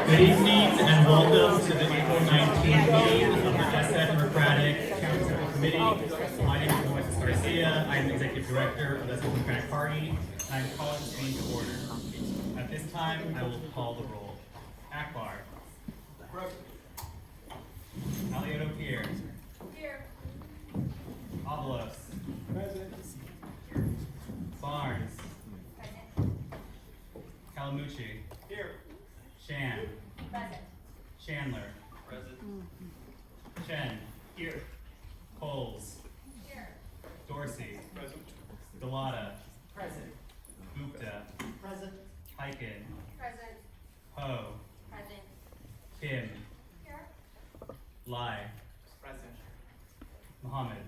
Good evening and welcome to the April 19th meeting of the SF Democratic County Central Committee. My name is Moises Garcia. I'm the Executive Director of the SF Democratic Party, and I'm calling this meeting to order. At this time, I will call the roll. Akbar. Present. Alioto Pierre. Here. Avalos. Present. Barnes. Present. Calamucci. Here. Shan. Present. Chandler. Present. Chen. Here. Coles. Here. Dorsey. Present. Galata. Present. Gupta. Present. Hyken. Present. Ho. Present. Kim. Here. Lai. Present. Muhammad.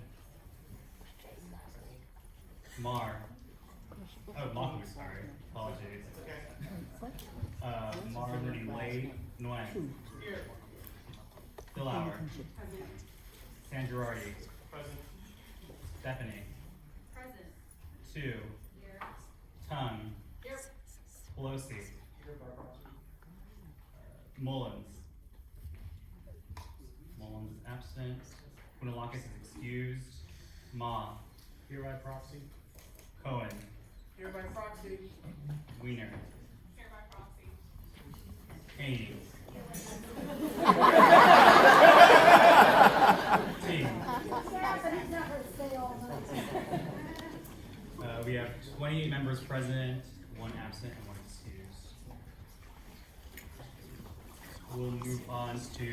Mar. Oh, Mahmoud, sorry. Apologies. Marlene Lay Nguyen. Here. Dillauer. Present. Sangerardi. Present. Stephanie. Present. Tu. Here. Tung. Here. Pelosi. Here by proxy. Mullins. Mullins is absent. Quinolakis is excused. Ma. Here by proxy. Cohen. Here by proxy. Wiener. Here by proxy. Haney. Team. We have 28 members present, 1 absent, and 1 excused. We'll move on to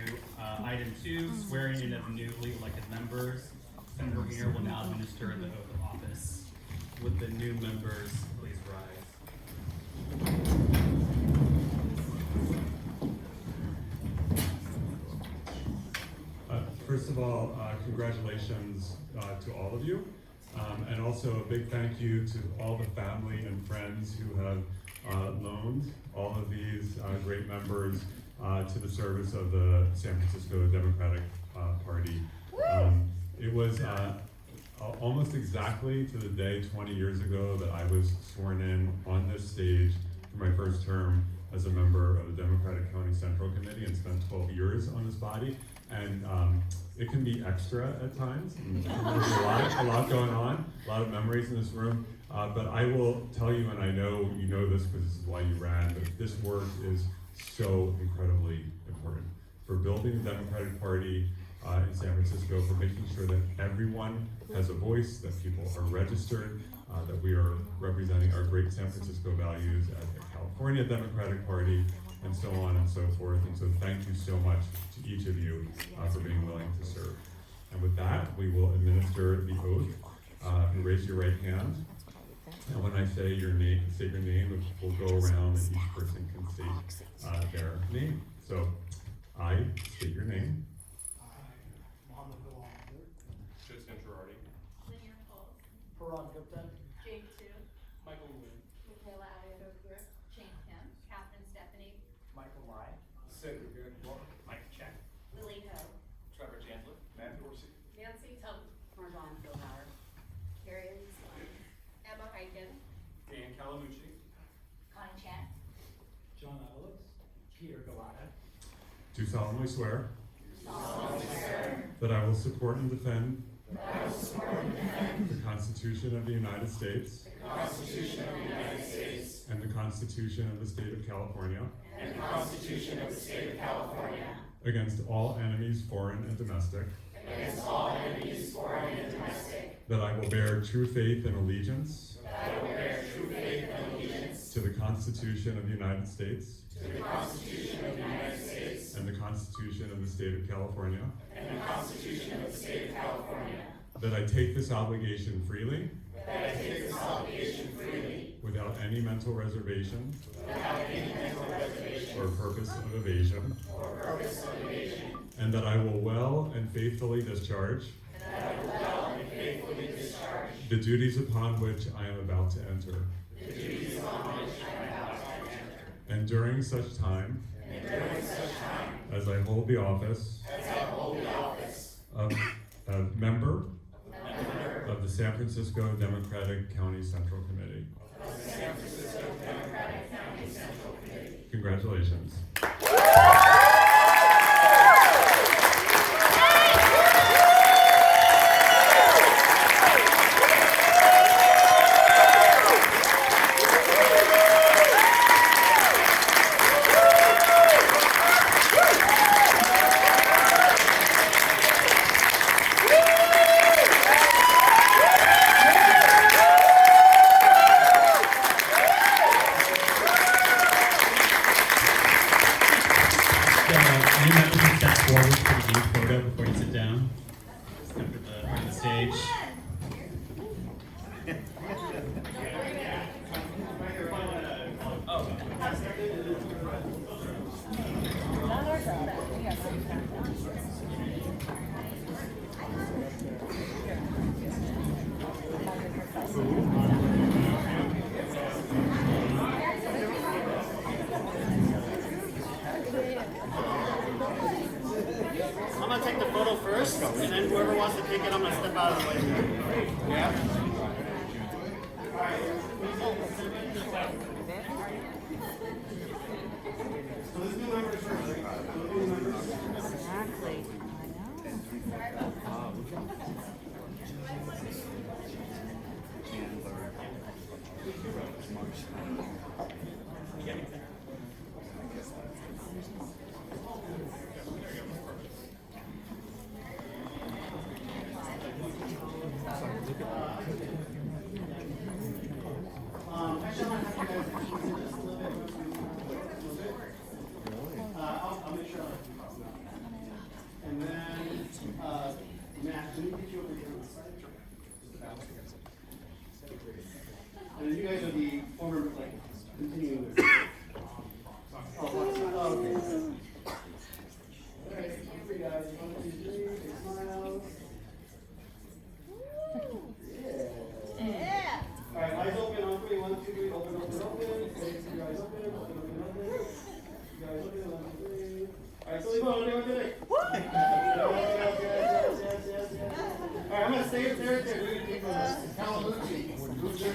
item 2, swearing in of newly elected members. Senator Wiener will now administer the oath of office. Would the new members please rise? First of all, congratulations to all of you. And also a big thank you to all the family and friends who have loaned all of these great members to the service of the San Francisco Democratic Party. It was almost exactly to the day 20 years ago that I was sworn in on this stage for my first term as a member of the Democratic County Central Committee and spent 12 years on this body. And it can be extra at times. There's a lot going on, a lot of memories in this room. But I will tell you, and I know you know this because this is why you ran, but this work is so incredibly important for building the Democratic Party in San Francisco, for making sure that everyone has a voice, that people are registered, that we are representing our great San Francisco values as the California Democratic Party, and so on and so forth. And so thank you so much to each of you for being willing to serve. And with that, we will administer the oath. Raise your right hand. And when I say your name, state your name, we'll go around and each person can state their name. So I state your name. Mohammed Bilal. Tristan Girardi. Linear Coles. Parag Gupta. Jake Tu. Michael Nguyen. Michaela Alioto here. Jane Kim. Catherine Stephanie. Michael Lai. Cedric Gagor. Mike Check. Lily Ho. Trevor Chandler. Matt Dorsey. Nancy Tum. Marjan Philhauer. Carrie Ann Sloan. Emma Hyken. Dan Calamucci. Connie Chan. John Avalos. Peter Galata. Do solemnly swear that I will support and defend the Constitution of the United States and the Constitution of the State of California against all enemies, foreign and domestic. That I will bear true faith and allegiance to the Constitution of the United States and the Constitution of the State of California. That I take this obligation freely. Without any mental reservation. Or purpose of evasion. And that I will well and faithfully discharge. The duties upon which I am about to enter. And during such time. As I hold the office. Of member. Of the San Francisco Democratic County Central Committee. Congratulations. Any members can step forward for the group photo before you sit down. Step to the front of the stage. I'm gonna take the photo first, and then whoever wants to take it, I'm gonna step out of the way. Yeah? So let's do numbers first, right? Let's do numbers. Exactly. Actually, I'm gonna have you guys just a little bit closer. I'll make sure I'll have you cross now. And then, Matt, can you get you over here on the side? Just about. And then you guys are the former, like, continuing. Oh, okay. All right, three guys, 1, 2, 3, big smiles. Yeah. All right, eyes open on 3, 1, 2, 3, open, open, open. Face your eyes open, open, open, open. You guys open, 1, 2, 3. All right, so we go, 1, 2, 3. Yes. All right, I'm gonna stay there. We're gonna keep Calamucci. Who's your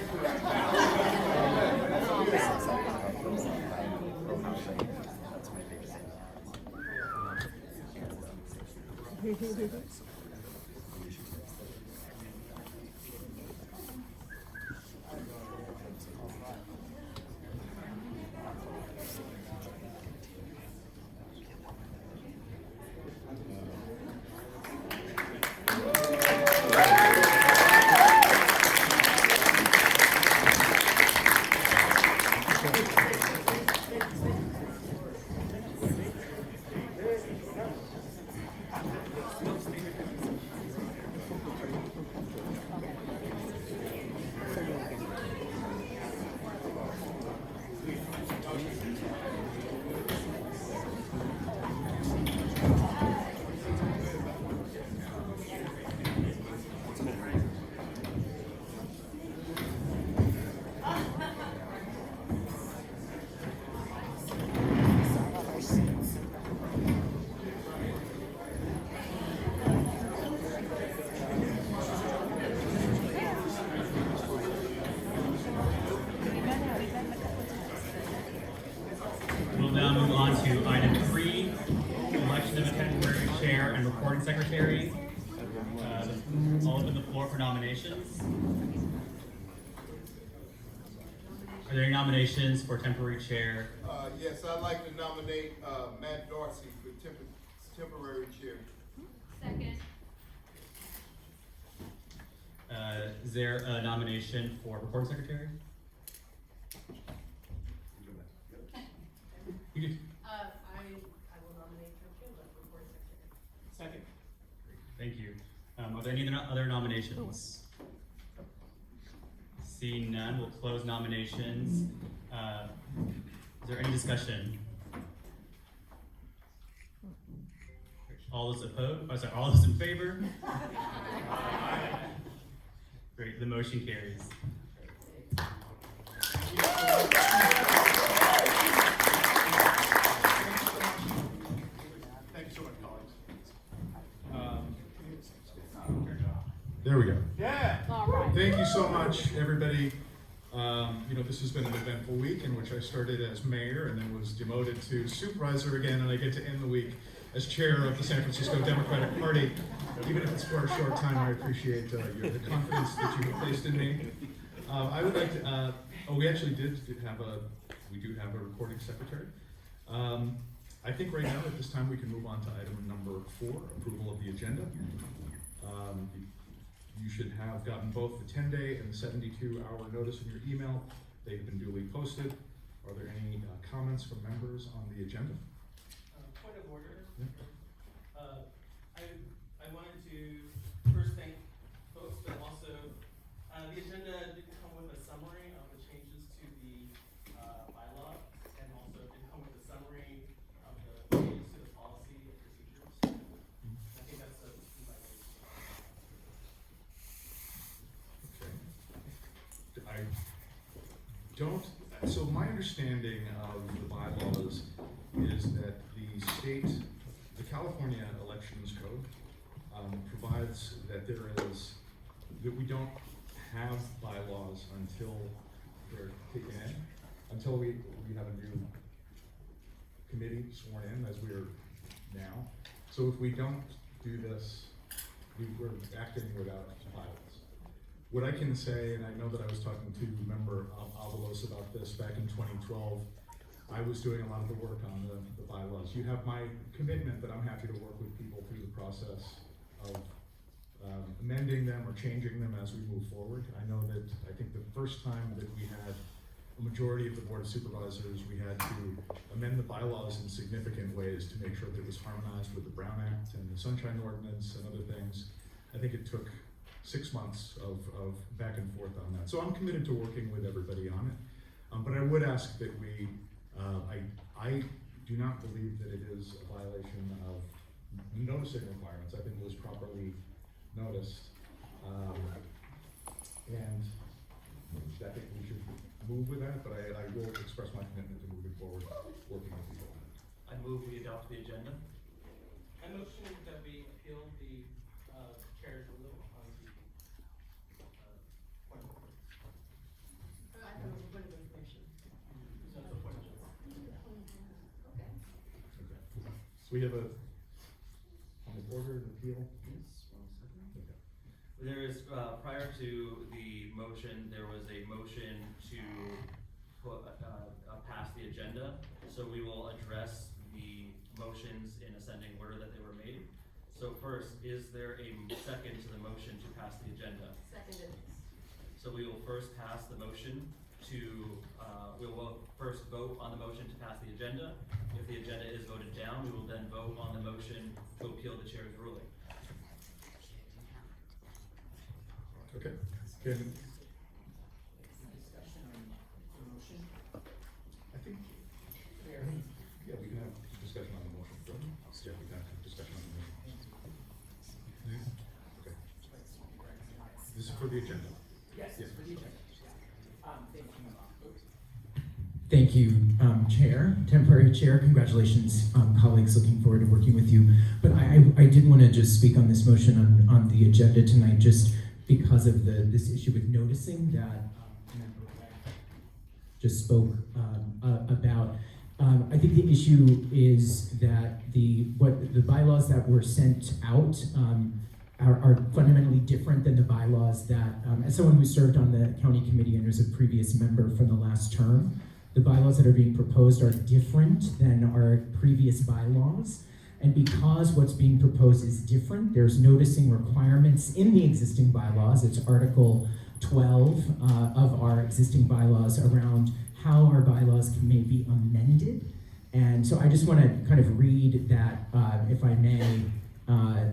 We'll now move on to item 3, election of a temporary chair and recording secretary. I'll open the floor for nominations. Are there any nominations for temporary chair? Yes, I'd like to nominate Matt Dorsey for temporary chair. Second. Is there a nomination for recording secretary? You do. I will nominate her too, but report secretary. Second. Thank you. Are there any other nominations? Seeing none, we'll close nominations. Is there any discussion? All those opposed? Oh, sorry, all those in favor? Great, the motion carries. Thank you so much, colleagues. There we go. Yeah. Thank you so much, everybody. This has been an eventful week in which I started as mayor and then was demoted to supervisor again, and I get to end the week as chair of the San Francisco Democratic Party. Even if it's for a short time, I appreciate the confidence that you have placed in me. I would like to, we actually do have a recording secretary. I think right now, at this time, we can move on to item number 4, approval of the agenda. You should have gotten both the 10-day and the 72-hour notice in your email. They have been duly posted. Are there any comments from members on the agenda? Point of order. I wanted to first thank folks, but also, the agenda did come with a summary of the changes to the, bylaw, and also did come with a summary of the changes to the policy and procedures. I think that's a key violation. Okay. I don't, so my understanding of the bylaws is that the state, the California Elections Code, provides that that we don't have bylaws until they're taken in, until we have a new committee sworn in, as we are now. So if we don't do this, we're acting without bylaws. What I can say, and I know that I was talking to Member Avalos about this back in 2012, I was doing a lot of the work on the bylaws. You have my commitment that I'm happy to work with people through the process of amending them or changing them as we move forward. I know that, I think the first time that we had a majority of the Board of Supervisors, we had to amend the bylaws in significant ways to make sure that it was harmonized with the Brown Act and the Sunshine Ordinance and other things. I think it took 6 months of back and forth on that. So I'm committed to working with everybody on it. But I would ask that we, I do not believe that it is a violation of noticing requirements. I think it was properly noticed. And I think we should move with that, but I will express my commitment to moving forward, working with people. I move we adopt the agenda. I motion that we appeal the, chair's ruling on the, point of order. I thought it was a point of information. That's a point of order. Okay. Okay. So we have a, on the order of appeal? Yes, 1 second. Okay. There is, prior to the motion, there was a motion to put, pass the agenda. So we will address the motions in ascending order that they were made. So first, is there a second to the motion to pass the agenda? Seconded. So we will first pass the motion to, we will first vote on the motion to pass the agenda. If the agenda is voted down, we will then vote on the motion to appeal the chair's ruling. Okay. Can, I think, yeah, we can have discussion on the motion. Yeah, we can have discussion on the motion. Okay. This is for the agenda. Yes, Yes. for the agenda. Thank you. Thank you, Chair, Temporary Chair. Congratulations, colleagues. Looking forward to working with you. But I did want to just speak on this motion on the agenda tonight, just because of this issue with noticing that Member Webb just spoke about. I think the issue is that the bylaws that were sent out are fundamentally different than the bylaws that, as someone who served on the county committee and was a previous member from the last term, the bylaws that are being proposed are different than our previous bylaws. And because what's being proposed is different, there's noticing requirements in the existing bylaws. It's Article 12 of our existing bylaws around how our bylaws may be amended. And so I just want to kind of read that, if I may,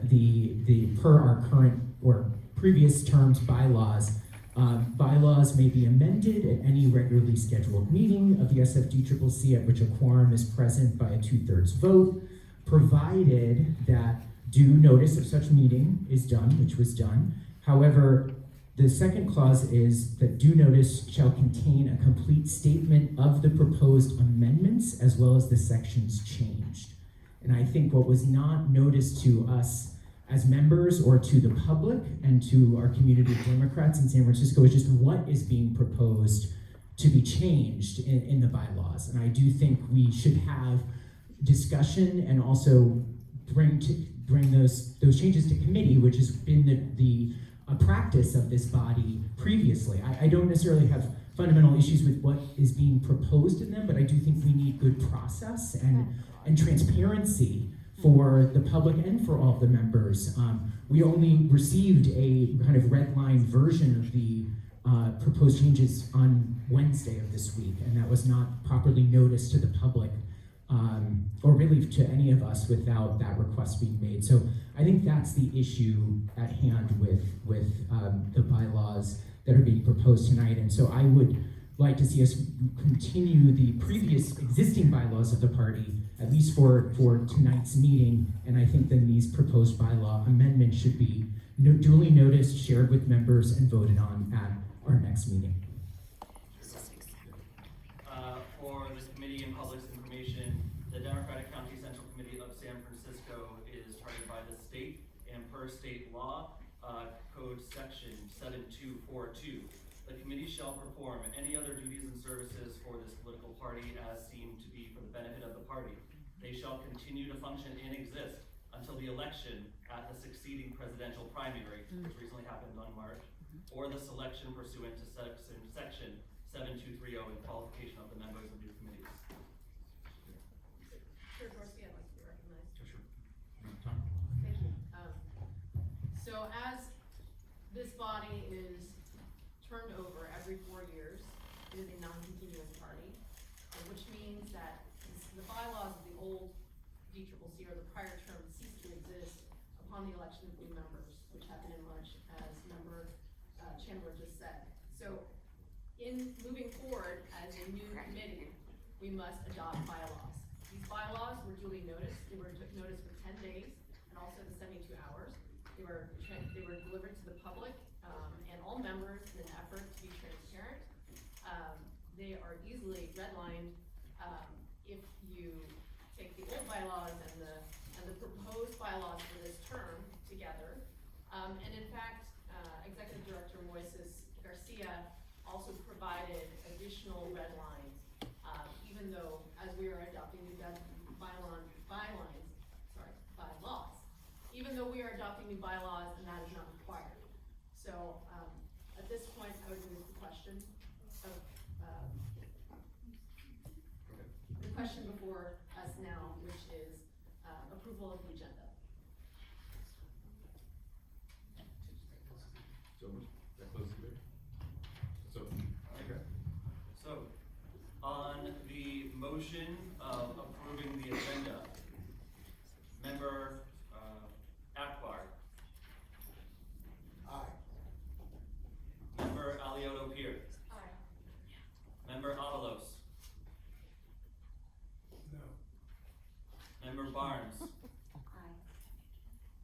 the per our current or previous terms bylaws. Bylaws may be amended at any regularly scheduled meeting of the SFDCCC at which a quorum is present by a 2/3 vote, provided that due notice of such meeting is done, which was done. However, the second clause is that due notice shall contain a complete statement of the proposed amendments as well as the sections changed. And I think what was not noticed to us as members or to the public and to our community of Democrats in San Francisco is just what is being proposed to be changed in the bylaws. And I do think we should have discussion and also bring those changes to committee, which has been the practice of this body previously. I don't necessarily have fundamental issues with what is being proposed in them, but I do think we need good process and transparency for the public and for all of the members. We only received a kind of red line version of the proposed changes on Wednesday of this week, and that was not properly noticed to the public or really to any of us without that request being made. So I think that's the issue at hand with the bylaws that are being proposed tonight. And so I would like to see us continue the previous existing bylaws of the party, at least for tonight's meeting. And I think then these proposed bylaw amendments should be duly noticed, shared with members, and voted on at our next meeting. For this Committee on Public Information, the Democratic County Central Committee of San Francisco is chartered by the state, and per state law, Code Section 7242. The committee shall perform any other duties and services for this political party as seem to be for the benefit of the party. They shall continue to function and exist until the election at the succeeding presidential primary, which recently happened on March, or the selection pursuant to Section 7230 and qualification of the members of these committees. Chair Dorsey, I'd like to be recognized. Sure. Thank you. So as this body is turned over every 4 years, it is a non-continuous party, which means that the bylaws of the old DCCC or the prior term cease to exist upon the election of new members, which happened in March, as Member Chandler just said. So in moving forward as a new committee, we must adopt bylaws. These bylaws were duly noticed. They were noticed for 10 days and also the 72 hours. They were delivered to the public and all members in an effort to be transparent. They are easily redlined if you take the old bylaws and the proposed bylaws for this term together. And in fact, Executive Director Moises Garcia also provided additional red lines, even though as we are adopting new bylaws, even though we are adopting new bylaws and that is not required. So at this point, I would move the question of the question before us now, which is approval of the agenda. That closes the debate. So, okay. So, on the motion of approving the agenda, Member Akbar, Aye. Member Alioto Pierce, Aye. Member Avalos, No. Member Barnes, Aye.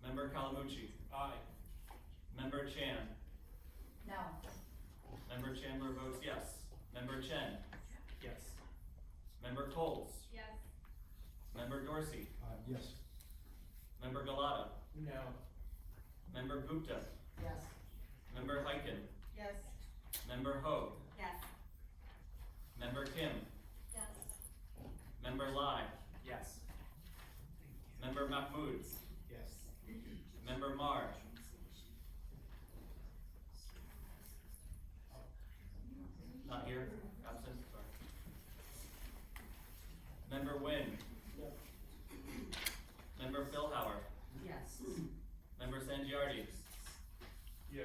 Member Calamucci, Aye. Member Chan, No. Member Chandler votes yes. Member Chen, Yes. Member Coles, Yes. Member Dorsey, Yes. Member Galata, No. Member Gupta, Yes. Member Hyken, Yes. Member Ho, Yes. Member Kim, Yes. Member Lai, Yes. Member Mahmood, Yes. Member Mar, not here, absent, sorry. Member Nguyen, Member Philhauer, Yes. Member Sangiardi, Yeah.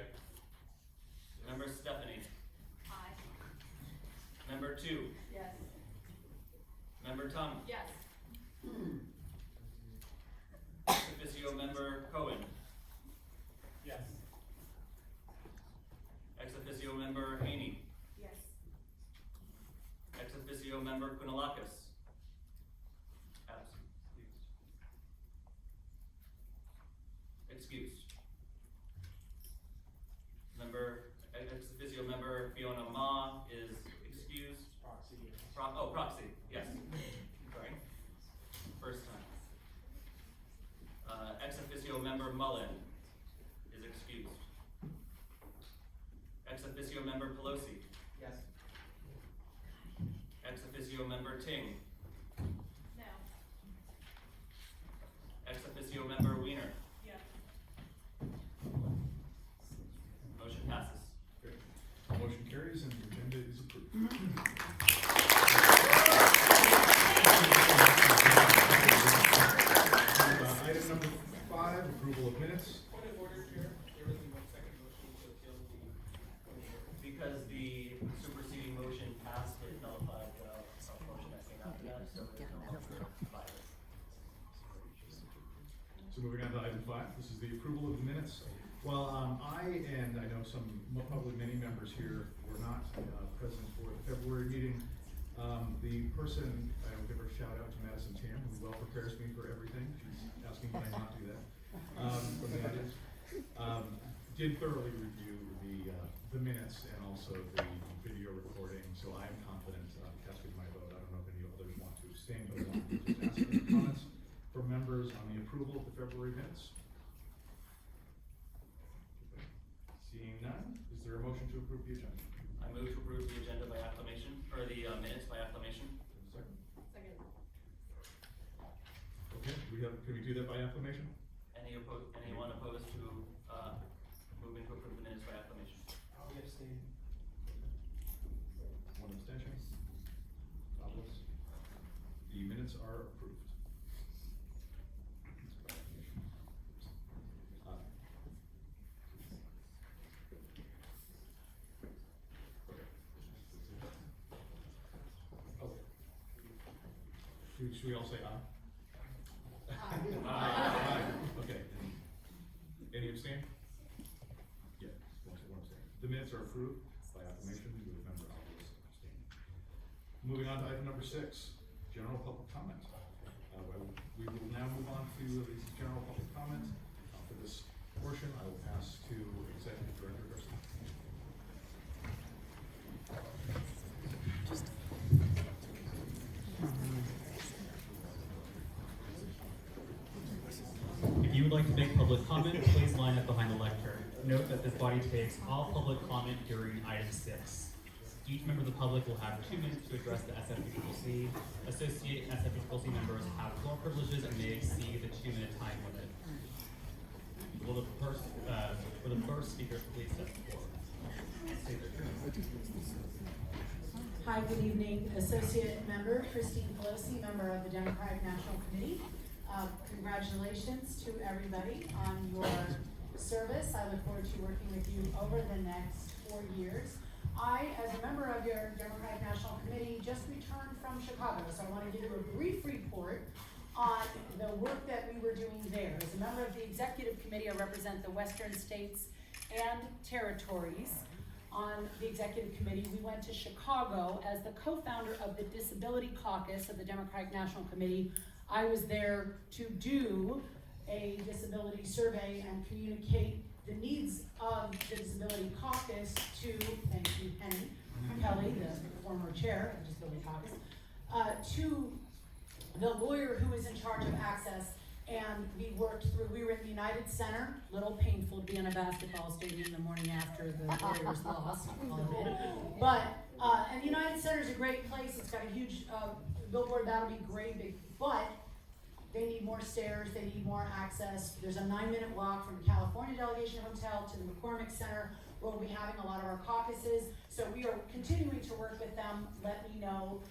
Member Stephanie, Aye. Member 2, Yes. Member Tung, Yes. Ex officio Member Cohen, Yes. Ex officio Member Haney, Yes. Ex officio Member Kunalakis, absent, excused. Ex officio Member Fiona Ma is excused. Proxy. Proxy, yes. Sorry. First time. Ex officio Member Mullen is excused. Ex officio Member Pelosi. Yes. Ex officio Member Ting. No. Ex officio Member Weiner. Yes. Motion passes. Great. Motion carries and the agenda is approved. Item number 5, approval of minutes. Point of order here, there was a second motion to appeal the. Because the superseding motion passed, it nullified the motion that came after so there's no longer violence. So moving on to item 5, this is the approval of the minutes. Well, I know probably many members here were not present for the February meeting. The person, I will give her a shout out to Madison Tam, who well prepares me for everything. She's asking me I not do that. From the audience. Did thoroughly review the minutes and also the video recording, so I am confident casting my vote. I don't know if any others want to abstain, but I want to just ask any comments from members on the approval of the February minutes. Seeing none, is there a motion to approve the agenda? I move to approve the agenda by acclamation, or the minutes by acclamation. Second. Second. Okay, can we do that by acclamation? Anyone opposed to moving to approve the minutes by acclamation? I'll abstain. One abstention. Fabulous. The minutes are approved. Should we all say aye? Aye. Okay. Any abstain? Yeah, one abstain. The minutes are approved by acclamation with member Alvarez abstaining. Moving on to item number 6, general public comment. We will now move on to the general public comment. For this portion, I will pass to Executive Director Garcia. If you would like to make public comment, please line up behind the lectern. Note that this body takes all public comment during item 6. Each member of the public will have 2 minutes to address the SFPCC. Associate SFPCC members have floor privileges and may exceed the 2-minute time limit. Will the first speaker please step forward? Say their turn. Hi, good evening. Associate Member Christine Pelosi, member of the Democratic National Committee. Congratulations to everybody on your service. I look forward to working with you over the next 4 years. I, as a member of your Democratic National Committee, just returned from Chicago, so I want to give you a brief report on the work that we were doing there. As a member of the Executive Committee, I represent the Western States and Territories. On the Executive Committee, we went to Chicago as the co-founder of the Disability Caucus of the Democratic National Committee. I was there to do a disability survey and communicate the needs of the Disability Caucus to, thank you, Penny Kelly, the former chair of the Disability Caucus, to the lawyer who is in charge of access. And we worked through, we were in the United Center, little painful to be in a basketball stadium the morning after the Warriors lost, I'll admit. But, and the United Center is a great place, it's got a huge billboard, that'll be great, but they need more stairs, they need more access. There's a 9-minute walk from the California Delegation Hotel to the McCormick Center, where we'll be having a lot of our caucuses. So we are continuing to work with them. Let me know,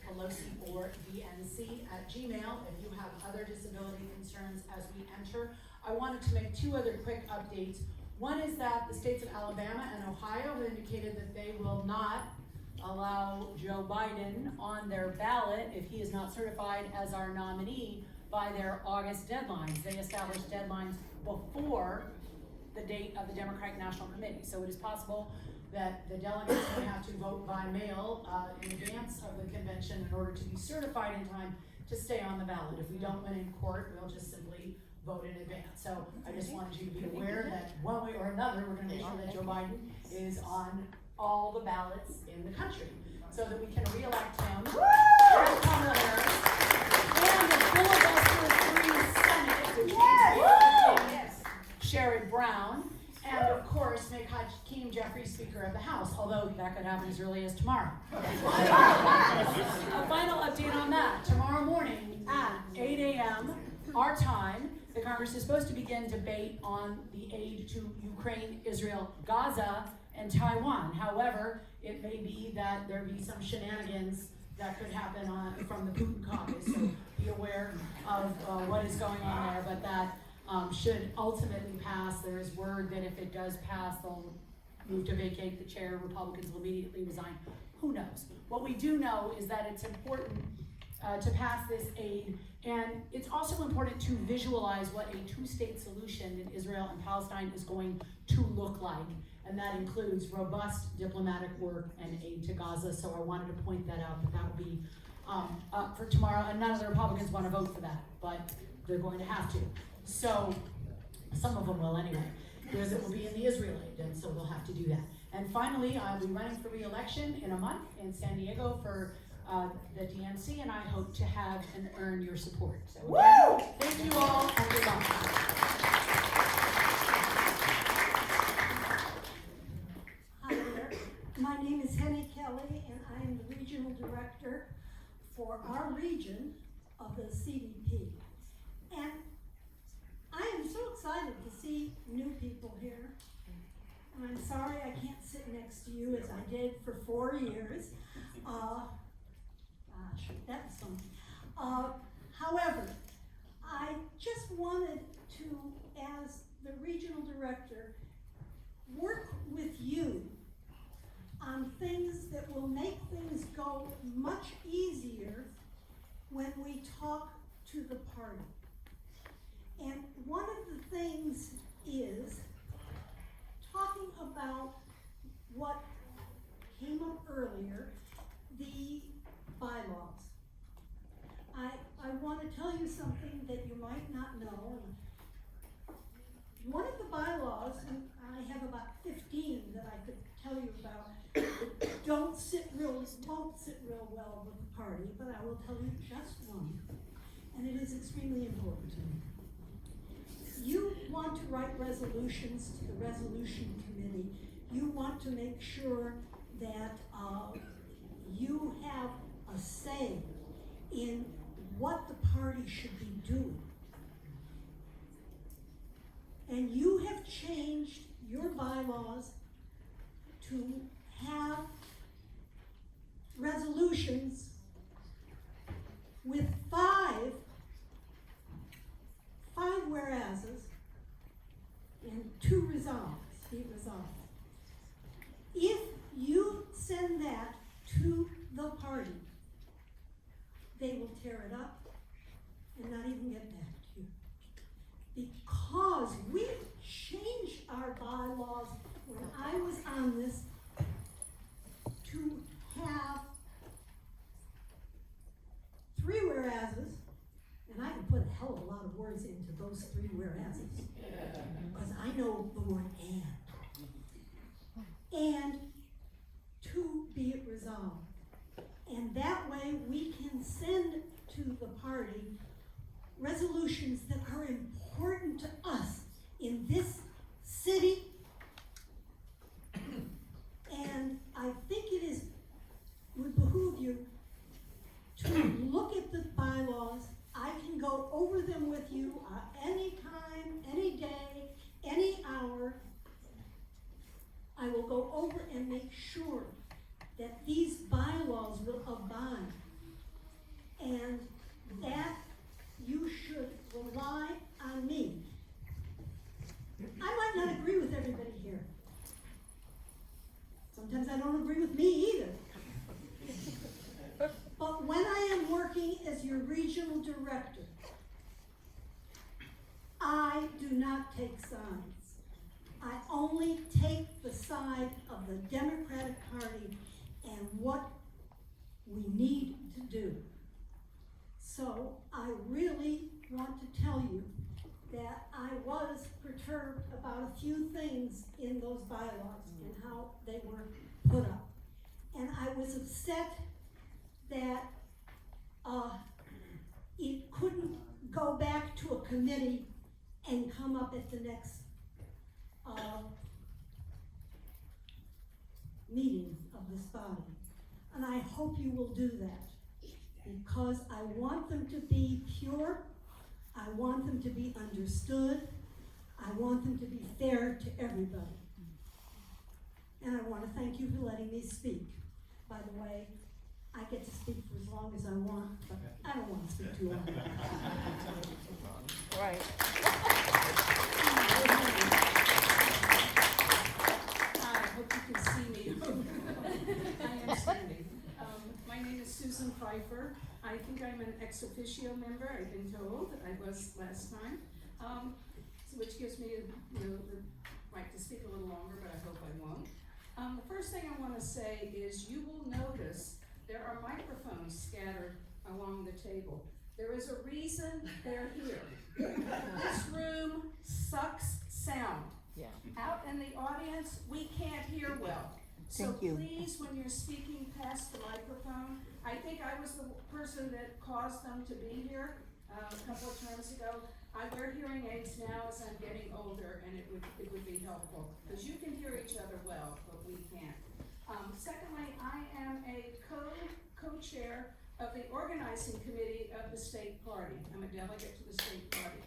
Pelosi or DNC@gmail, if you have other disability concerns as we enter. I wanted to make 2 other quick updates. One is that the states of Alabama and Ohio have indicated that they will not allow Joe Biden on their ballot if he is not certified as our nominee by their August deadlines. They established deadlines before the date of the Democratic National Committee. So it is possible that the delegates may have to vote by mail in advance of the convention in order to be certified in time to stay on the ballot. If we don't win in court, we'll just simply vote in advance. So I just wanted you to be aware that one way or another, we're going to make sure that Joe Biden is on all the ballots in the country so that we can re-elect him as Kamala Harris and the filibuster-free Senate, which means Sherrod Brown, and of course, make Hakeem Jeffries Speaker of the House, although that could happen as early as tomorrow. A final update on that. Tomorrow morning at 8 a.m. our time, the Congress is supposed to begin debate on the aid to Ukraine, Israel, Gaza, and Taiwan. However, it may be that there be some shenanigans that could happen from the Putin caucus, so be aware of what is going on there, but that should ultimately pass. There's word that if it does pass, they'll move to vacate the chair. Republicans will immediately resign. Who knows? What we do know is that it's important to pass this aid. And it's also important to visualize what a two-state solution in Israel and Palestine is going to look like. And that includes robust diplomatic work and aid to Gaza. So I wanted to point that out, that will be up for tomorrow. And none of the Republicans want to vote for that, but they're going to have to. So some of them will anyway, because it will be in the Israel aid, and so they'll have to do that. And finally, I'll be running for re-election in a month in San Diego for the DNC, and I hope to have and earn your support. So again, thank you all, and good luck. Hi there. My name is Henny Kelly, and I am the regional director for our region of the CDP. And I am so excited to see new people here. And I'm sorry I can't sit next to you as I did for 4 years. Gosh, that was fun. However, I just wanted to, as the regional director, work with you on things that will make things go much easier when we talk to the party. And one of the things is talking about what came up earlier, the bylaws. I want to tell you something that you might not know. One of the bylaws, and I have about 15 that I could tell you about, won't sit real well with the party, but I will tell you just one, and it is extremely important to me. You want to write resolutions to the resolution committee. You want to make sure that you have a say in what the party should be doing. And you have changed your bylaws to have resolutions with five whereases and 2 resolves, be resolved. If you send that to the party, they will tear it up and not even get back to you. Because we changed our bylaws when I was on this to have 3 whereases, and I can put a hell of a lot of words into those 3 whereases, because I know the word and to be it resolved. And that way we can send to the party resolutions that are important to us in this city. And I think it would behoove you to look at the bylaws. I can go over them with you any time, any day, any hour. I will go over and make sure that these bylaws will abide, and that you should rely on me. I might not agree with everybody here. Sometimes I don't agree with me either. But when I am working as your regional director, I do not take sides. I only take the side of the Democratic Party and what we need to do. So I really want to tell you that I was perturbed about a few things in those bylaws and how they were put up. And I was upset that it couldn't go back to a committee and come up at the next meeting of this body. And I hope you will do that, because I want them to be pure, I want them to be understood, I want them to be fair to everybody. And I want to thank you for letting me speak. By the way, I get to speak for as long as I want, but I don't want to speak too long. Right. I hope you can see me. I am standing. My name is Susan Pfeiffer. I think I'm an ex officio member, I've been told, I was last time. Which gives me, the right to speak a little longer, but I hope I won't. The first thing I wanna say is you will notice there are microphones scattered along the table. There is a reason they're here. This room sucks sound. Yeah. Out in the audience, we can't hear well. So please, when you're speaking past the microphone, I think I was the person that caused them to be here a couple of terms ago. I wear hearing aids now as I'm getting older, and it would be helpful, because you can hear each other well, but we can't. Secondly, I am a co-chair of the organizing committee of the state party. I'm a delegate to the state party.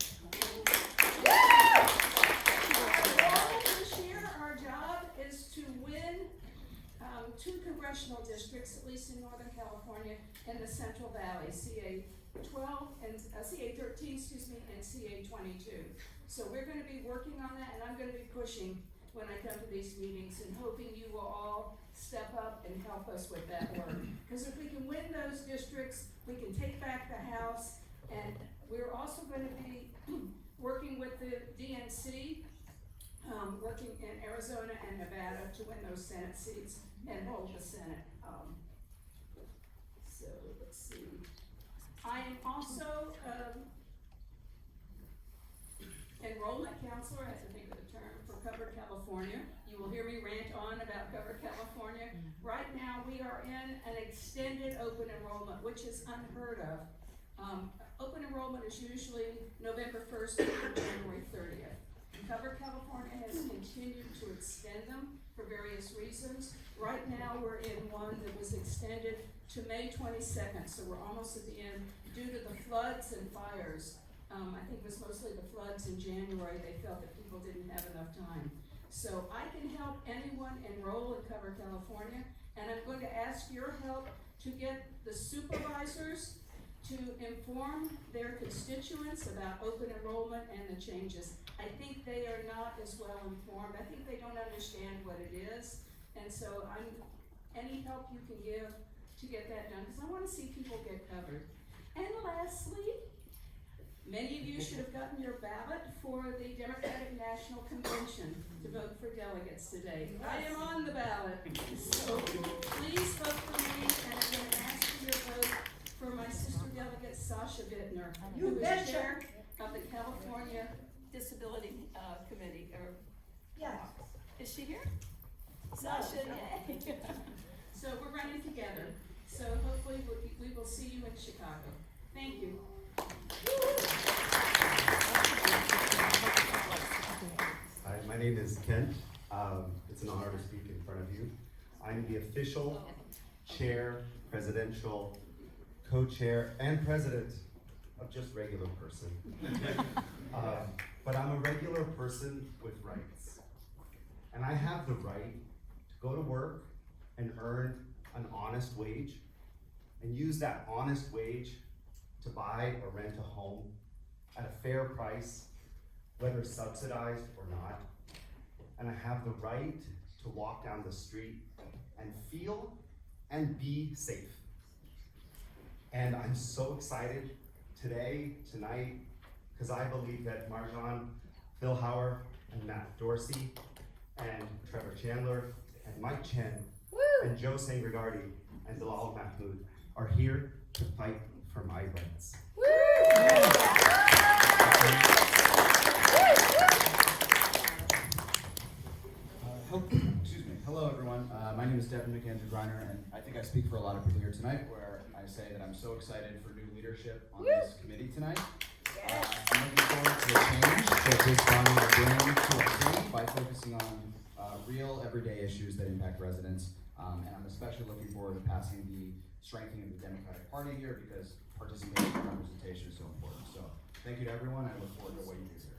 This year, our job is to win 2 congressional districts, at least in Northern California, in the Central Valley, CA 12 and CA 13, and CA 22. So we're going to be working on that, and I'm going to be pushing when I come to these meetings and hoping you will all step up and help us with that work. Because if we can win those districts, we can take back the House, and we're also going to be working with the DNC, working in Arizona and Nevada to win those Senate seats and hold the Senate. So let's see. I am also enrollment counselor, I have to think of the term, for Cover California. You will hear me rant on about Cover California. Right now, we are in an extended open enrollment, which is unheard of. Open enrollment is usually November 1st through January 30th. Cover California has continued to extend them for various reasons. Right now, we're in one that was extended to May 22nd, so we're almost at the end. Due to the floods and fires, I think it was mostly the floods in January, they felt that people didn't have enough time. So I can help anyone enroll in Cover California, and I'm going to ask your help to get the supervisors to inform their constituents about open enrollment and the changes. I think they are not as well informed. I think they don't understand what it is. And so any help you can give to get that done, because I want to see people get covered. And lastly, many of you should have gotten your ballot for the Democratic National Convention to vote for delegates today. I am on the ballot, so please vote for me, and I'm going to ask for your vote for my sister delegate, Sasha Bittner, who is chair of the California Disability Committee. Yes. Is she here? Sasha, yay. So we're running together. So hopefully we will see you in Chicago. Thank you. Hi, my name is Kent. It's an honor to speak in front of you. I'm the official chair, presidential, co-chair, and president of just regular person. But I'm a regular person with rights. And I have the right to go to work and earn an honest wage and use that honest wage to buy or rent a home at a fair price, whether subsidized or not. And I have the right to walk down the street and feel and be safe. And I'm so excited today, tonight, because I believe that Marjan Philhauer and Matt Dorsey and Trevor Chandler and Mike Chen and Joe Sangregardi and Bilal Mahmood are here to fight for my rights. Hello everyone, my name is Devin McAndrew Griner, and I think I speak for a lot of people here tonight where I say that I'm so excited for new leadership on this committee tonight. I'm looking forward to the change that this body will bring to our city by focusing on real everyday issues that impact residents. And I'm especially looking forward to passing the strengthening of the Democratic Party here because participation and representation is so important. So thank you to everyone. I look forward to what you do here.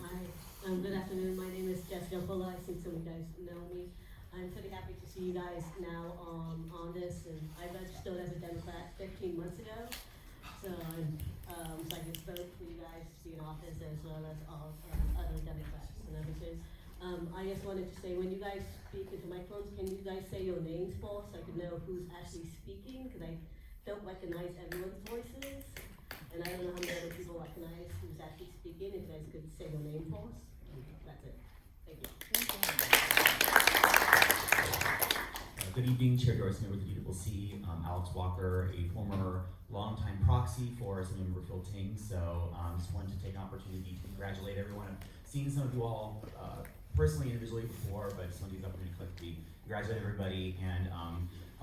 Hi, good afternoon. My name is Jessica Fuller. I think some of you guys know me. I'm pretty happy to see you guys now on this, and I registered as a Democrat 15 months ago. So I can vote for you guys to be in office as well as all other Democrats and everything. I just wanted to say, when you guys speak into microphones, can you guys say your names, Paul, so I can know who's actually speaking? Because I don't recognize everyone's voices, and I don't know how many other people recognize who's actually speaking. If you guys could say your name, Paul. That's it. Thank you. Good evening, Chair Dorsey, member of the DCCC, Alex Walker, a former longtime proxy for Assemblyman Phil Ting. So just wanted to take an opportunity to congratulate everyone. I've seen some of you all personally, individually before, but just want to use the opportunity to collectively congratulate everybody. And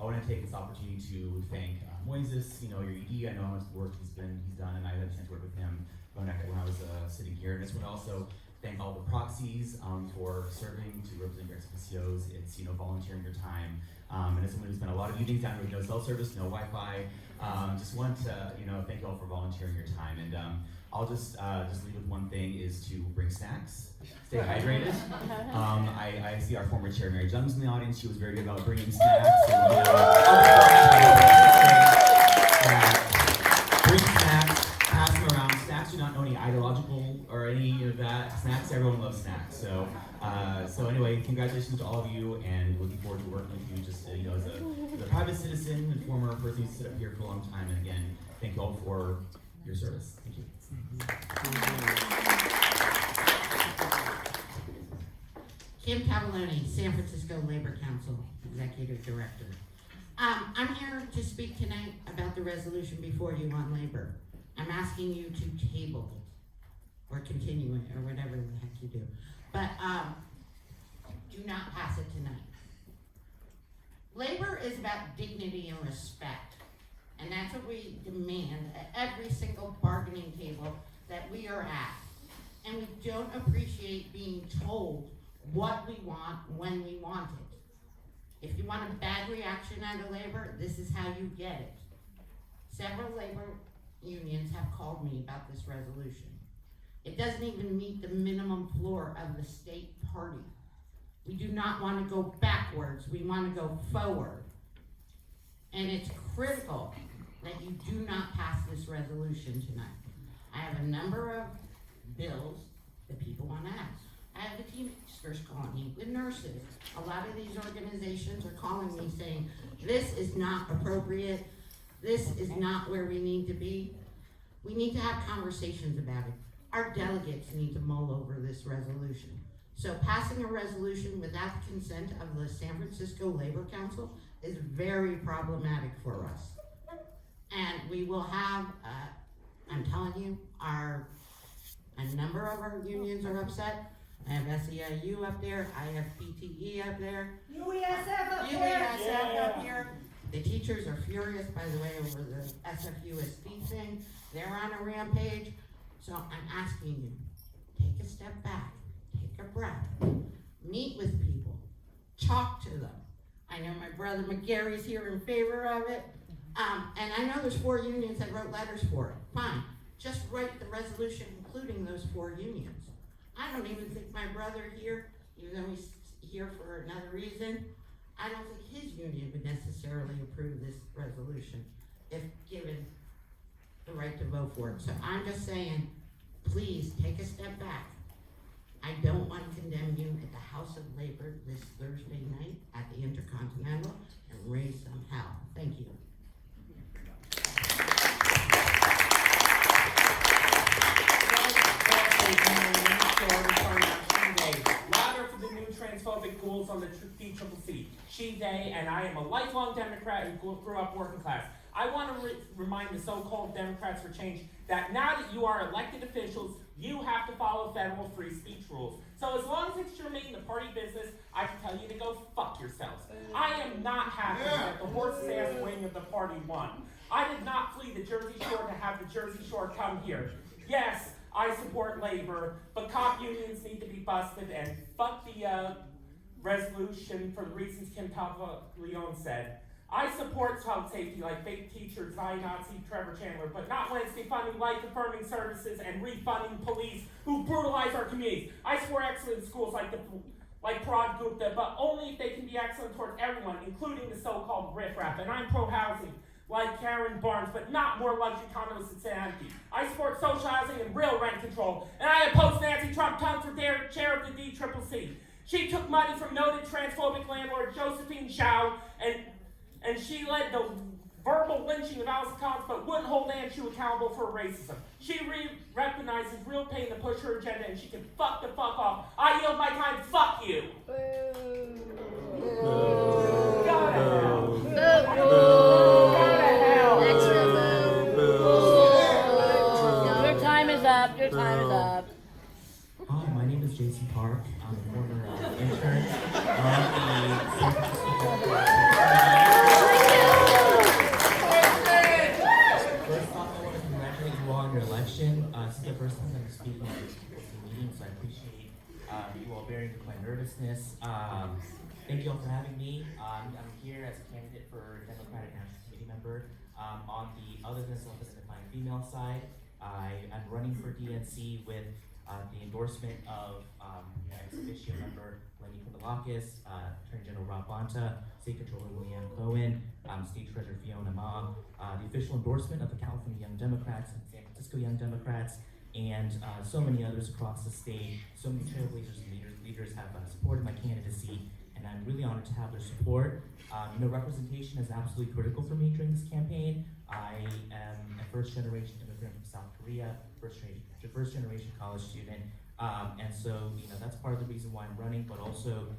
I want to take this opportunity to thank Moises, your ED. I know how much work he's done, and I had a chance to work with him when I was sitting here. And I just want to also thank all the proxies for serving to represent your ex-officios. It's volunteering your time. And as someone who spent a lot of evenings down with no cell service, no Wi-Fi, just want to thank you all for volunteering your time. And I'll just leave with one thing: is to bring snacks, stay hydrated. I see our former chair Mary Jung's in the audience. She was very good about bringing snacks. Bring snacks, pass them around. Snacks do not know any ideological or any of that. Snacks, everyone loves snacks. So anyway, congratulations to all of you, and looking forward to working with you. Just as a private citizen and former person who's stood up here for a long time. And again, thank you all for your service. Thank you. Kim Cavalloni, San Francisco Labor Council Executive Director. I'm here to speak tonight about the resolution before you on labor. I'm asking you to table it, or continue it, or whatever the heck you do. But do not pass it tonight. Labor is about dignity and respect. And that's what we demand at every single bargaining table that we are at. And we don't appreciate being told what we want when we want it. If you want a bad reaction out of labor, this is how you get it. Several labor unions have called me about this resolution. It doesn't even meet the minimum floor of the state party. We do not want to go backwards, we want to go forward. And it's critical that you do not pass this resolution tonight. I have a number of bills that people want to ask. I have the Teamsters calling me, the nurses. A lot of these organizations are calling me saying, this is not appropriate, this is not where we need to be. We need to have conversations about it. Our delegates need to mull over this resolution. So passing a resolution without the consent of the San Francisco Labor Council is very problematic for us. And we will have, I'm telling you, a number of our unions are upset. I have SEIU up there, I have PTE up there. UESF up there. UESF up here. The teachers are furious, by the way, over the SFUSD thing. They're on a rampage. So I'm asking you, take a step back, take a breath, meet with people, talk to them. I know my brother McGarry's here in favor of it. And I know there's 4 unions that wrote letters for it. Fine, just write the resolution including those 4 unions. I don't even think my brother here, even though he's here for another reason, I don't think his union would necessarily approve this resolution if given the right to vote for it. So I'm just saying, please take a step back. I don't want to condemn you at the House of Labor this Thursday night at the Intercontinental and raise some hell. Thank you. Louder for the new transphobic ghouls on the DCCC. She, they, and I am a lifelong Democrat who grew up working class. I want to remind the so-called Democrats for Change that now that you are elected officials, you have to follow federal free speech rules. So as long as it's germane to party business, I can tell you to go fuck yourselves. I am not happy that the horse's ass wing of the party won. I did not flee the Jersey Shore to have the Jersey Shore come here. Yes, I support labor, but cop unions need to be busted, and fuck the resolution for the reasons Kim Leon said. I support child safety like fake teacher, Nazi Trevor Chandler, but not when it's defunding life-affirming services and refunding police who brutalize our communities. I support excellent schools like Parag Gupta, but only if they can be excellent towards everyone, including the so-called riffraff. And I'm pro-housing, like Karen Barnes, but not more luxury condos in Sandy. I support social housing and real rent control, and I oppose Nancy Trump Tons for chair of the DCCC. She took money from noted transphobic landlord Josephine Zhao, and she led the verbal lynching of Alice Collins, but wouldn't hold Ann Chu accountable for racism. She recognizes real pain to push her agenda, and she can fuck the fuck off. I yield my time. Fuck you. Go to hell. Your time is up. Your time is up. Hi, my name is Jason Park. I'm a former intern on the San Francisco. First off, I want to congratulate you all on your election. This is the first time I'm speaking at this meeting, so I appreciate you all bearing with my nervousness. Thank you all for having me. I'm here as a candidate for Democratic National Committee member. On the other than self-identifying female side, I am running for DNC with the endorsement of ex officio member Lenny Koudalakis, Attorney General Rob Bonta, State Controller Leanne Cohen, State Treasurer Fiona Ma, the official endorsement of the California Young Democrats and San Francisco Young Democrats, and so many others across the state. So many trailblazers and leaders have supported my candidacy, and I'm really honored to have their support. Representation is absolutely critical for me during this campaign. I am a first-generation immigrant from South Korea, first-generation college student, and so that's part of the reason why I'm running. But also,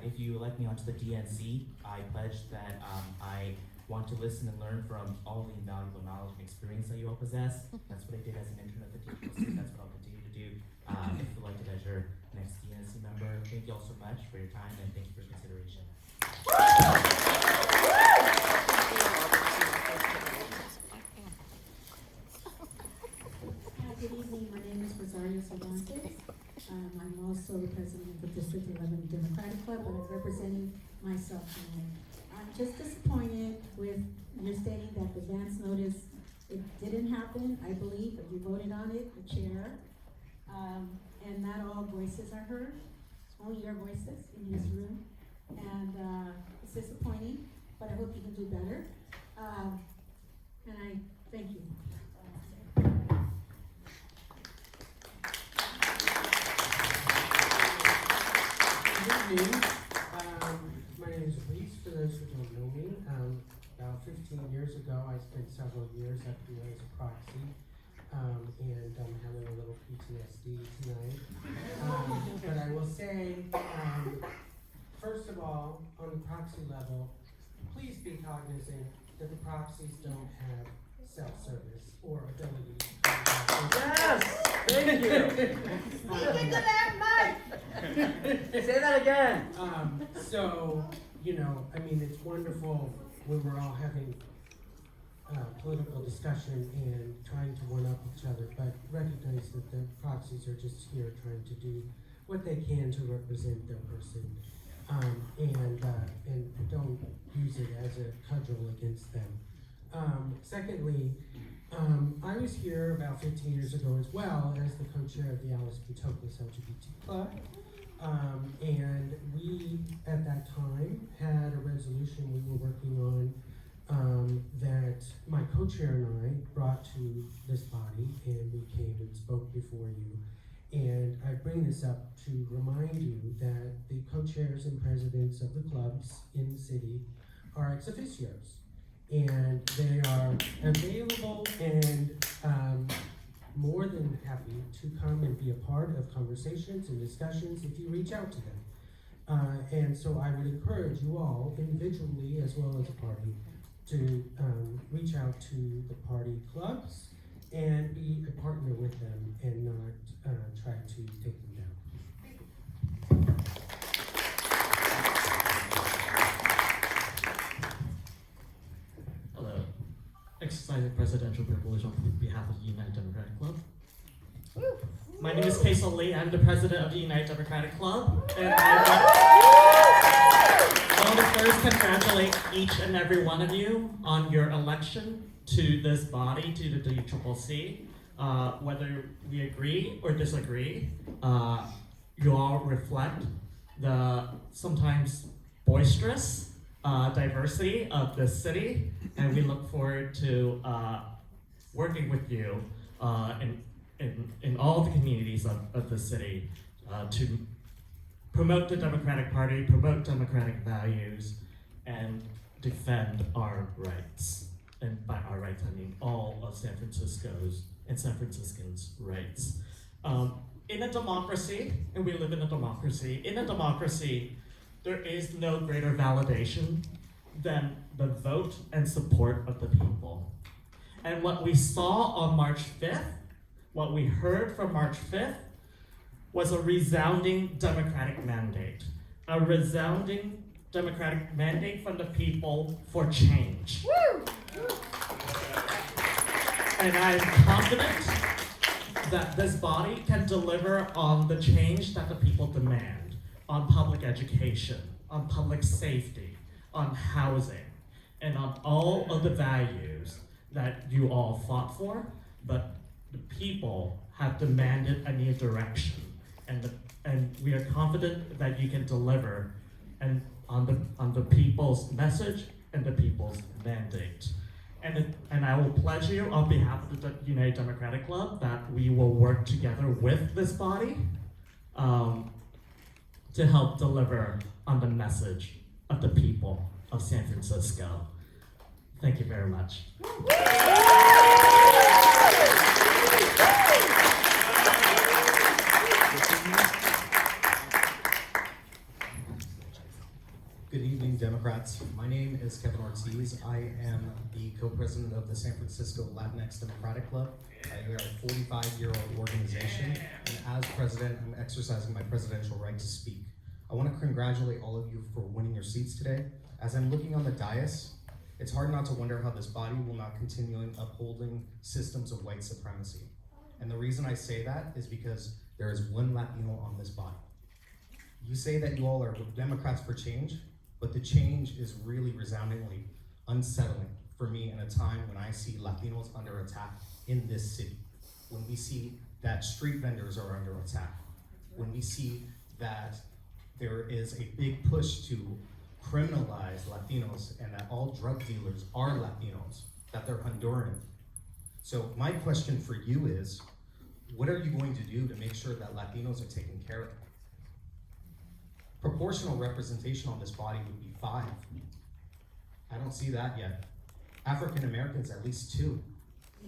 if you elect me onto the DNC, I pledge that I want to listen and learn from all the invaluable knowledge and experience that you all possess. That's what I did as an intern at the DNC. That's what I'll continue to do if elected as your next DNC member. Thank you all so much for your time, and thank you for your consideration. Good evening, my name is Rosario Cervantes. I'm also the president of the District 11 Democratic Club, but I'm representing myself tonight. I'm just disappointed with your stating that the advance notice, it didn't happen, I believe, but you voted on it, the chair. And not all voices are heard, only your voices in this room. And it's disappointing, but I hope you can do better. And I thank you. Good evening. My name is Reese, for those who don't know me. About 15 years ago, I spent several years at PA as a proxy, and I'm having a little PTSD tonight. But I will say, first of all, on the proxy level, please be cognizant that the proxies don't have self-service or ability. Yes! Thank you! Speak into that mic! Say that again! So, I mean, it's wonderful when we're all having political discussion and trying to one-up each other, but recognize that the proxies are just here trying to do what they can to represent their person, and don't use it as a cudgel against them. Secondly, I was here about 15 years ago as well as the co-chair of the Alice P. Toklas LGBT Club, and we, at that time, had a resolution we were working on that my co-chair and I brought to this body, and we came and spoke before you. And I bring this up to remind you that the co-chairs and presidents of the clubs in the city are ex officios, and they are available and more than happy to come and be a part of conversations and discussions if you reach out to them. And so I would encourage you all, individually as well as a party, to reach out to the party clubs and be a partner with them and not try to take them down. Hello. Exercising presidential privilege on behalf of the United Democratic Club. My name is Kaisel Lee. I'm the president of the United Democratic Club, and I want to first congratulate each and every one of you on your election to this body, to the DCCC. Whether we agree or disagree, you all reflect the sometimes boisterous diversity of this city, and we look forward to working with you in all the communities of the city to promote the Democratic Party, promote democratic values, and defend our rights. And by our rights, I mean all of San Francisco's and San Franciscans' rights. In a democracy, and we live in a democracy, there is no greater validation than the vote and support of the people. And what we saw on March 5th, what we heard from March 5th, was a resounding Democratic mandate. A resounding Democratic mandate from the people for change. Woo! And I'm confident that this body can deliver on the change that the people demand, on public education, on public safety, on housing, and on all of the values that you all fought for, but the people have demanded a new direction, and we are confident that you can deliver and on the people's message and the people's mandate. And I will pledge you on behalf of the United Democratic Club that we will work together with this body to help deliver on the message of the people of San Francisco. Thank you very much. Good evening, Democrats. My name is Kevin Ortiz. I am the co-president of the San Francisco Latinx Democratic Club. We are a 45-year-old organization, and as president, I'm exercising my presidential right to speak. I want to congratulate all of you for winning your seats today. As I'm looking on the dais, it's hard not to wonder how this body will not continue upholding systems of white supremacy. And the reason I say that is because there is one Latino on this body. You say that you all are Democrats for change, but the change is really resoundingly unsettling for me in a time when I see Latinos under attack in this city. When we see that street vendors are under attack. When we see that there is a big push to criminalize Latinos and that all drug dealers are Latinos, that they're Honduran. So my question for you is, what are you going to do to make sure that Latinos are taken care of? Proportional representation on this body would be 5. I don't see that yet. African Americans, at least 2.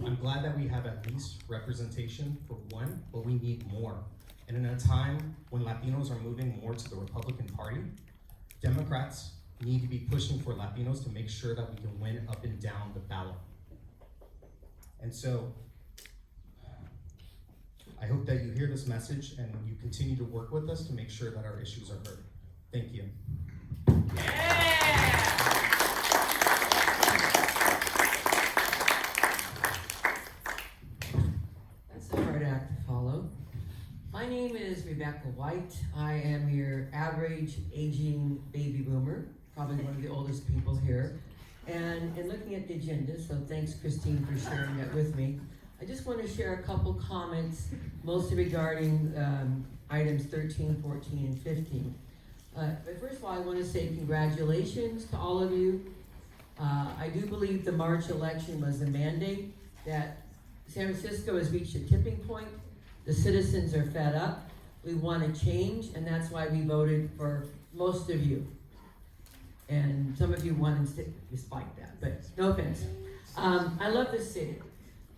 I'm glad that we have at least representation for 1, but we need more. And in a time when Latinos are moving more to the Republican Party, Democrats need to be pushing for Latinos to make sure that we can win up and down the ballot. And so, I hope that you hear this message and you continue to work with us to make sure that our issues are heard. Thank you. That's a hard act to follow. My name is Rebecca White. I am your average aging baby boomer, probably one of the oldest people here. And in looking at the agenda, so thanks Christine for sharing that with me, I just want to share a couple comments, mostly regarding items 13, 14, and 15. But first of all, I want to say congratulations to all of you. I do believe the March election was a mandate that San Francisco has reached a tipping point. The citizens are fed up. We want to change, and that's why we voted for most of you. And some of you wanted to despite that, but no offense. I love this city.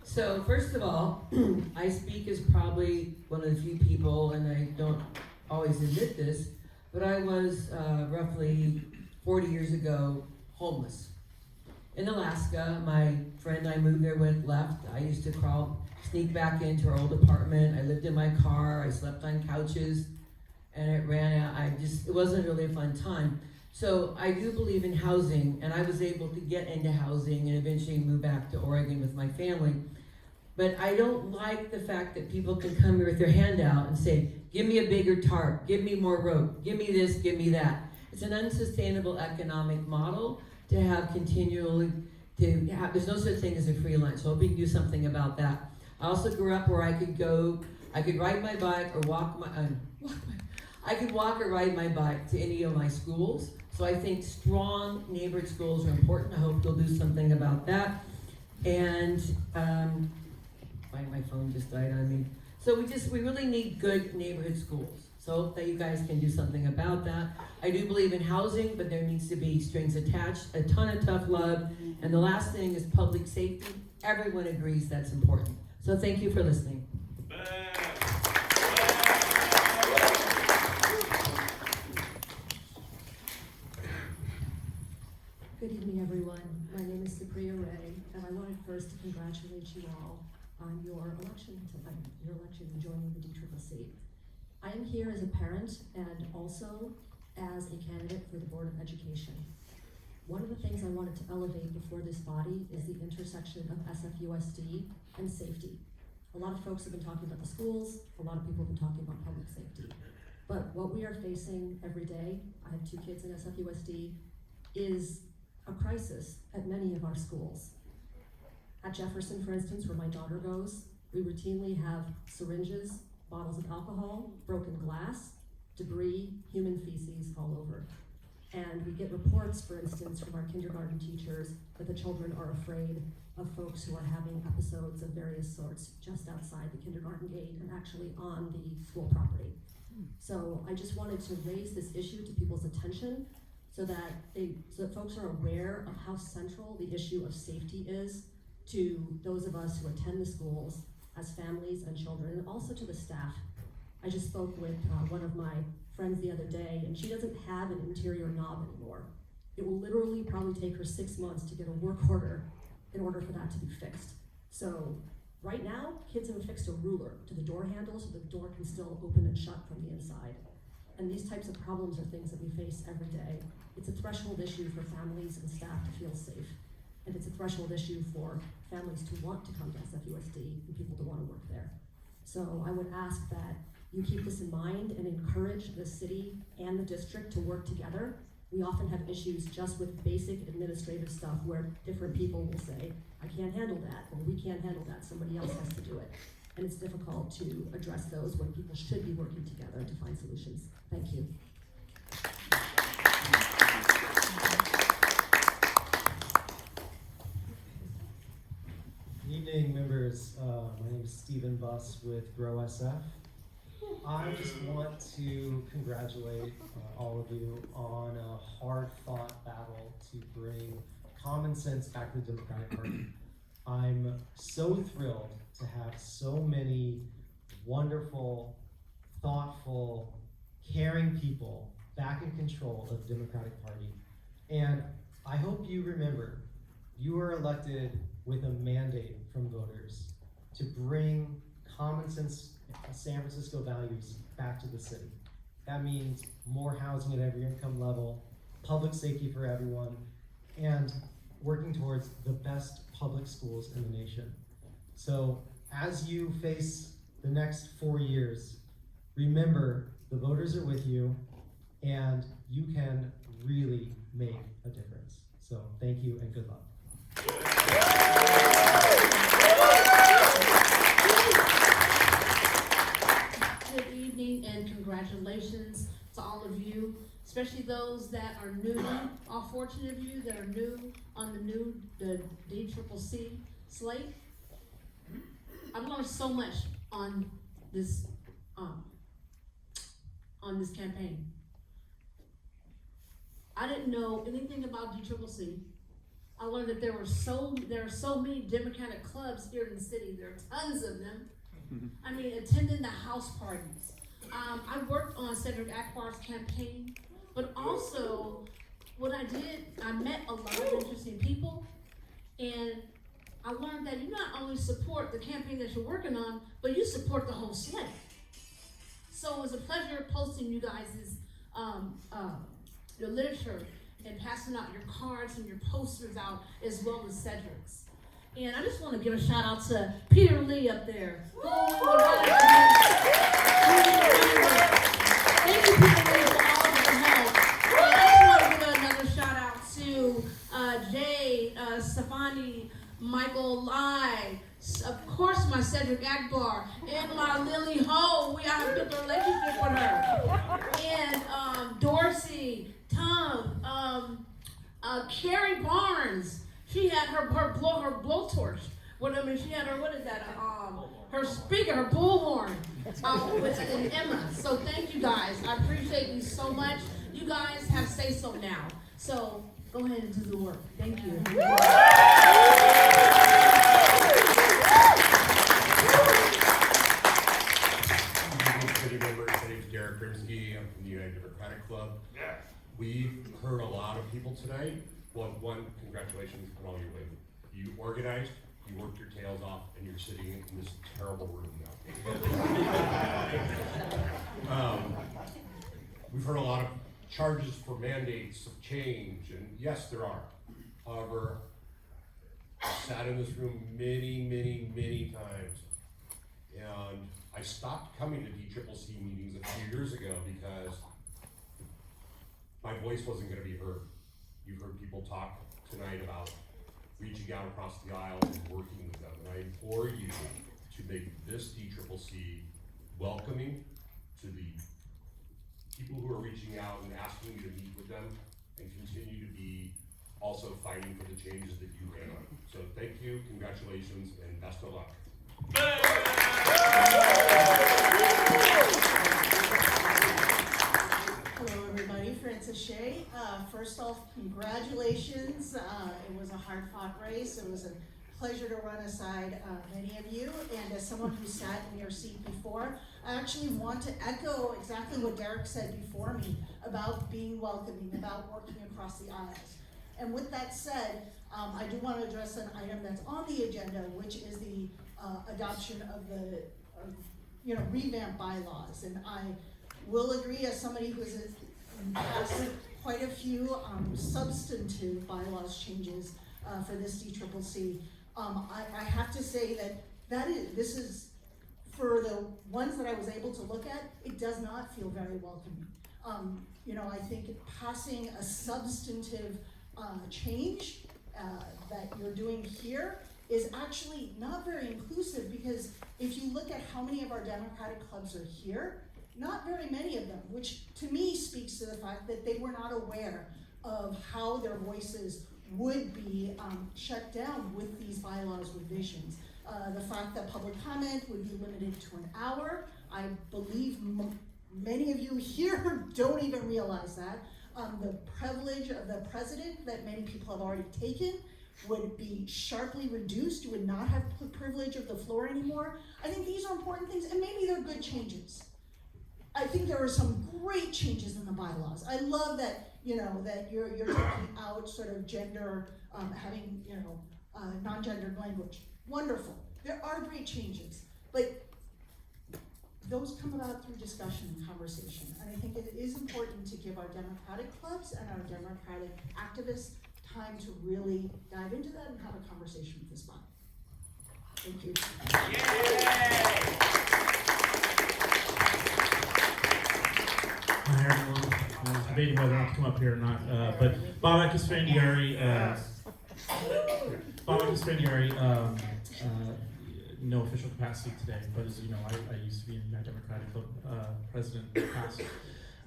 So first of all, I speak as probably one of the few people, and I don't always admit this, but I was roughly 40 years ago homeless. In Alaska, my friend I moved there with left. I used to sneak back into our old apartment. I lived in my car, I slept on couches, and it ran out. It wasn't really a fun time. So I do believe in housing, and I was able to get into housing and eventually move back to Oregon with my family. But I don't like the fact that people can come here with their hand out and say, give me a bigger tarp, give me more rope, give me this, give me that. It's an unsustainable economic model to have there's no such thing as a free lunch. So hope we can do something about that. I also grew up where I could ride my bike or I could walk or ride my bike to any of my schools. So I think strong neighborhood schools are important. I hope you'll do something about that. And my phone just died on me. So we really need good neighborhood schools. So hope that you guys can do something about that. I do believe in housing, but there needs to be strings attached, a ton of tough love. And the last thing is public safety. Everyone agrees that's important. So thank you for listening. Good evening, everyone. My name is Supriya Ray, and I wanted first to congratulate you all on your election in joining the DCCC. I am here as a parent and also as a candidate for the Board of Education. One of the things I wanted to elevate before this body is the intersection of SFUSD and safety. A lot of folks have been talking about the schools, a lot of people have been talking about public safety. But what we are facing every day, I have 2 kids in SFUSD, is a crisis at many of our schools. At Jefferson, for instance, where my daughter goes, we routinely have syringes, bottles of alcohol, broken glass, debris, human feces all over. And we get reports, for instance, from our kindergarten teachers that the children are afraid of folks who are having episodes of various sorts just outside the kindergarten gate and actually on the school property. So I just wanted to raise this issue to people's attention so that folks are aware of how central the issue of safety is to those of us who attend the schools as families and children, and also to the staff. I just spoke with one of my friends the other day, and she doesn't have an interior knob anymore. It will literally probably take her 6 months to get a work order in order for that to be fixed. So right now, kids have affixed a ruler to the door handle so the door can still open and shut from the inside. And these types of problems are things that we face every day. It's a threshold issue for families and staff to feel safe. And it's a threshold issue for families to want to come to SFUSD and people to want to work there. So I would ask that you keep this in mind and encourage the city and the district to work together. We often have issues just with basic administrative stuff where different people will say, I can't handle that, or we can't handle that, somebody else has to do it. And it's difficult to address those when people should be working together to find solutions. Thank you. Good evening, members. My name is Stephen Buss with Grow SF. I just want to congratulate all of you on a hard-fought battle to bring common sense back to the Democratic Party. I'm so thrilled to have so many wonderful, thoughtful, caring people back in control of the Democratic Party. And I hope you remember, you were elected with a mandate from voters to bring common sense San Francisco values back to the city. That means more housing at every income level, public safety for everyone, and working towards the best public schools in the nation. So as you face the next 4 years, remember the voters are with you and you can really make a difference. So thank you and good luck. Good evening and congratulations to all of you, especially those that are new. All fortunate of you that are new on the DCCC slate. I've learned so much on this campaign. I didn't know anything about DCCC. I learned that there are so many Democratic clubs here in the city. There are tons of them. I mean, attending the house parties. I worked on Cedric Akbar's campaign, but also what I did, I met a lot of interesting people, and I learned that you not only support the campaign that you're working on, but you support the whole slate. So it was a pleasure posting you guys' your literature and passing out your cards and your posters out, as well as Cedric's. And I just want to give a shout out to Peter Lee up there. Thank you, Peter Lee, for all of your help. And I just want to give another shout out to Jay, Stefani, Michael Lai, of course my Cedric Akbar, and my Lily Ho. We have a good relationship with her. And Dorsey, Tom, Carrie Barnes. She had her blowtorch What I mean, she had her, what is that, her speaker, her bullhorn, with an Emma. So thank you guys, I appreciate you so much. You guys have say-so now, so go ahead and do the work, thank you. City members, my name is Derek Grimsky, I'm from the United Democratic Club. We've heard a lot of people today. Well, one, congratulations on all your wins. You organized, you worked your tails off, and you're sitting in this terrible room now. We've heard a lot of charges for mandates of change, and yes, there are. However, I sat in this room many times, and I stopped coming to DCCC meetings a few years ago because my voice wasn't going to be heard. You've heard people talk tonight about reaching out across the aisle and working with them, and I implore you to make this DCCC welcoming to the people who are reaching out and asking you to meet with them, and continue to be also fighting for the changes that you ran on. So thank you, congratulations, and best of luck. Hello, everybody. Frances Shea. First off, congratulations. It was a hard-fought race. It was a pleasure to run aside many of you. And as someone who sat in your seat before, I actually want to echo exactly what Derek said before me about being welcoming, about working across the aisles. And with that said, I do want to address an item that's on the agenda, which is the adoption of the revamped bylaws. And I will agree, as somebody who's passed quite a few substantive bylaws changes for this DCCC. I have to say that this is, for the ones that I was able to look at, it does not feel very welcoming. I think passing a substantive change that you're doing here is actually not very inclusive, because if you look at how many of our Democratic clubs are here, not very many of them, which to me speaks to the fact that they were not aware of how their voices would be shut down with these bylaws revisions. The fact that public comment would be limited to an hour, I believe many of you here don't even realize that. The privilege of the president that many people have already taken would be sharply reduced. You would not have the privilege of the floor anymore. I think these are important things, and maybe they're good changes. I think there are some great changes in the bylaws. I love that, that you're taking out sort of gender, having, non-gendered language. Wonderful. There are great changes, but those come about through discussion and conversation. And I think it is important to give our Democratic clubs and our Democratic activists time to really dive into that and have a conversation with this body. Thank you. Hi everyone. I was debating whether or not to come up here or not, but Bob Esfandiari, no official capacity today, but as you know, I used to be a Democratic Club president in the past.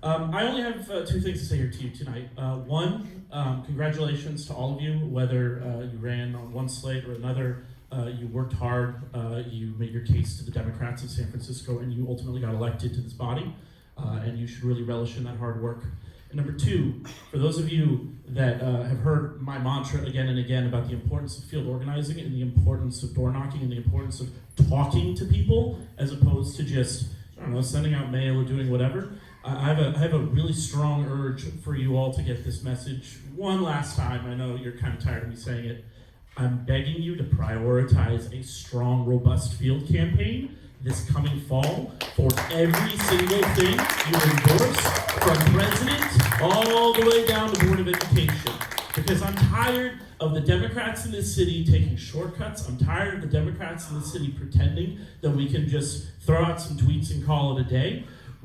I only have two things to say here to you tonight. One, congratulations to all of you, whether you ran on one slate or another. You worked hard, you made your case to the Democrats of San Francisco, and you ultimately got elected to this body. And you should really relish in that hard work. And number two, for those of you that have heard my mantra again and again about the importance of field organizing and the importance of door knocking and the importance of talking to people as opposed to just, sending out mail or doing whatever, I have a really strong urge for you all to get this message one last time. I know you're kind of tired of me saying it. I'm begging you to prioritize a strong, robust field campaign this coming fall for every single thing you endorse, from president all the way down to Board of Education. Because I'm tired of the Democrats in this city taking shortcuts. I'm tired of the Democrats in this city pretending that we can just throw out some tweets and call it a day.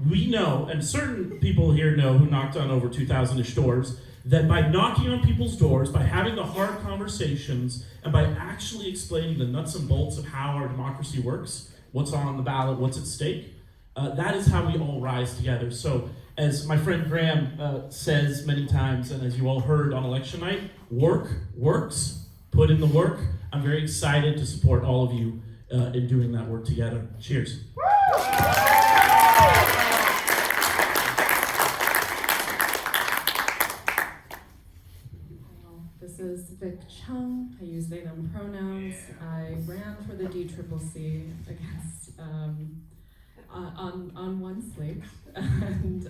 We know, and certain people here know who knocked on over 2,000-ish doors, that by knocking on people's doors, by having the hard conversations, and by actually explaining the nuts and bolts of how our democracy works, what's on the ballot, what's at stake, that is how we all rise together. So, as my friend Graham says many times, and as you all heard on election night, work works, put in the work. I'm very excited to support all of you in doing that work together. Cheers. This is Vic Chung. I use they, them pronouns. I ran for the DCCC against on one slate, and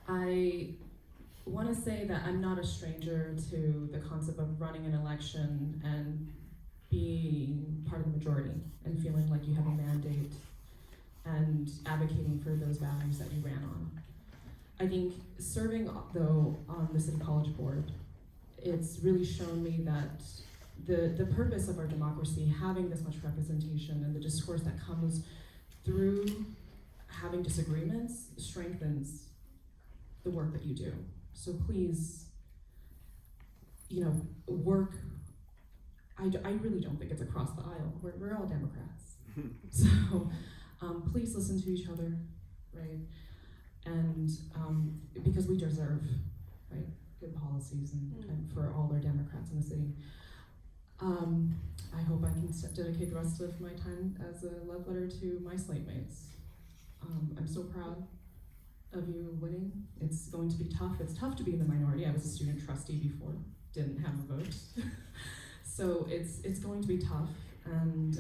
I want to say that I'm not a stranger to the concept of running an election and being part of the majority and feeling like you have a mandate and advocating for those values that you ran on. I think serving, though, on the City College Board, it's really shown me that the purpose of our democracy, having this much representation and the discourse that comes through having disagreements, strengthens the work that you do. So please, work. I really don't think it's across the aisle. We're all Democrats. So please listen to each other, right? And because we deserve, right, good policies and for all our Democrats in the city. I hope I can dedicate the rest of my time as a love letter to my slate mates. I'm so proud of you winning. It's going to be tough. It's tough to be in the minority. I was a student trustee before, didn't have a vote. So it's going to be tough. And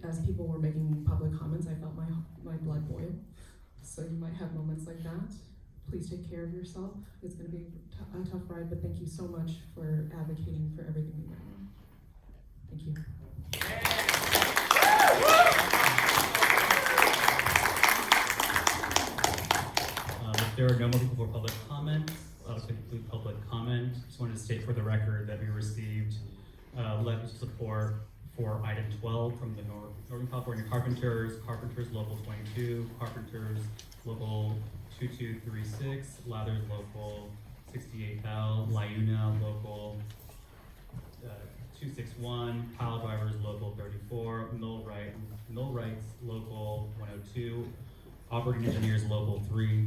as people were making public comments, I felt my blood boil. So you might have moments like that. Please take care of yourself. It's going to be a tough ride, but thank you so much for advocating for everything we ran on. Thank you. If there are no more people for public comment, I'll conclude public comment. Just wanted to state for the record that we received letters of support for item 12 from the Northern California Carpenters, Carpenters Local 22, Carpenters Local 2236, Lathers Local 68L, Liuna Local 261, Pile Drivers Local 34, Millwrights Local 102, Operating Engineers Local 3.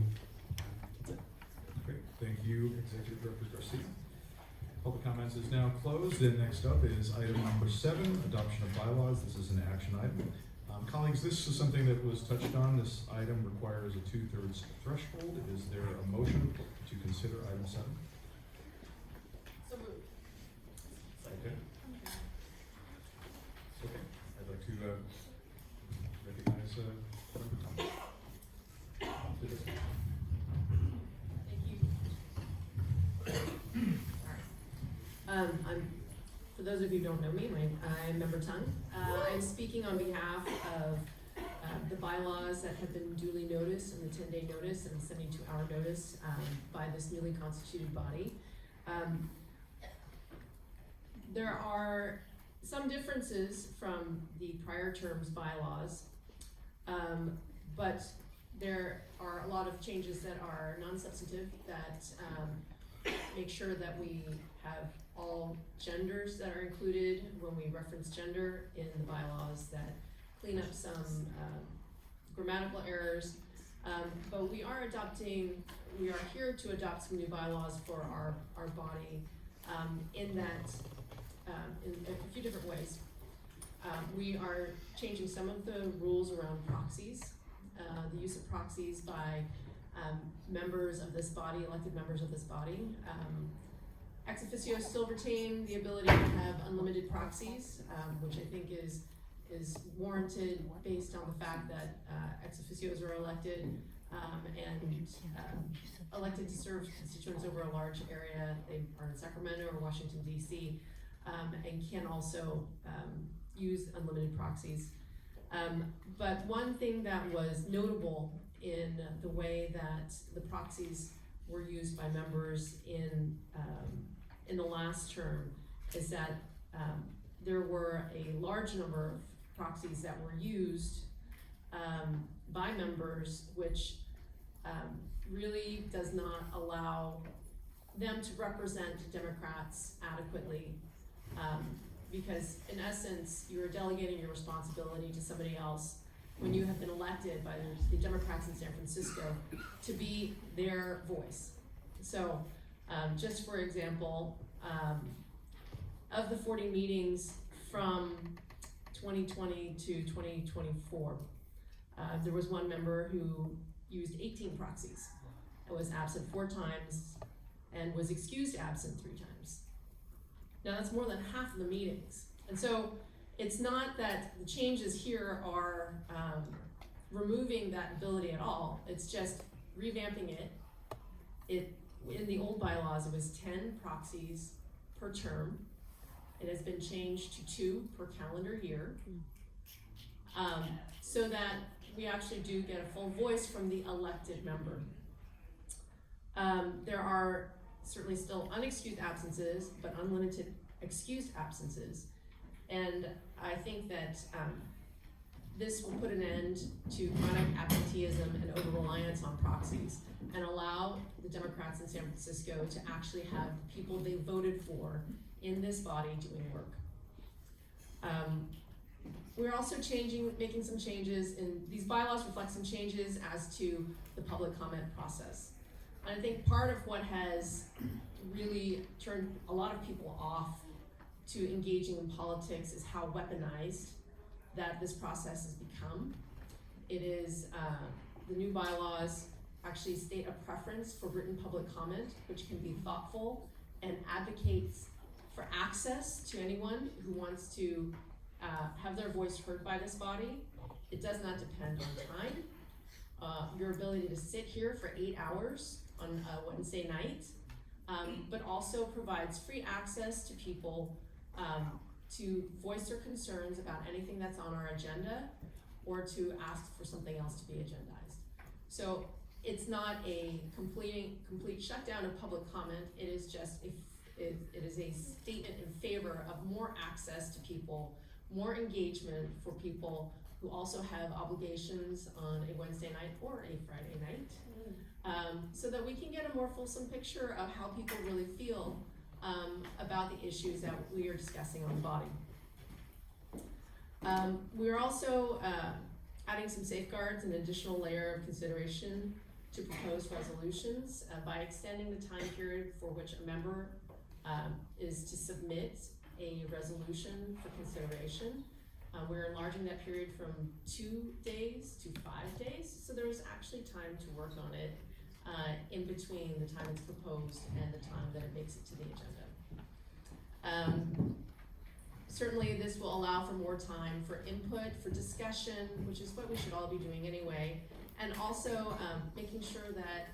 That's it. Great, thank you, Executive Director Garcia. Public comments is now closed, and next up is item number 7, adoption of bylaws. This is an action item. Colleagues, this is something that was touched on. This item requires a 2/3 threshold. Is there a motion to consider item 7? So moved. Okay. Okay, I'd like to recognize Member Thomas. For those of you who don't know me, I'm Member Tung. I'm speaking on behalf of the bylaws that have been duly noticed in the 10-day notice and 72-hour notice by this newly constituted body. There are some differences from the prior term's bylaws, but there are a lot of changes that are non-substantive that make sure that we have all genders that are included when we reference gender in the bylaws, that clean up some grammatical errors. But we are here to adopt some new bylaws for our body in a few different ways. We are changing some of the rules around proxies, the use of proxies by members of this body, elected members of this body. Ex officio still retain the ability to have unlimited proxies, which I think is warranted based on the fact that ex officios are elected and elected to serve constituents over a large area. They are in Sacramento or Washington, D.C., and can also use unlimited proxies. But one thing that was notable in the way that the proxies were used by members in the last term is that there were a large number of proxies that were used by members, which really does not allow them to represent Democrats adequately, because in essence, you are delegating your responsibility to somebody else when you have been elected by the Democrats in San Francisco to be their voice. So just for example, of the 40 meetings from 2020 to 2024, there was one member who used 18 proxies and was absent 4 times and was excused absent 3 times. Now that's more than half of the meetings. And so it's not that the changes here are removing that ability at all, it's just revamping it. In the old bylaws, it was 10 proxies per term. It has been changed to 2 per calendar year, so that we actually do get a full voice from the elected member. There are certainly still unexcused absences, but unlimited excused absences. And I think that this will put an end to chronic absenteeism and over-reliance on proxies and allow the Democrats in San Francisco to actually have the people they voted for in this body doing work. We're also making some changes, and these bylaws reflect some changes as to the public comment process. And I think part of what has really turned a lot of people off to engaging in politics is how weaponized that this process has become. It is, the new bylaws actually state a preference for written public comment, which can be thoughtful and advocates for access to anyone who wants to have their voice heard by this body. It does not depend on time. Your ability to sit here for 8 hours on a Wednesday night, but also provides free access to people to voice their concerns about anything that's on our agenda or to ask for something else to be agendized. So it's not a complete shutdown of public comment. It is just it is a statement in favor of more access to people, more engagement for people who also have obligations on a Wednesday night or a Friday night, so that we can get a more fulsome picture of how people really feel about the issues that we are discussing on the body. We're also adding some safeguards, an additional layer of consideration to proposed resolutions by extending the time period for which a member is to submit a resolution for consideration. We're enlarging that period from 2 days to 5 days, so there's actually time to work on it in between the time it's proposed and the time that it makes it to the agenda. Certainly this will allow for more time for input, for discussion, which is what we should all be doing anyway, and also making sure that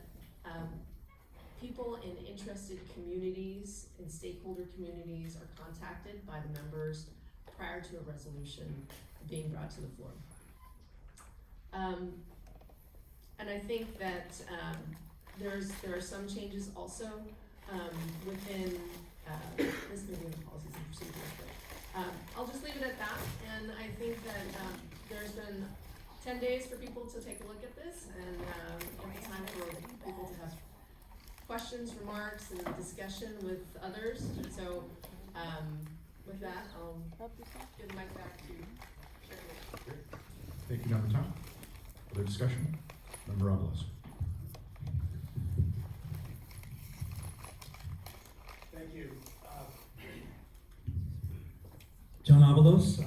people in interested communities and stakeholder communities are contacted by the members prior to a resolution being brought to the floor. And I think that there are some changes also within this may be in the policies and procedures, but I'll just leave it at that. And I think that there's been 10 days for people to take a look at this, and it's time for people to have questions, remarks, and discussion with others. And so with that, I'll give the mic back to Chairman. Thank you, Member Tom. Other discussion? Member Avalos. Thank you. John Avalos,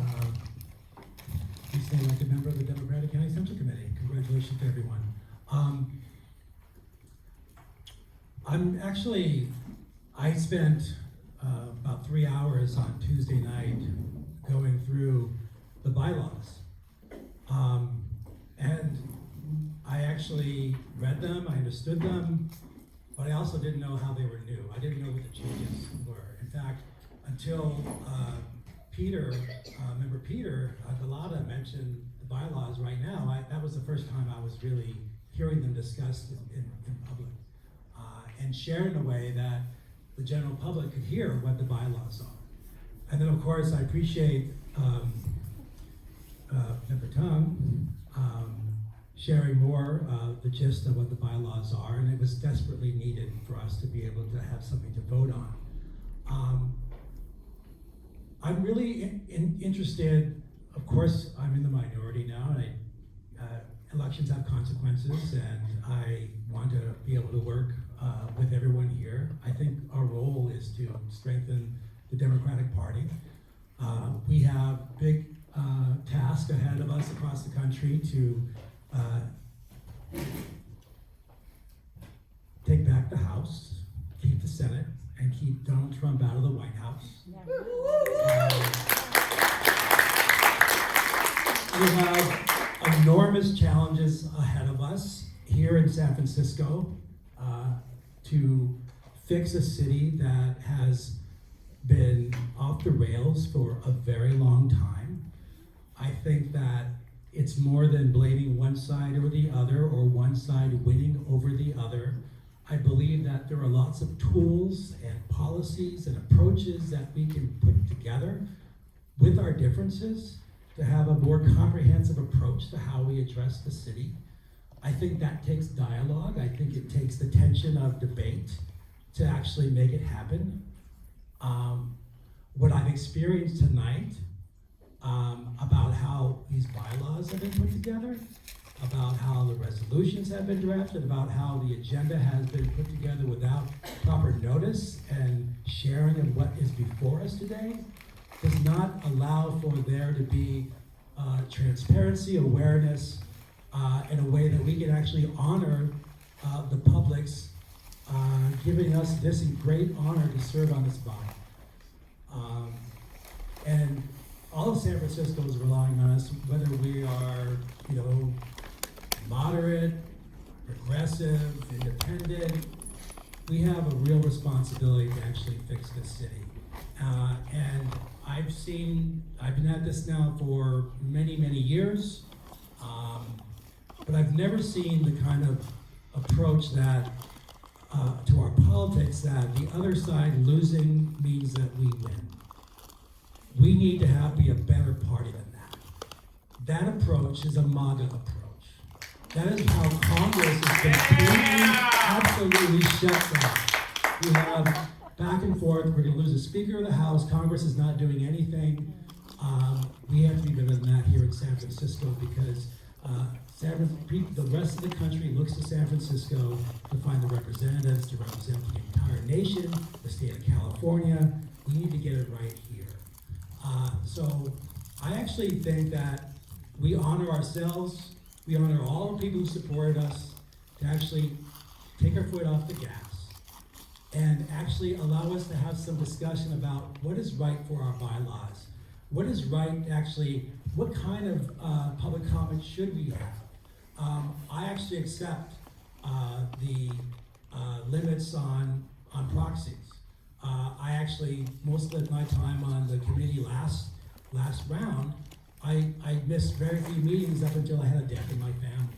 you stand like a member of the Democratic County Central Committee. Congratulations to everyone. I spent about 3 hours on Tuesday night going through the bylaws. And I actually read them, I understood them, but I also didn't know how they were new. I didn't know what the changes were. In fact, until Member Peter Galata mentioned the bylaws right now, that was the first time I was really hearing them discussed in public and shared in a way that the general public could hear what the bylaws are. And then of course I appreciate Member Tung sharing more the gist of what the bylaws are, and it was desperately needed for us to be able to have something to vote on. I'm really interested, of course I'm in the minority now, and elections have consequences, and I want to be able to work with everyone here. I think our role is to strengthen the Democratic Party. We have big tasks ahead of us across the country to take back the House, keep the Senate, and keep Donald Trump out of the White House. We have enormous challenges ahead of us here in San Francisco to fix a city that has been off the rails for a very long time. I think that it's more than blaming one side or the other, or one side winning over the other. I believe that there are lots of tools and policies and approaches that we can put together with our differences to have a more comprehensive approach to how we address the city. I think that takes dialogue. I think it takes the tension of debate to actually make it happen. What I've experienced tonight about how these bylaws have been put together, about how the resolutions have been drafted, about how the agenda has been put together without proper notice and sharing of what is before us today, does not allow for there to be transparency, awareness, in a way that we can actually honor the public's giving us this great honor to serve on this body. And all of San Francisco is relying on us, whether we are, moderate, progressive, independent. We have a real responsibility to actually fix this city. And I've been at this now for many, many years, but I've never seen the kind of approach that to our politics that the other side losing means that we win. We need to be a better party than that. That approach is a MAGA approach. That is how Congress is completely, absolutely shut down. We have back and forth, we're gonna lose the Speaker of the House, Congress is not doing anything. We have to be better than that here in San Francisco because the rest of the country looks to San Francisco to find the representatives to represent the entire nation, the state of California. We need to get it right here. So I actually think that we honor ourselves, we honor all the people who supported us to actually take our foot off the gas and actually allow us to have some discussion about what is right for our bylaws. What is right, actually, what kind of public comment should we have? I actually accept the limits on proxies. I actually, most of my time on the committee last round, I missed very few meetings up until I had a death in my family.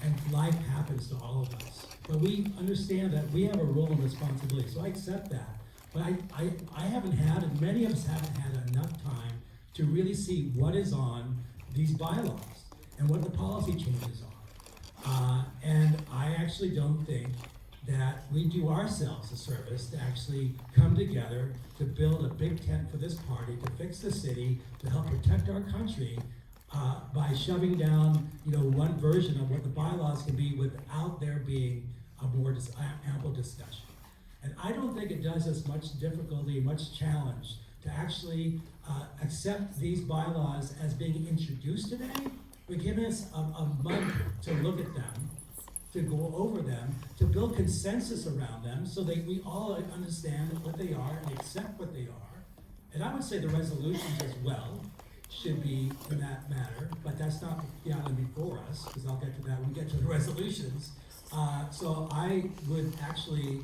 And life happens to all of us. But we understand that we have a role and responsibility, so I accept that. But I haven't had, and many of us haven't had enough time to really see what is on these bylaws and what the policy changes are. And I actually don't think that we do ourselves a service to actually come together to build a big tent for this party, to fix the city, to help protect our country by shoving down, one version of what the bylaws can be without there being a more ample discussion. And I don't think it does us much difficulty, much challenge to actually accept these bylaws as being introduced today. We're giving us a month to look at them, to go over them, to build consensus around them so that we all understand what they are and accept what they are. And I would say the resolutions as well should be in that matter, but that's not the item before us, because I'll get to that when we get to the resolutions. So I would actually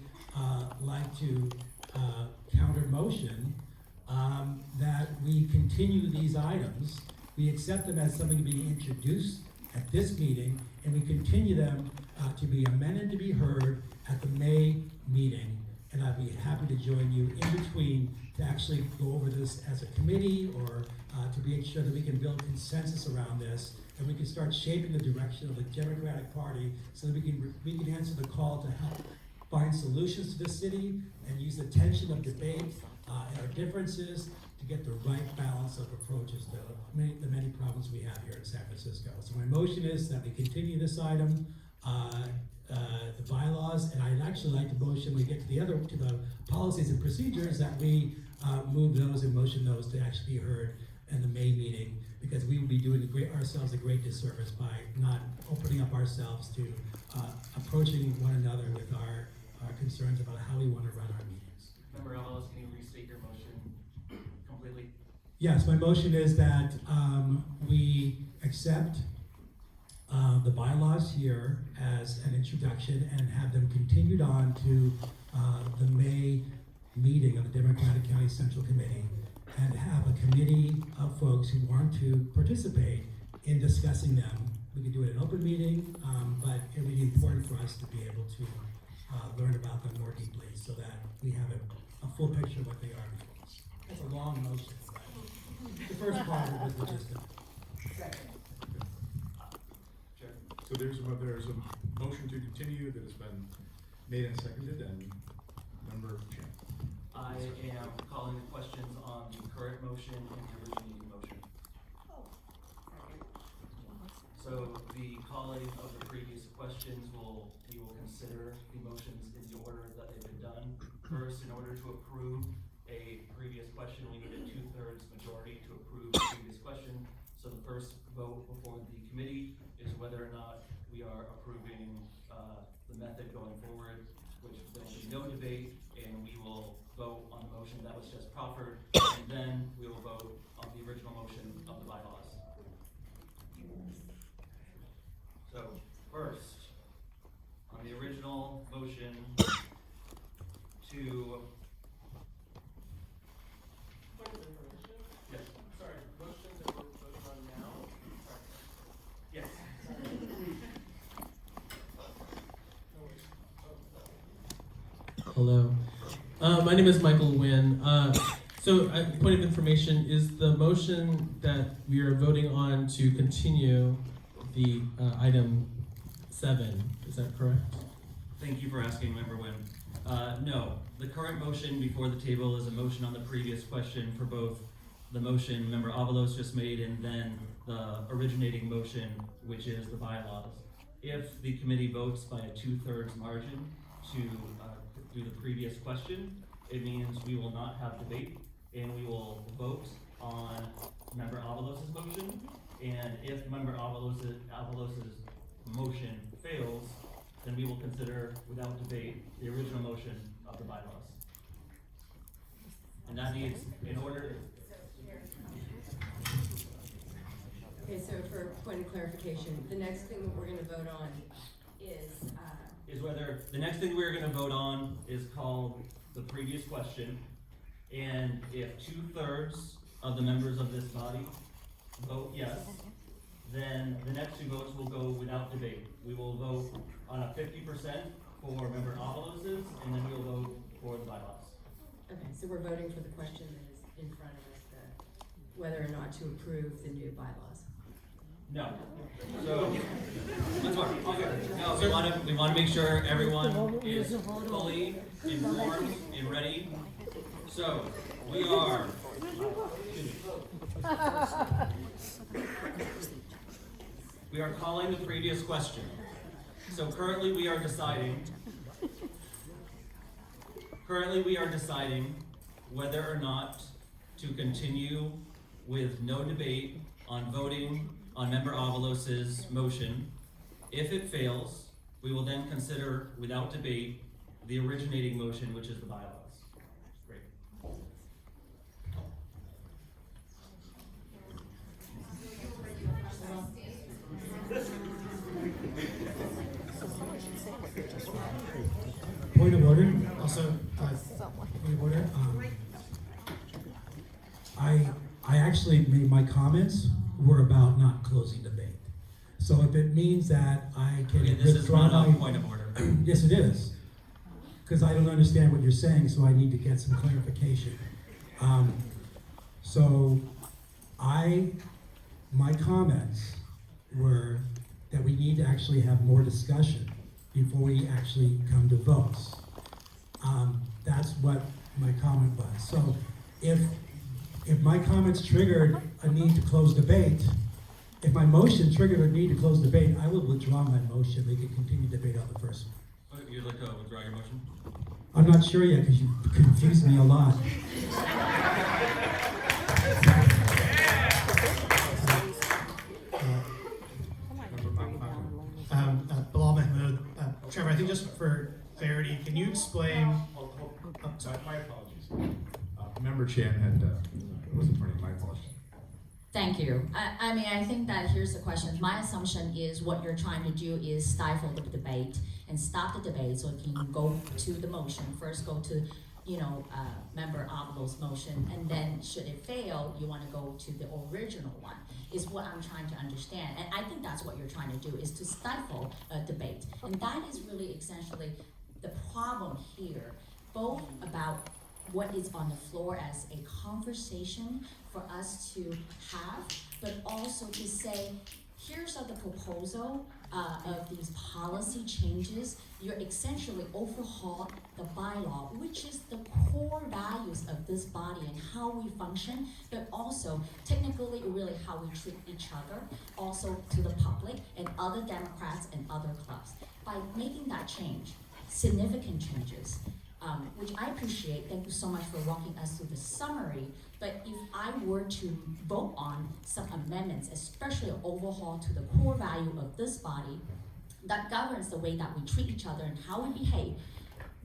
like to counter motion that we continue these items. We accept them as something being introduced at this meeting, and we continue them to be amended to be heard at the May meeting. And I'd be happy to join you in between to actually go over this as a committee or to make sure that we can build consensus around this and we can start shaping the direction of the Democratic Party so that we can answer the call to help find solutions to the city and use the tension of debate and our differences to get the right balance of approaches to the many problems we have here in San Francisco. So my motion is that we continue this item the bylaws, and I'd actually like to motion, when we get to the policies and procedures, that we move those and motion those to actually be heard in the May meeting, because we would be doing ourselves a great disservice by not opening up ourselves to approaching one another with our concerns about how we want to run our meetings. Member Ellis, can you restate your motion completely? Yes, my motion is that we accept the bylaws here as an introduction and have them continued on to the May meeting of the Democratic County Central Committee, and have a committee of folks who want to participate in discussing them. We could do it in an open meeting, but it would be important for us to be able to learn about them more deeply so that we have a full picture of what they are before us. That's a long motion, but the first part of it was the gist of it. So there's a motion to continue that has been made and seconded, and Member Chan. I am calling the questions on the current motion and the originating motion. So the calling of the previous questions we will consider the motions in the order that they've been done. First, in order to approve a previous question, we need a 2/3 majority to approve the previous question. So the first vote before the committee is whether or not we are approving the method going forward, which there will be no debate, and we will vote on the motion that was just proffered, and then we will vote on the original motion of the bylaws. So first, on the original motion to yes. Sorry, motion that we're voting on now? Yes. Hello. My name is Michael Wynn. Point of information, is the motion that we are voting on to continue the item 7, is that correct? Thank you for asking, Member Wynn. No, the current motion before the table is a motion on the previous question for both the motion Member Avalos just made and then the originating motion, which is the bylaws. If the committee votes by a 2/3 margin to do the previous question, it means we will not have debate and we will vote on Member Avalos' motion. And if Member Avalos' motion fails, then we will consider without debate the original motion of the bylaws. And that needs, in order. Okay, so for point of clarification, the next thing that we're gonna vote on is Whether, the next thing we're gonna vote on is called the previous question. And if 2/3 of the members of this body vote yes, then the next two votes will go without debate. We will vote on a 50% for Member Avalos's, and then we will vote for the bylaws. okay, so we're voting for the question that is in front of us, whether or not to approve the new bylaws. No. So, let's work. Okay. No, we wanna make sure everyone is fully informed and ready. So, we are. We are calling the previous question. So currently we are deciding whether or not to continue with no debate on voting on Member Avalos' motion. If it fails, we will then consider without debate the originating motion, which is the bylaws. Great. Point of order, also, point of order, I actually made my comments were about not closing debate. So if it means that I can Okay, this is withdraw not my. a point of order. Yes, it is. Because I don't understand what you're saying, so I need to get some clarification. My comments were that we need to actually have more discussion before we actually come to votes. That's what my comment was. So if my comments triggered a need to close debate, if my motion triggered a need to close debate, I will withdraw my motion. We can continue debate on the first one. Okay, you'd like to withdraw your motion? I'm not sure yet because you confused me a lot. Bilal Mahmood. Trevor, I think just for clarity, can you explain? Sorry, my apologies. Member Chan had was in front of you. My apologies. Thank you. I mean, I think that here's the question. My assumption is what you're trying to do is stifle the debate and stop the debate so you can go to the motion. First go to, Member Avalos' motion, and then should it fail, you want to go to the original one, is what I'm trying to understand. And I think that's what you're trying to do, is to stifle a debate. And that is really essentially the problem here, both about what is on the floor as a conversation for us to have, but also to say, here's the proposal of these policy changes. You're essentially overhaul the bylaw, which is the core values of this body and how we function, but also technically really how we treat each other, also to the public and other Democrats and other clubs. By making that change, significant changes, which I appreciate. Thank you so much for walking us through the summary. But if I were to vote on some amendments, especially an overhaul to the core value of this body that governs the way that we treat each other and how we behave,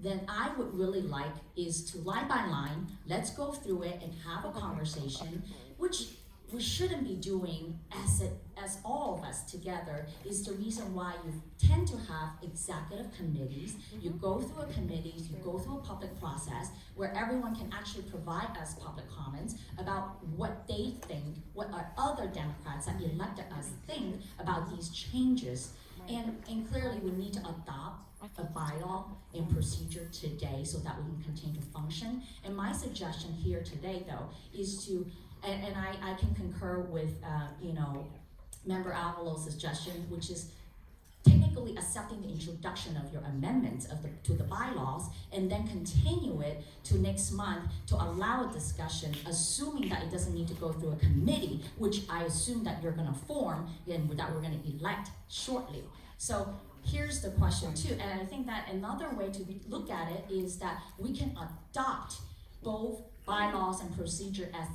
then I would really like is to line by line, let's go through it and have a conversation, which we shouldn't be doing as all of us together. Is the reason why you tend to have executive committees. You go through a committees, you go through a public process where everyone can actually provide us public comments about what they think, what our other Democrats that elected us think about these changes. And clearly we need to adopt a bylaw and procedure today so that we can continue to function. And my suggestion here today though is to, and I can concur with Member Avalos' suggestion, which is technically accepting the introduction of your amendments to the bylaws and then continue it to next month to allow a discussion, assuming that it doesn't need to go through a committee, which I assume that you're gonna form and that we're gonna elect shortly. So here's the question too, and I think that another way to look at it is that we can adopt both bylaws and procedure as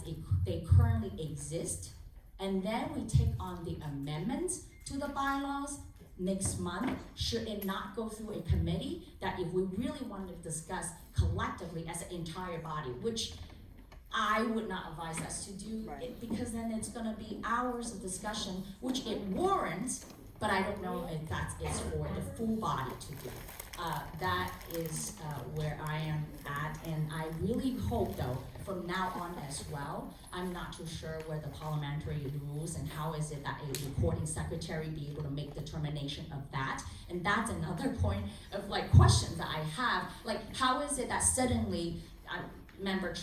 they currently exist, and then we take on the amendments to the bylaws next month, should it not go through a committee, that if we really want to discuss collectively as an entire body, which I would not advise us to do, because then it's gonna be hours of discussion, which it warrants, but I don't know if that is for the full body to do. That is where I am at, and I really hope though, from now on as well, I'm not too sure where the parliamentary rules and how is it that a recording secretary be able to make determination of that. And that's another point of questions that I have, how is it that suddenly Member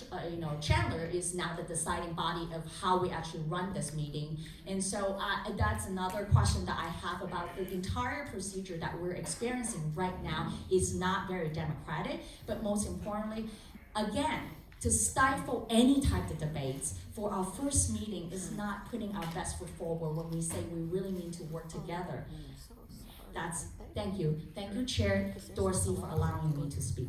Chandler is now the deciding body of how we actually run this meeting. And so that's another question that I have about the entire procedure that we're experiencing right now is not very democratic, but most importantly, again, to stifle any type of debates for our first meeting is not putting our best foot forward when we say we really need to work together. Thank you. Thank you, Chair Dorsey, for allowing me to speak.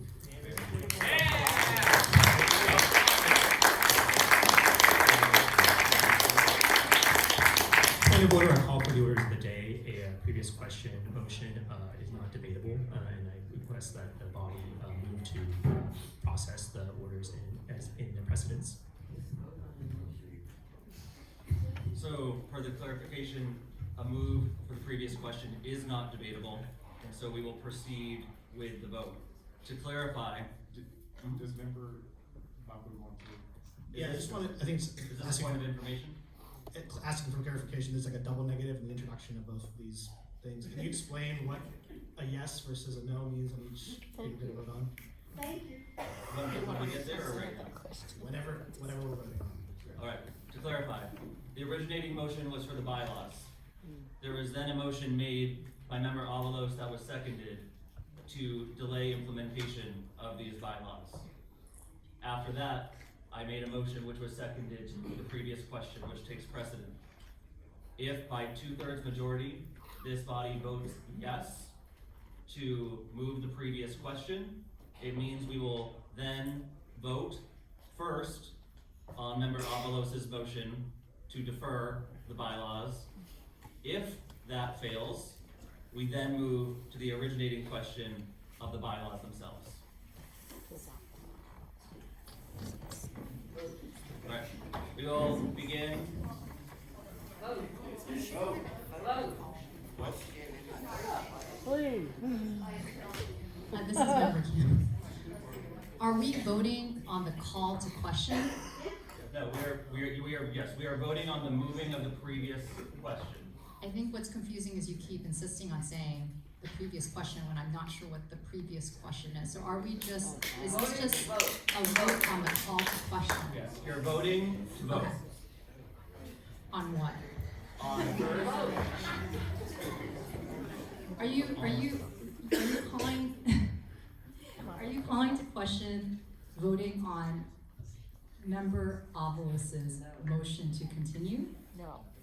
Point of order, I call for the order of the day. A previous motion is not debatable, and I request that the body move to process the orders in the precedence. So, for the clarification, a move for the previous question is not debatable, and so we will proceed with the vote. To clarify, does Member Babu want to? Yeah, I just wanted, I think, is this a point of information? Asking for clarification, there's a double negative in the introduction of both of these things. Can you explain what a yes versus a no means on each thing to vote on? Thank you. When we get there or right now? Whenever we're voting on. All right, to clarify, the originating motion was for the bylaws. There was then a motion made by Member Avalos that was seconded to delay implementation of these bylaws. After that, I made a motion which was seconded to the previous question, which takes precedent. If by 2/3 majority, this body votes yes to move the previous question, it means we will then vote first on Member Avalos's motion to defer the bylaws. If that fails, we then move to the originating question of the bylaws themselves. Alright, we will begin. This is Member Kim. Are we voting on the call to question? No, we are voting on the moving of the previous question. I think what's confusing is you keep insisting on saying the previous question when I'm not sure what the previous question is. So are we just, is this just a vote on the call to question? Yes, you're voting to vote. Okay. On what? On first. Are you calling, are you calling to question voting on Member Avalos's motion to continue?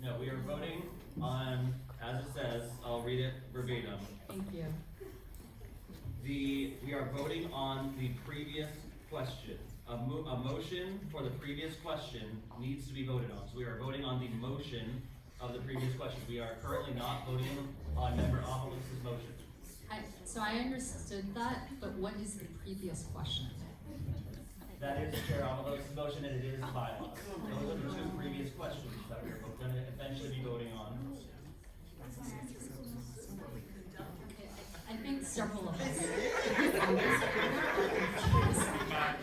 No, we are voting on, as it says, I'll read it verbatim. Thank you. We are voting on the previous question. A motion for the previous question needs to be voted on. So we are voting on the motion of the previous question. We are currently not voting on Member Avalos's motion. So I understood that, but what is the previous question? That is Chair Avalos's motion, and it is the bylaws. Those are the two previous questions that we're going to eventually be voting on. I think several of us.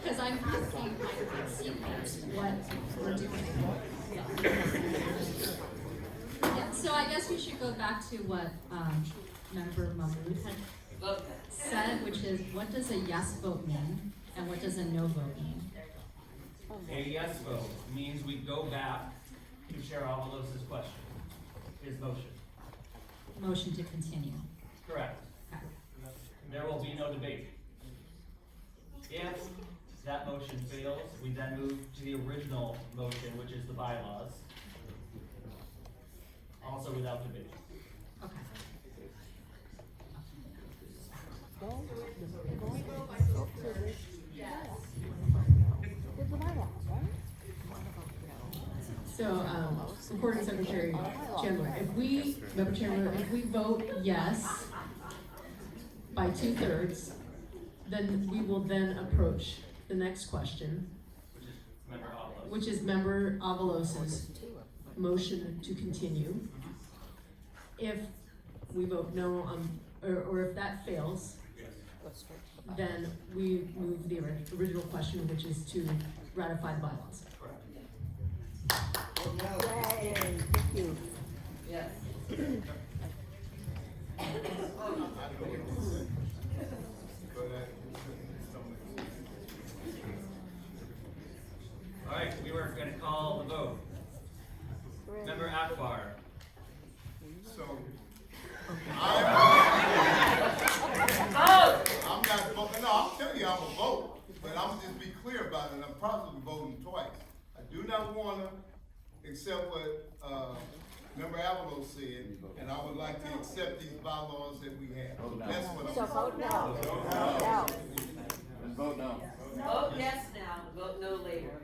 Because I'm asking my seatmates what we're doing. Yeah, so I guess we should go back to what Member Mahmood had said, which is what does a yes vote mean and what does a no vote mean? A yes vote means we go back to Chair Avalos's question, his motion. Motion to continue. Correct. Okay. There will be no debate. If that motion fails, we then move to the original motion, which is the bylaws. Also without debate. Okay. So, Recording Secretary Chandler, Member Chandler, if we vote yes by 2/3, then we will then approach the next question, which is Member Avalos's motion to continue. If we vote no or if that fails, then we move the original question, which is to ratify the bylaws. Yay, thank you. Yes. All right, we were going to call the vote. Member Akbar. So, I'm not voting. No, I'll tell you I'm a vote, but I'm gonna just be clear about it. I'm probably voting twice. I do not want to accept what Member Avalos said, and I would like to accept these bylaws that we have. That's what I'm. So vote no. Vote no. Vote yes now, vote no later.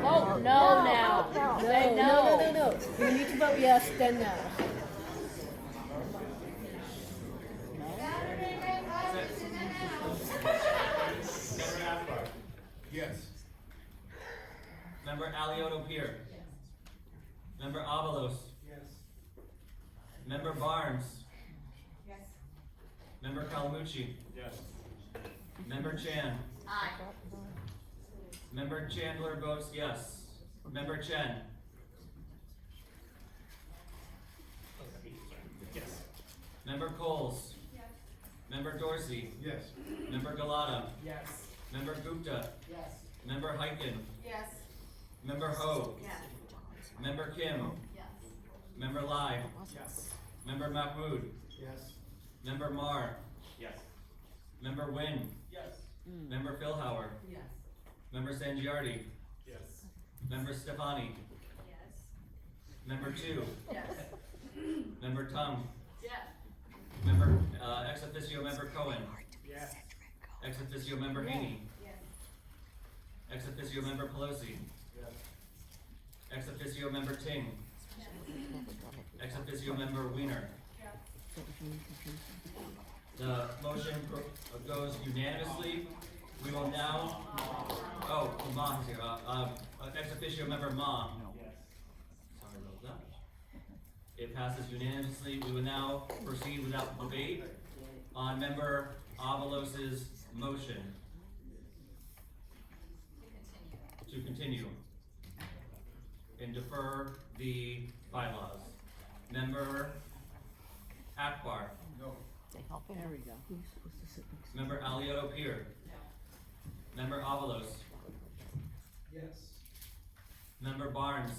Vote no now. Say no. No. You need to vote yes, then no. Member Akbar. Yes. Member Alioto Pier. Member Avalos. Yes. Member Barnes. Yes. Member Calamucci. Yes. Member Chan. Aye. Member Chandler votes yes. Member Chen. Yes. Member Coles. Yes. Member Dorsey. Yes. Member Galata. Yes. Member Gupta. Yes. Member Hyken. Yes. Member Ho. Yes. Member Kim. Yes. Member Lai. Yes. Member Mahmood. Yes. Member Mar. Yes. Member Wynn. Yes. Member Philhauer. Yes. Member Sangiardi. Yes. Member Stefani. Yes. Member 2. Yes. Member Tung. Yes. Member, ex officio member Cohen. Yes. Ex officio member Haney. Yes. Ex officio member Pelosi. Yes. Ex officio member Ting. Ex officio member Weiner. The motion goes unanimously. We will now, oh, Ma is here. Ex officio member Ma. Sorry about that. It passes unanimously. We will now proceed without debate on member Avalos's motion. To continue. And defer the bylaws. Member Akbar. No. There we go. Member Aliotto Pier. Member Avalos. Yes. Member Barnes.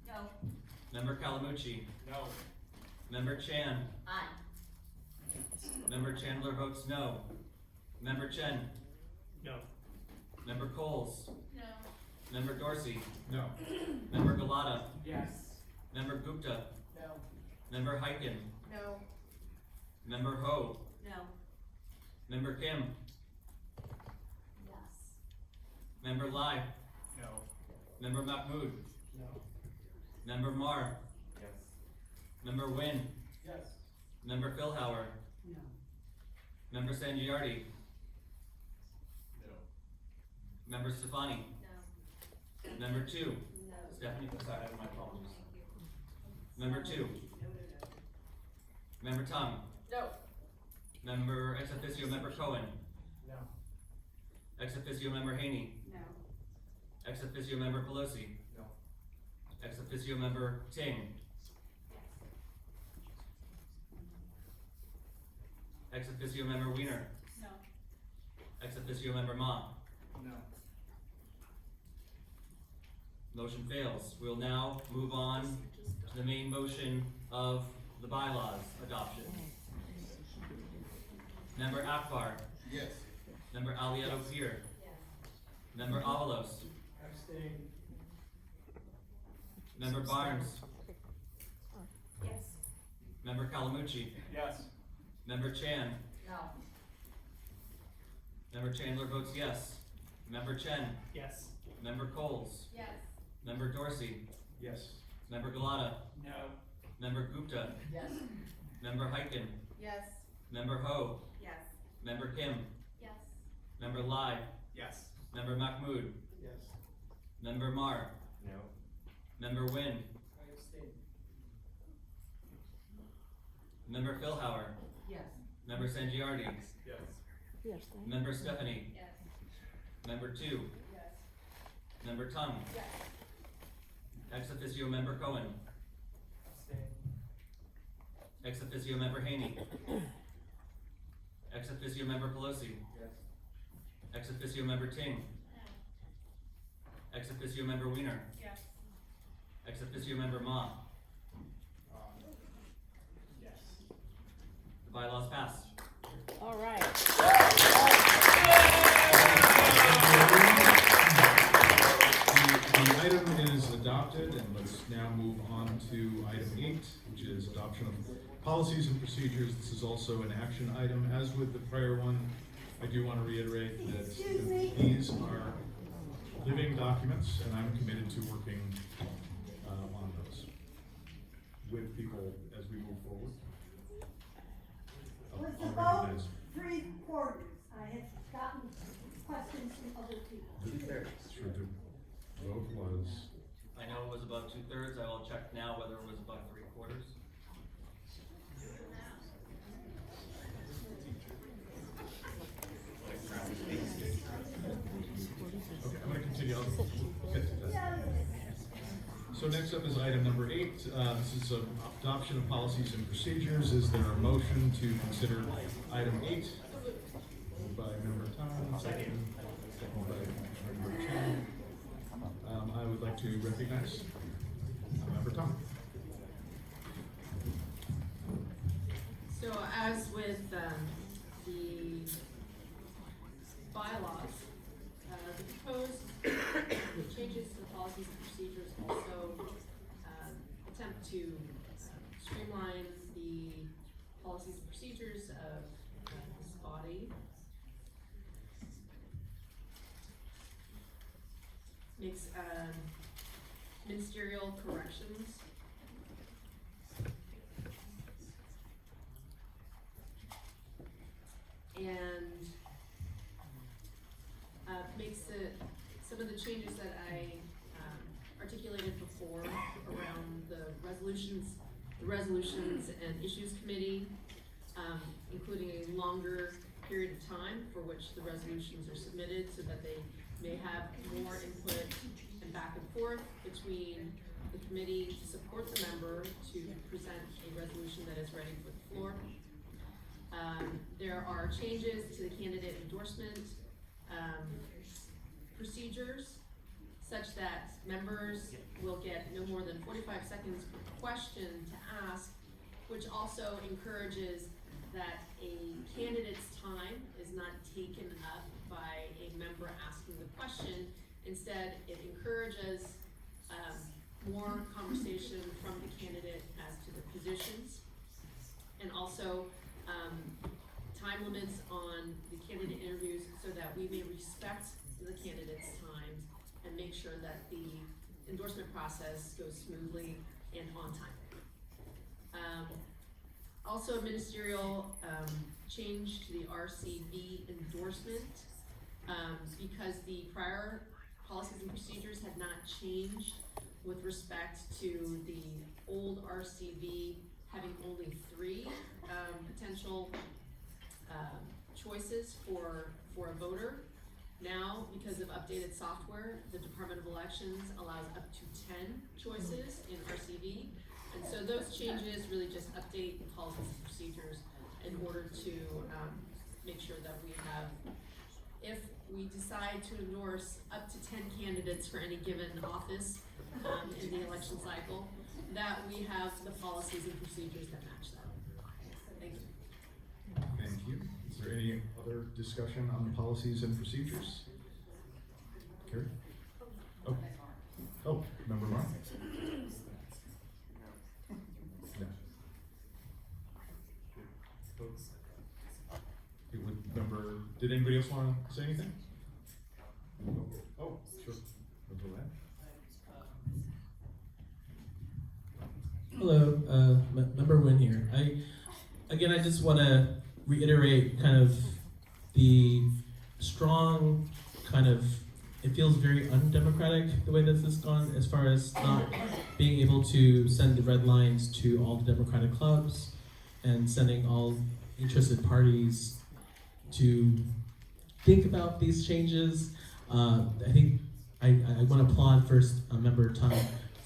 No. Member Calamucci. No. Member Chan. Aye. Member Chandler votes no. Member Chen. No. Member Coles. No. Member Dorsey. No. Member Galata. Yes. Member Gupta. No. Member Hyken. No. Member Ho. No. Member Kim. Yes. Member Lai. No. Member Mahmood. No. Member Mar. Yes. Member Nguyen. Yes. Member Philhauer. No. Member Sangiardi. No. Member Stefani. No. Member 2. No. Stephanie, sorry, I have my apologies. Member 2. Member Tung. No. Member ex officio member Cohen. No. Ex officio member Haney. No. Ex officio member Pelosi. No. Ex officio member Ting. Ex officio member Weiner. No. Ex officio member Ma. No. Motion fails. We'll now move on to the main motion of the bylaws adoption. Member Akbar. Yes. Member Aliotto Pier. Yes. Member Avalos. Abstain. Member Barnes. Yes. Member Calamucci. Yes. Member Chan. No. Member Chandler votes yes. Member Chen. Yes. Member Coles. Yes. Member Dorsey. Yes. Member Galata. No. Member Gupta. Yes. Member Hyken. Yes. Member Ho. Yes. Member Kim. Yes. Member Lai. Yes. Member Mahmood. Yes. Member Mar. No. Member Nguyen. I abstain. Member Philhauer. Yes. Member Sangiardi. Yes. Member Stephanie. Yes. Member 2. Yes. Member Tung. Yes. Ex officio member Cohen. Abstain. Ex officio member Haney. Ex officio member Pelosi. Yes. Ex officio member Ting. Ex officio member Weiner. Yes. Ex officio member Ma. Yes. The bylaws pass. All right. The item is adopted, and let's now move on to item 8, which is adoption of policies and procedures. This is also an action item. As with the prior one, I do want to reiterate that these are living documents, and I'm committed to working on those with people as we move forward. Was the I'll vote recognize- 3/4? I have gotten questions from other people. Sure, the vote was, I know it was about 2/3. I will check now whether it was about 3/4. okay, I'm gonna continue. I'll get to that. So next up is item number 8. This is adoption of policies and procedures. Is there a motion to consider item 8? Moved by member Tom, second by member Chen. I would like to recognize member Tom. So as with the bylaws, the proposed changes to the policies and procedures also attempt to streamline the policies and procedures of this body. Makes ministerial corrections. And makes some of the changes that I articulated before around the resolutions and issues committee, including a longer period of time for which the resolutions are submitted so that they may have more input and back and forth between the committee to support the member to present a resolution that is ready for the floor. There are changes to the candidate endorsement procedures such that members will get no more than 45 seconds per question to ask, which also encourages that a candidate's time is not taken up by a member asking the question. Instead, it encourages more conversation from the candidate as to the positions, and also time limits on the candidate interviews so that we may respect the candidate's times and make sure that the endorsement process goes smoothly and on time. Also a ministerial change to the RCV endorsement because the prior policies and procedures had not changed with respect to the old RCV having only 3 potential choices for a voter. Now, because of updated software, the Department of Elections allows up to 10 choices in RCV. And so those changes really just update the policies and procedures in order to make sure that we have, if we decide to endorse up to 10 candidates for any given office in the election cycle, that we have the policies and procedures that match that. Thank you. Thank you. Is there any other discussion on the policies and procedures? Carrie? Oh, Member Mark? No. Did anybody else want to say anything? Oh, sure. Member Lamb? Hello, Member Wynn here. I just want to reiterate kind of the strong it feels very undemocratic the way that this has gone as far as not being able to send the red lines to all the Democratic clubs and sending all interested parties to think about these changes. I think I want to applaud first Member Tung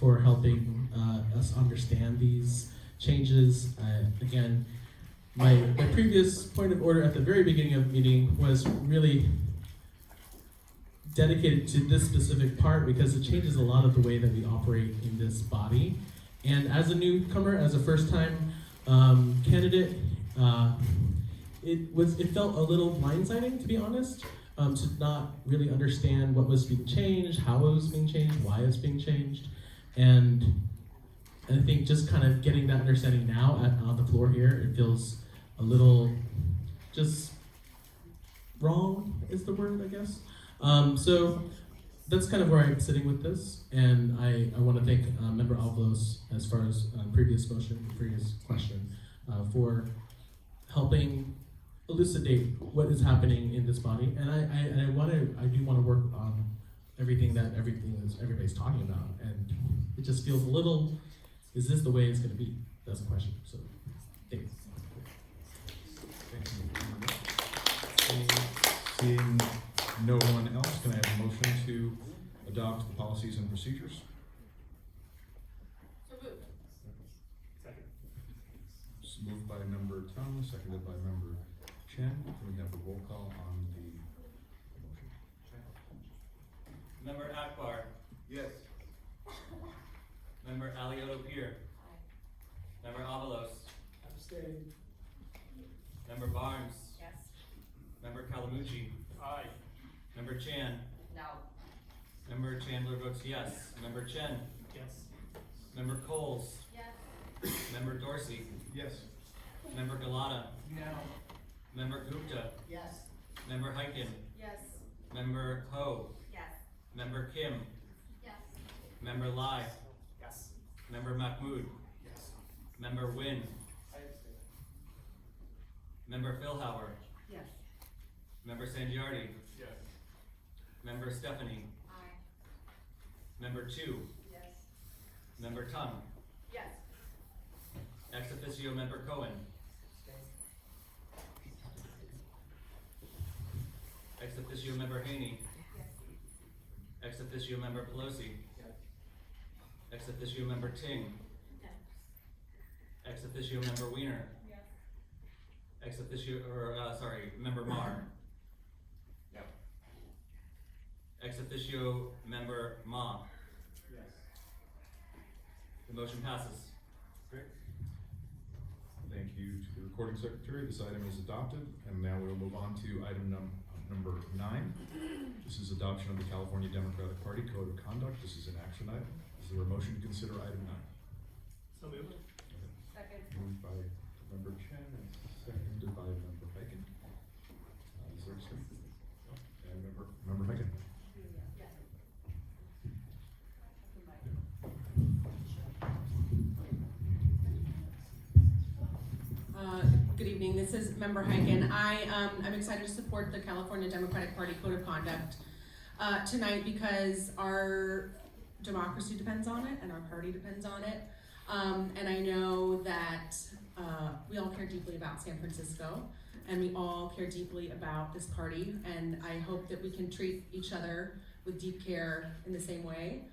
for helping us understand these changes. Again, my previous point of order at the very beginning of the meeting was really dedicated to this specific part because it changes a lot of the way that we operate in this body. And as a newcomer, as a first-time candidate, it felt a little blindsiding, to be honest, to not really understand what was being changed, how it was being changed, why it was being changed, and I think just kind of getting that understanding now on the floor here, it feels a little just wrong is the word, I guess. So that's kind of where I'm sitting with this, and I want to thank Member Avalos as far as previous question, for helping elucidate what is happening in this body, and I do want to work on everything that everybody's talking about, and it just feels a little. Is this the way it's going to be? That's the question. So, thank you. Thank you. Seeing no one else, can I have a motion to adopt the policies and procedures? So moved. Second. Moved by Member Tung, seconded by Member Chen. Can we have a roll call on the motion? Member Akbar. Yes. Member Alioto Pier. Member Avalos. Abstain. Member Barnes. Yes. Member Calamucci. Aye. Member Chan. No. Member Chandler votes yes. Member Chen. Yes. Member Coles. Yes. Member Dorsey. Yes. Member Galata. No. Member Gupta. Yes. Member Hyken. Yes. Member Ho. Yes. Member Kim. Yes. Member Lai. Yes. Member Mahmood. Yes. Member Wynn. Member Philhauer. Yes. Member Sangiardi. Yes. Member Stephanie. Aye. Member Chu. Yes. Member Tung. Yes. Ex officio member Cohen. Ex officio member Haney. Ex officio member Pelosi. Ex officio member Ting. Ex officio member Wiener. Ex officio, member Marr. Yep. Ex officio member Ma. Yes. The motion passes. Great. Thank you to the recording secretary. This item is adopted, and now we'll move on to item number 9. This is adoption of the California Democratic Party Code of Conduct. This is an action item. Is there a motion to consider item 9? So moved. Second. Moved by member Chen and seconded by member Hyken. Is there a second? And member Hyken. Good evening, this is Member Hyken. I'm excited to support the California Democratic Party Code of Conduct tonight because our democracy depends on it and our party depends on it. And I know that we all care deeply about San Francisco and we all care deeply about this party, and I hope that we can treat each other with deep care in the same way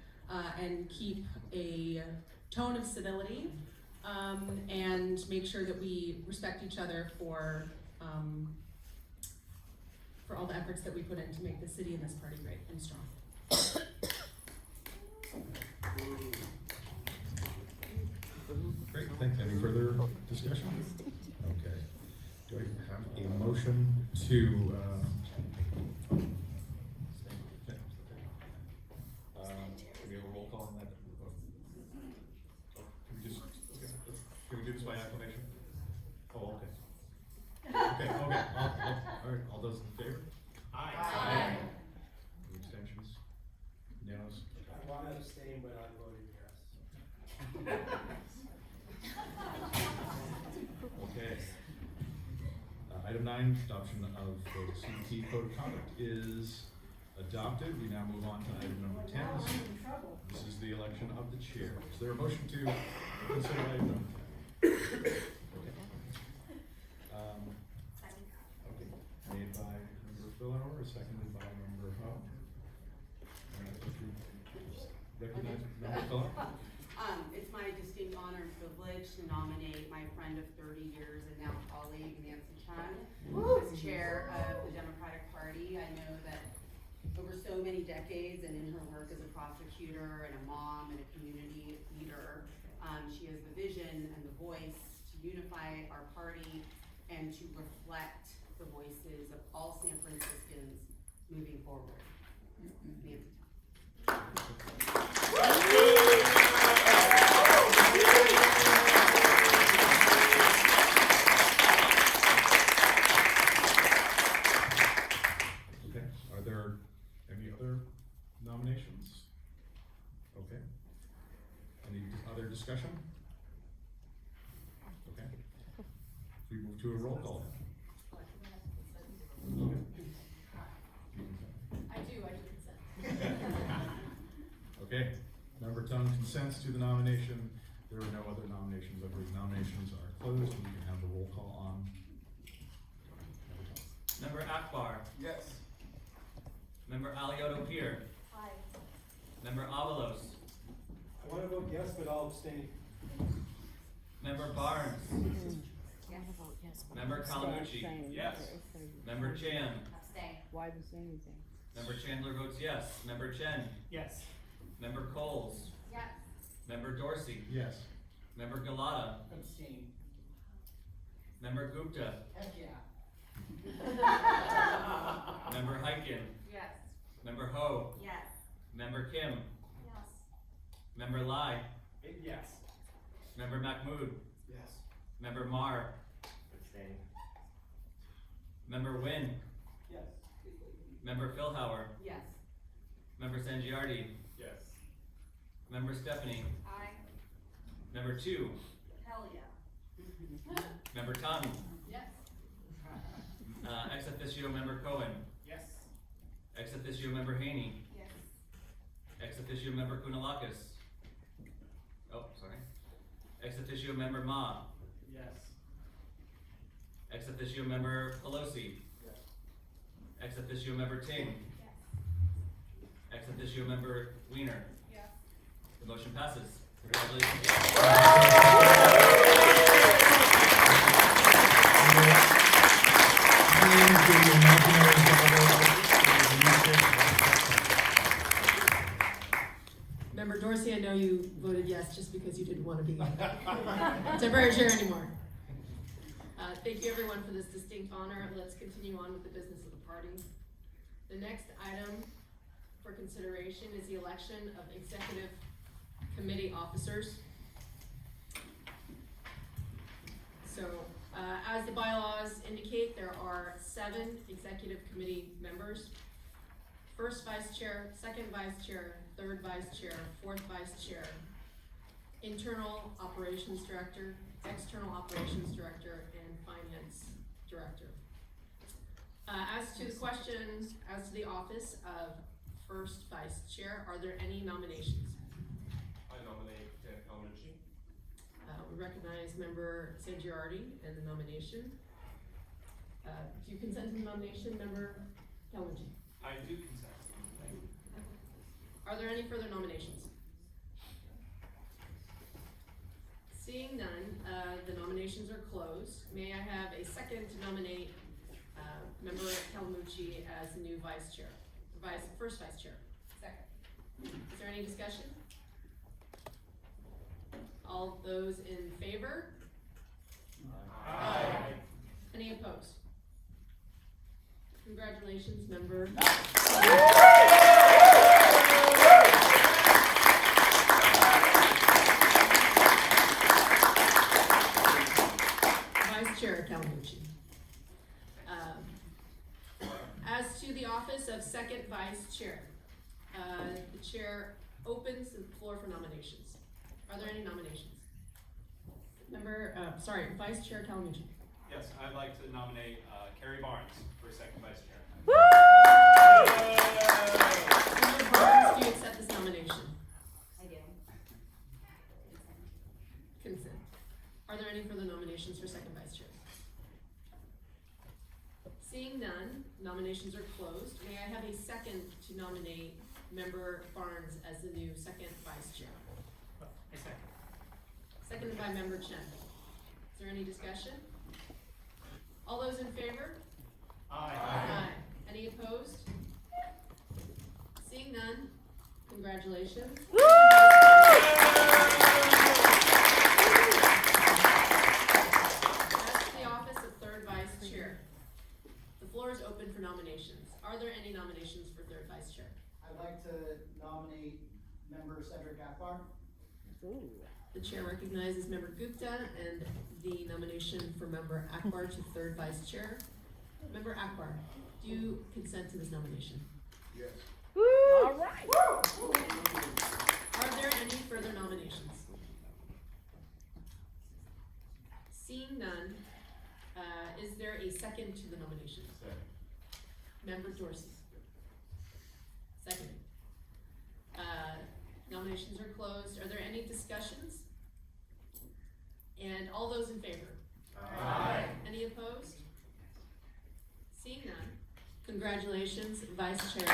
and keep a tone of civility and make sure that we respect each other for all the efforts that we put in to make the city and this party great and strong. Great, thanks. Any further discussion? Okay. Do I have a motion to, can we have a roll call on that? Can we do this by acclamation? Oh, okay. Okay, all right, all those in favor? Aye. Any abstentions? Unanimous? I want to abstain, but I'm voting yes. Okay. Item 9, adoption of the CT Code of Conduct is adopted. We now move on to item number 10. This is the election of the chair. Is there a motion to consider item number 10? Okay. Okay. Made by member Philhauer, seconded by member Ho. Recognize member Philhauer? It's my distinct honor and privilege to nominate my friend of 30 years and now colleague, Nancy Chen, as chair of the Democratic Party. I know that over so many decades and in her work as a prosecutor and a mom and a community leader, she has the vision and the voice to unify our party and to reflect the voices of all San Franciscans moving forward. Nancy Okay, are there any other nominations? Okay. Any other discussion? Okay. We move to a roll call. I do consent. Okay, member Tung consents to the nomination. There are no other nominations. I believe nominations are closed and we can have the roll call on. Member Akbar. Yes. Member Alioto Pier. Aye. Member Avalos. I want to vote yes, but I'll abstain. Member Barnes. Yes. Member Calamucci. Yes. Member Chan. Abstain. Why was anything? Member Chandler votes yes. Member Chen. Yes. Member Coles. Yes. Member Dorsey. Yes. Member Galata. Abstain. Member Gupta. Heck yeah. Member Hyken. Yes. Member Ho. Yes. Member Kim. Yes. Member Lai. Yes. Member Mahmood. Yes. Member Mar. Abstain. Member Nguyen. Yes. Member Philhauer. Yes. Member Sangiardi. Yes. Member Stephanie. Aye. Member 2. Hell yeah. Member Tommy. Yes. Ex officio Member Cohen. Yes. Ex officio Member Haney. Yes. Ex officio Member Kounalakis. Oh, sorry. Ex officio Member Ma. Yes. Ex officio Member Pelosi. Yes. Ex officio Member Ting. Yes. Ex officio Member Wiener. Yes. The motion passes. Congratulations. Member Dorsey, I know you voted yes just because you didn't want to be temporary chair anymore. Thank you everyone for this distinct honor. Let's continue on with the business of the party. The next item for consideration is the election of executive committee officers. So, as the bylaws indicate, there are 7 executive committee members. First vice chair, second vice chair, third vice chair, fourth vice chair, internal operations director, external operations director, and finance director. As to the questions, as to the office of first vice chair, are there any nominations? I nominate Dan Calmucci. We recognize member Sangiardi in the nomination. Do you consent to the nomination, member Calmucci? I do consent. Are there any further nominations? Seeing none, the nominations are closed. May I have a second to nominate member Calmucci as the new vice chair, first vice chair? Second. Is there any discussion? All those in favor? Aye. Any opposed? Congratulations, member. Vice Chair Calmucci. As to the office of second vice chair, the chair opens the floor for nominations. Are there any nominations? Vice Chair Calmucci. Yes, I'd like to nominate Carrie Barnes for second vice chair. Member Barnes, do you accept this nomination? I do. Consent. Are there any further nominations for second vice chair? Seeing none, nominations are closed. May I have a second to nominate member Barnes as the new second vice chair? I second. Seconded by member Chen. Is there any discussion? All those in favor? Aye. Any opposed? Seeing none, congratulations. As to the office of third vice chair, the floor is open for nominations. Are there any nominations for third vice chair? I'd like to nominate member Cedric Akbar. The chair recognizes member Gupta and the nomination for member Akbar to third vice chair. Member Akbar, do you consent to this nomination? Yes. All right. Are there any further nominations? Seeing none, is there a second to the nomination? Second. Member Dorsey. Second. Nominations are closed. Are there any discussions? And all those in favor? Aye. Any opposed? Seeing none, congratulations, Vice Chair.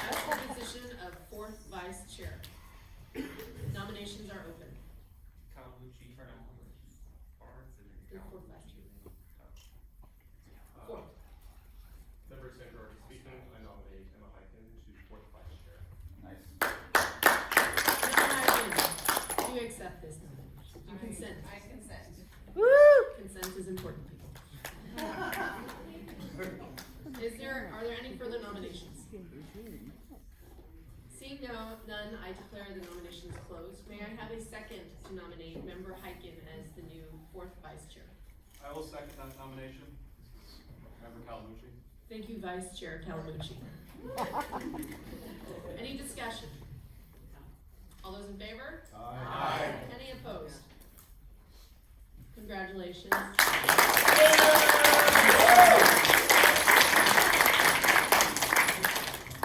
As for the position of fourth Vice Chair, nominations are open. Calmucci for Barnes and The fourth Vice Chair. Fourth. Member Sangiardi speaking, I nominate Emma Hyken to fourth vice chair. Nice. Member Hyken, do you accept this nomination? Do you consent? I consent. Consent is important, people. Are there any further nominations? Seeing none, I declare the nominations closed. May I have a second to nominate Member Hyken as the new fourth vice chair? I will second that nomination. Member Calamucci. Thank you, Vice Chair Calamucci. Any discussion? All those in favor? Aye. Any opposed? Congratulations.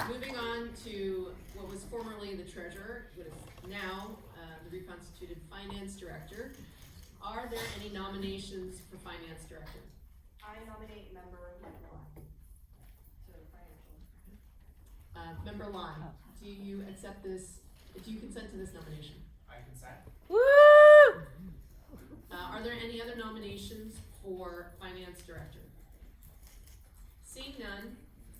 Moving on to what was formerly the treasurer, what is now the reconstituted finance director. Are there any nominations for finance director? I nominate member Michael to financial. Member Lon, do you accept this, do you consent to this nomination? I consent. Are there any other nominations for finance director? Seeing none,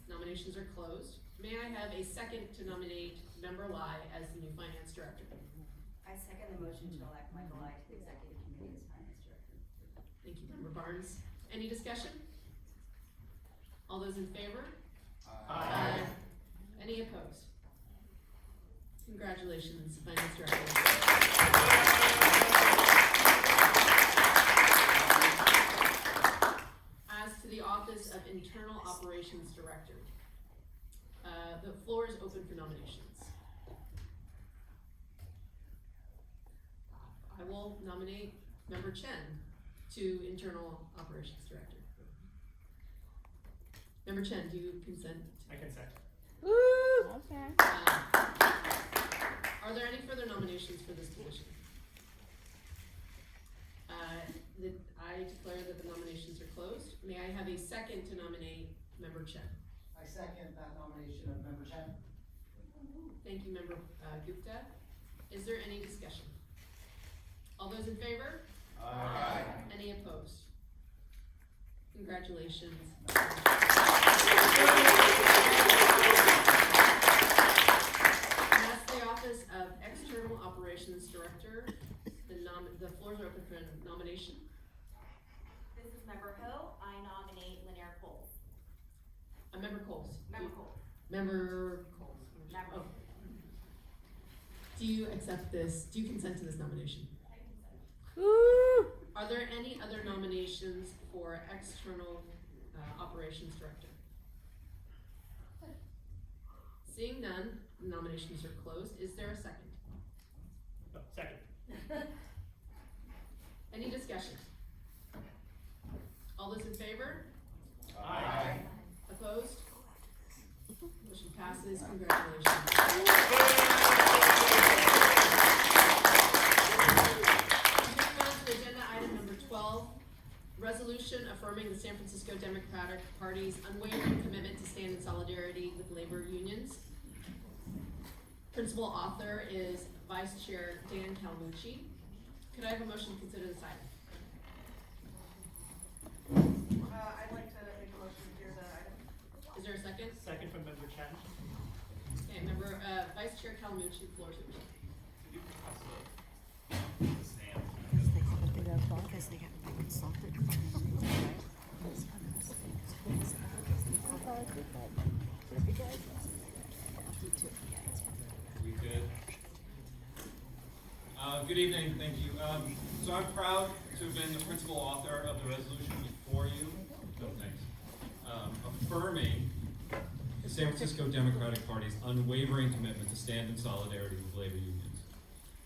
nominations are closed. May I have a second to nominate Member Lai as the new finance director? I second the motion to elect Michael Lai to the executive committee as finance director. Thank you, Member Barnes. Any discussion? All those in favor? Aye. Any opposed? Congratulations, finance director. As to the office of internal operations director, the floor is open for nominations. I will nominate Member Chen to internal operations director. Member Chen, do you consent? I consent. Okay. Are there any further nominations for this position? I declare that the nominations are closed. May I have a second to nominate Member Chen? I second that nomination of Member Chen. Thank you, Member Gupta. Is there any discussion? All those in favor? Aye. Any opposed? Congratulations. That's the office of External Operations Director. The floors are open for nomination. This is Member Ho. I nominate Lanier Coles. Member Coles. Member Coles. Member Coles. Member Oh. Do you accept this? Do you consent to this nomination? Are there any other nominations for External Operations Director? Seeing none, nominations are closed. Is there a second? Second. Any discussion? All those in favor? Aye. Opposed? Motion passes. Congratulations. Moving on to agenda item number 12, resolution affirming the San Francisco Democratic Party's unwavering commitment to stand in solidarity with labor unions. Principal author is Vice Chair Dan Calamucci. Could I have a motion to consider this item? I'd like to make a motion to hear the item. Is there a second? Second from Member Chen. Okay, member, Vice Chair Calamucci, the floor is yours. Because they got consulted. We good? Good evening, thank you. So I'm proud to have been the principal author of the resolution before you. No, thanks. Affirming the San Francisco Democratic Party's unwavering commitment to stand in solidarity with labor unions.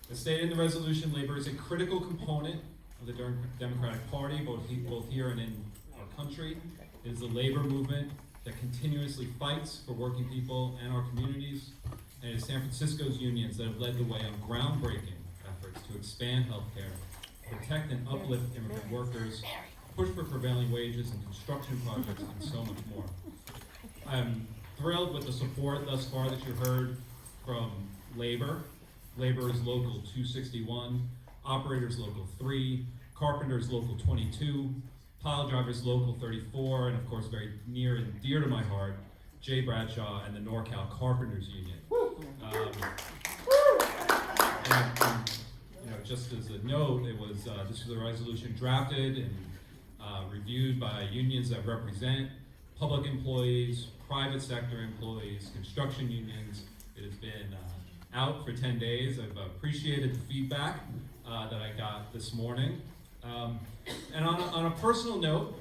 As stated in the resolution, labor is a critical component of the Democratic Party, both here and in our country. It is the labor movement that continuously fights for working people and our communities, and it is San Francisco's unions that have led the way on groundbreaking efforts to expand healthcare, protect and uplift immigrant workers, push for prevailing wages in construction projects, and so much more. I'm thrilled with the support thus far that you heard from labor. Laborers Local 261, Operators Local 3, Carpenters Local 22, Pile Drivers Local 34, and of course very near and dear to my heart, Jay Bradshaw and the NorCal Carpenters Union. And, just as a note, it was this was a resolution drafted and reviewed by unions that represent public employees, private sector employees, construction unions, It has been out for 10 days. I've appreciated the feedback that I got this morning. And on a personal note,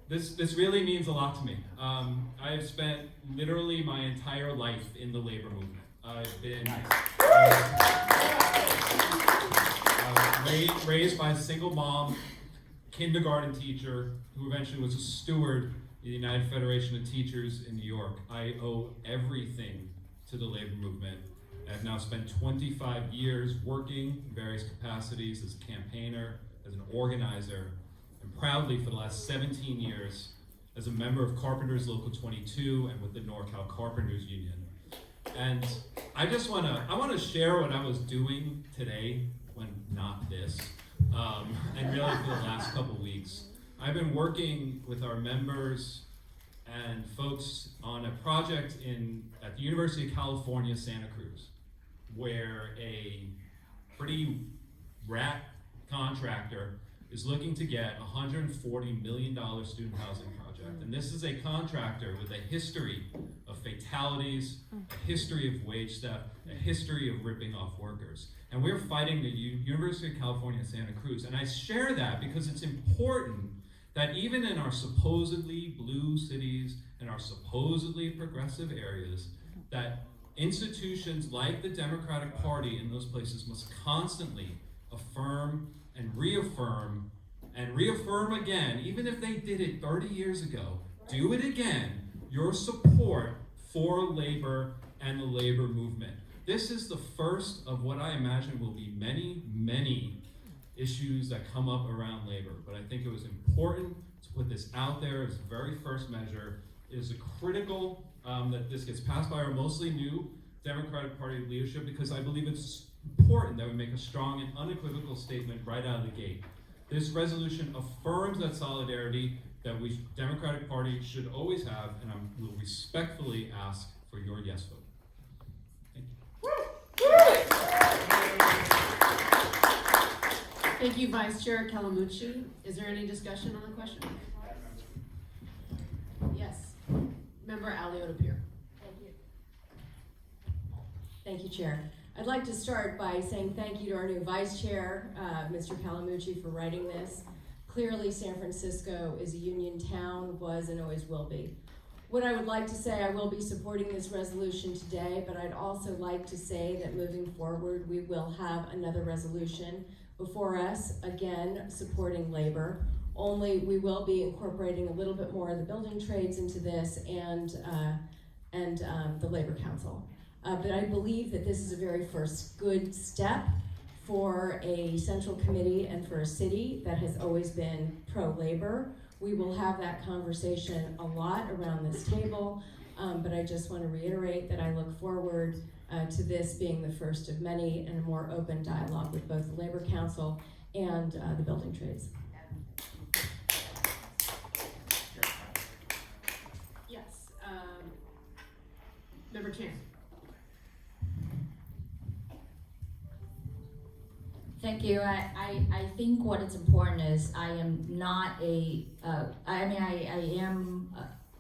this really means a lot to me. I have spent literally my entire life in the labor movement. I've been raised by a single mom, kindergarten teacher, who eventually was a steward in the United Federation of Teachers in New York. I owe everything to the labor movement. I've now spent 25 years working in various capacities as a campaigner, as an organizer, and proudly for the last 17 years as a member of Carpenters Local 22 and with the NorCal Carpenters Union. And I want to share what I was doing today when not this, and really for the last couple weeks. I've been working with our members and folks on a project at the University of California, Santa Cruz, where a pretty rat contractor is looking to get a $140 million student housing project. And this is a contractor with a history of fatalities, a history of wage theft, a history of ripping off workers. And we're fighting the University of California, Santa Cruz. And I share that because it's important that even in our supposedly blue cities and our supposedly progressive areas, that institutions like the Democratic Party in those places must constantly affirm and reaffirm again, even if they did it 30 years ago, do it again, your support for labor and the labor movement. This is the first of what I imagine will be many, many issues that come up around labor. But I think it was important to put this out there as the very first measure. It is critical that this gets passed by our mostly new Democratic Party leadership, because I believe it's important that we make a strong and unequivocal statement right out of the gate. This resolution affirms that solidarity that we Democratic Party should always have, and I will respectfully ask for your yes vote. Thank you, Vice Chair Calamucci. Is there any discussion on the question? Yes. Member Alioto-Pierre. Thank you, Chair. I'd like to start by saying thank you to our new Vice Chair, Mr. Calamucci, for writing this. Clearly, San Francisco is a union town, was and always will be. What I would like to say, I will be supporting this resolution today, but I'd also like to say that moving forward, we will have another resolution before us, again, supporting labor. Only we will be incorporating a little bit more of the building trades into this and the Labor Council. But I believe that this is a very first good step for a central committee and for a city that has always been pro-labor. We will have that conversation a lot around this table, but I just want to reiterate that I look forward to this being the first of many and a more open dialogue with both the Labor Council and the building trades. Yes. Member Chan. Thank you. I think what is important is I am not I am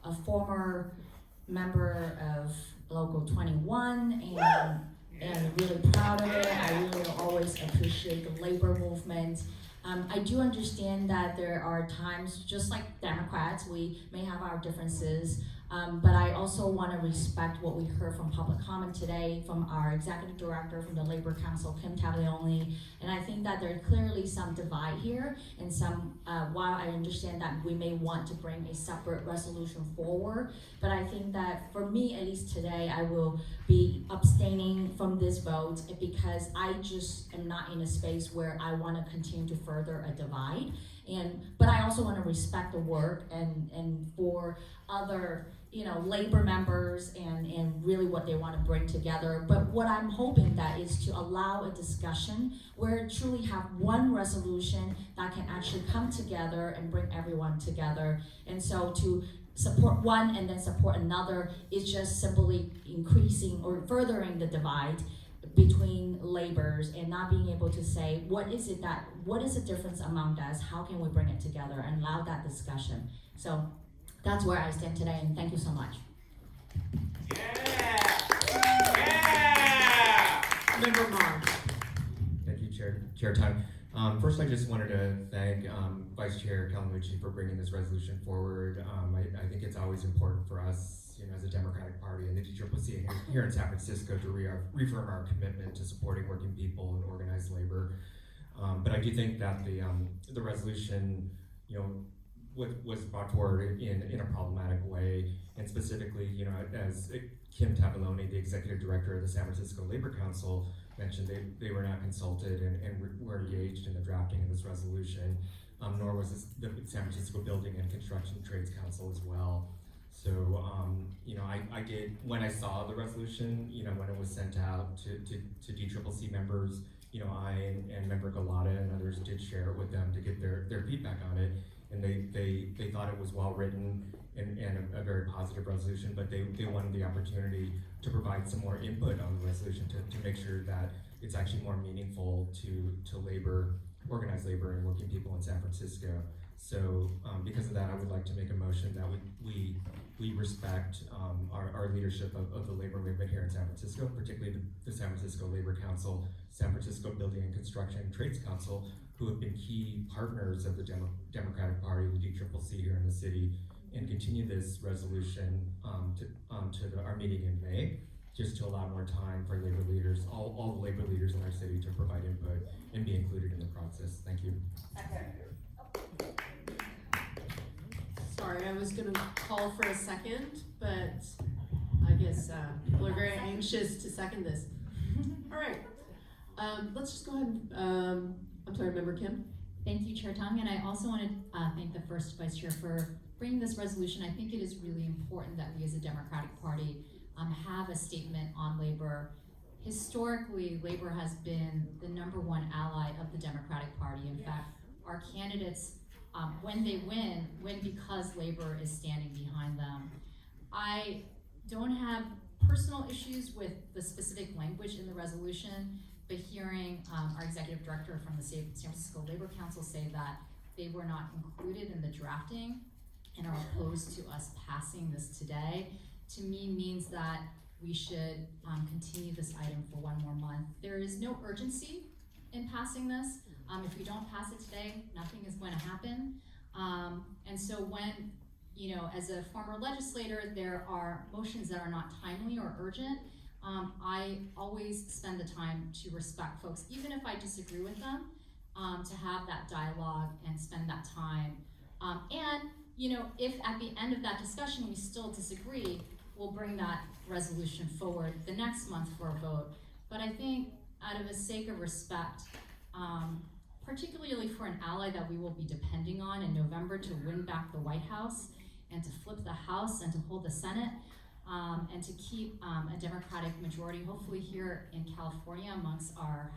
a former member of Local 21 and really proud of it. I really always appreciate the labor movement. I do understand that there are times, just like Democrats, we may have our differences, but I also want to respect what we heard from public comment today from our executive director from the Labor Council, Kim Taglioni, and I think that there's clearly some divide here, and some, while I understand that we may want to bring a separate resolution forward, but I think that for me, at least today, I will be abstaining from this vote because I just am not in a space where I want to continue to further a divide. But I also want to respect the work and for other, labor members and really what they want to bring together. But what I'm hoping that is to allow a discussion where truly have one resolution that can actually come together and bring everyone together. And so to support one and then support another is just simply increasing or furthering the divide between labors and not being able to say what is the difference among us, how can we bring it together and allow that discussion. So that's where I stand today, and thank you so much. Yeah. Yeah! Member Mar. Thank you, Chair Time. First, I just wanted to thank Vice Chair Calamucci for bringing this resolution forward. I think it's always important for us, as a Democratic Party and the DCCC here in San Francisco to reaffirm our commitment to supporting working people and organized labor. But I do think that the resolution, was brought forward in a problematic way, and specifically, as Kim Tavoloni, the Executive Director of the San Francisco Labor Council, mentioned, they were not consulted and were engaged in the drafting of this resolution, nor was the San Francisco Building and Construction Trades Council as well. So, I did, when I saw the resolution, when it was sent out to DCCC members, I and Member Galata and others did share it with them to get their feedback on it. And they thought it was well written and a very positive resolution, but they wanted the opportunity to provide some more input on the resolution to make sure that it's actually more meaningful to labor, organized labor and working people in San Francisco. So because of that, I would like to make a motion that we respect our leadership of the labor movement here in San Francisco, particularly the San Francisco Labor Council, San Francisco Building and Construction Trades Council, who have been key partners of the Democratic Party, the DCCC here in the city, and continue this resolution to our meeting in May, just to allow more time for labor leaders, all the labor leaders in our city to provide input and be included in the process. Thank you. Sorry, I was gonna call for a second, but I guess people are very anxious to second this. All right, let's just go ahead and, I'm sorry, Member Kim? Thank you, Chair Tong, and I also want to thank the first Vice Chair for bringing this resolution. I think it is really important that we as a Democratic Party have a statement on labor. Historically, labor has been the #1 ally of the Democratic Party. In fact, our candidates, when they win because labor is standing behind them. I don't have personal issues with the specific language in the resolution, but hearing our executive director from the San Francisco Labor Council say that they were not included in the drafting and are opposed to us passing this today, to me means that we should continue this item for one more month. There is no urgency in passing this. If we don't pass it today, nothing is going to happen. And so when, as a former legislator, there are motions that are not timely or urgent, I always spend the time to respect folks, even if I disagree with them, to have that dialogue and spend that time. And, if at the end of that discussion we still disagree, we'll bring that resolution forward the next month for a vote. But I think out of a sake of respect, particularly for an ally that we will be depending on in November to win back the White House and to flip the House and to hold the Senate, and to keep a Democratic majority, hopefully here in California amongst our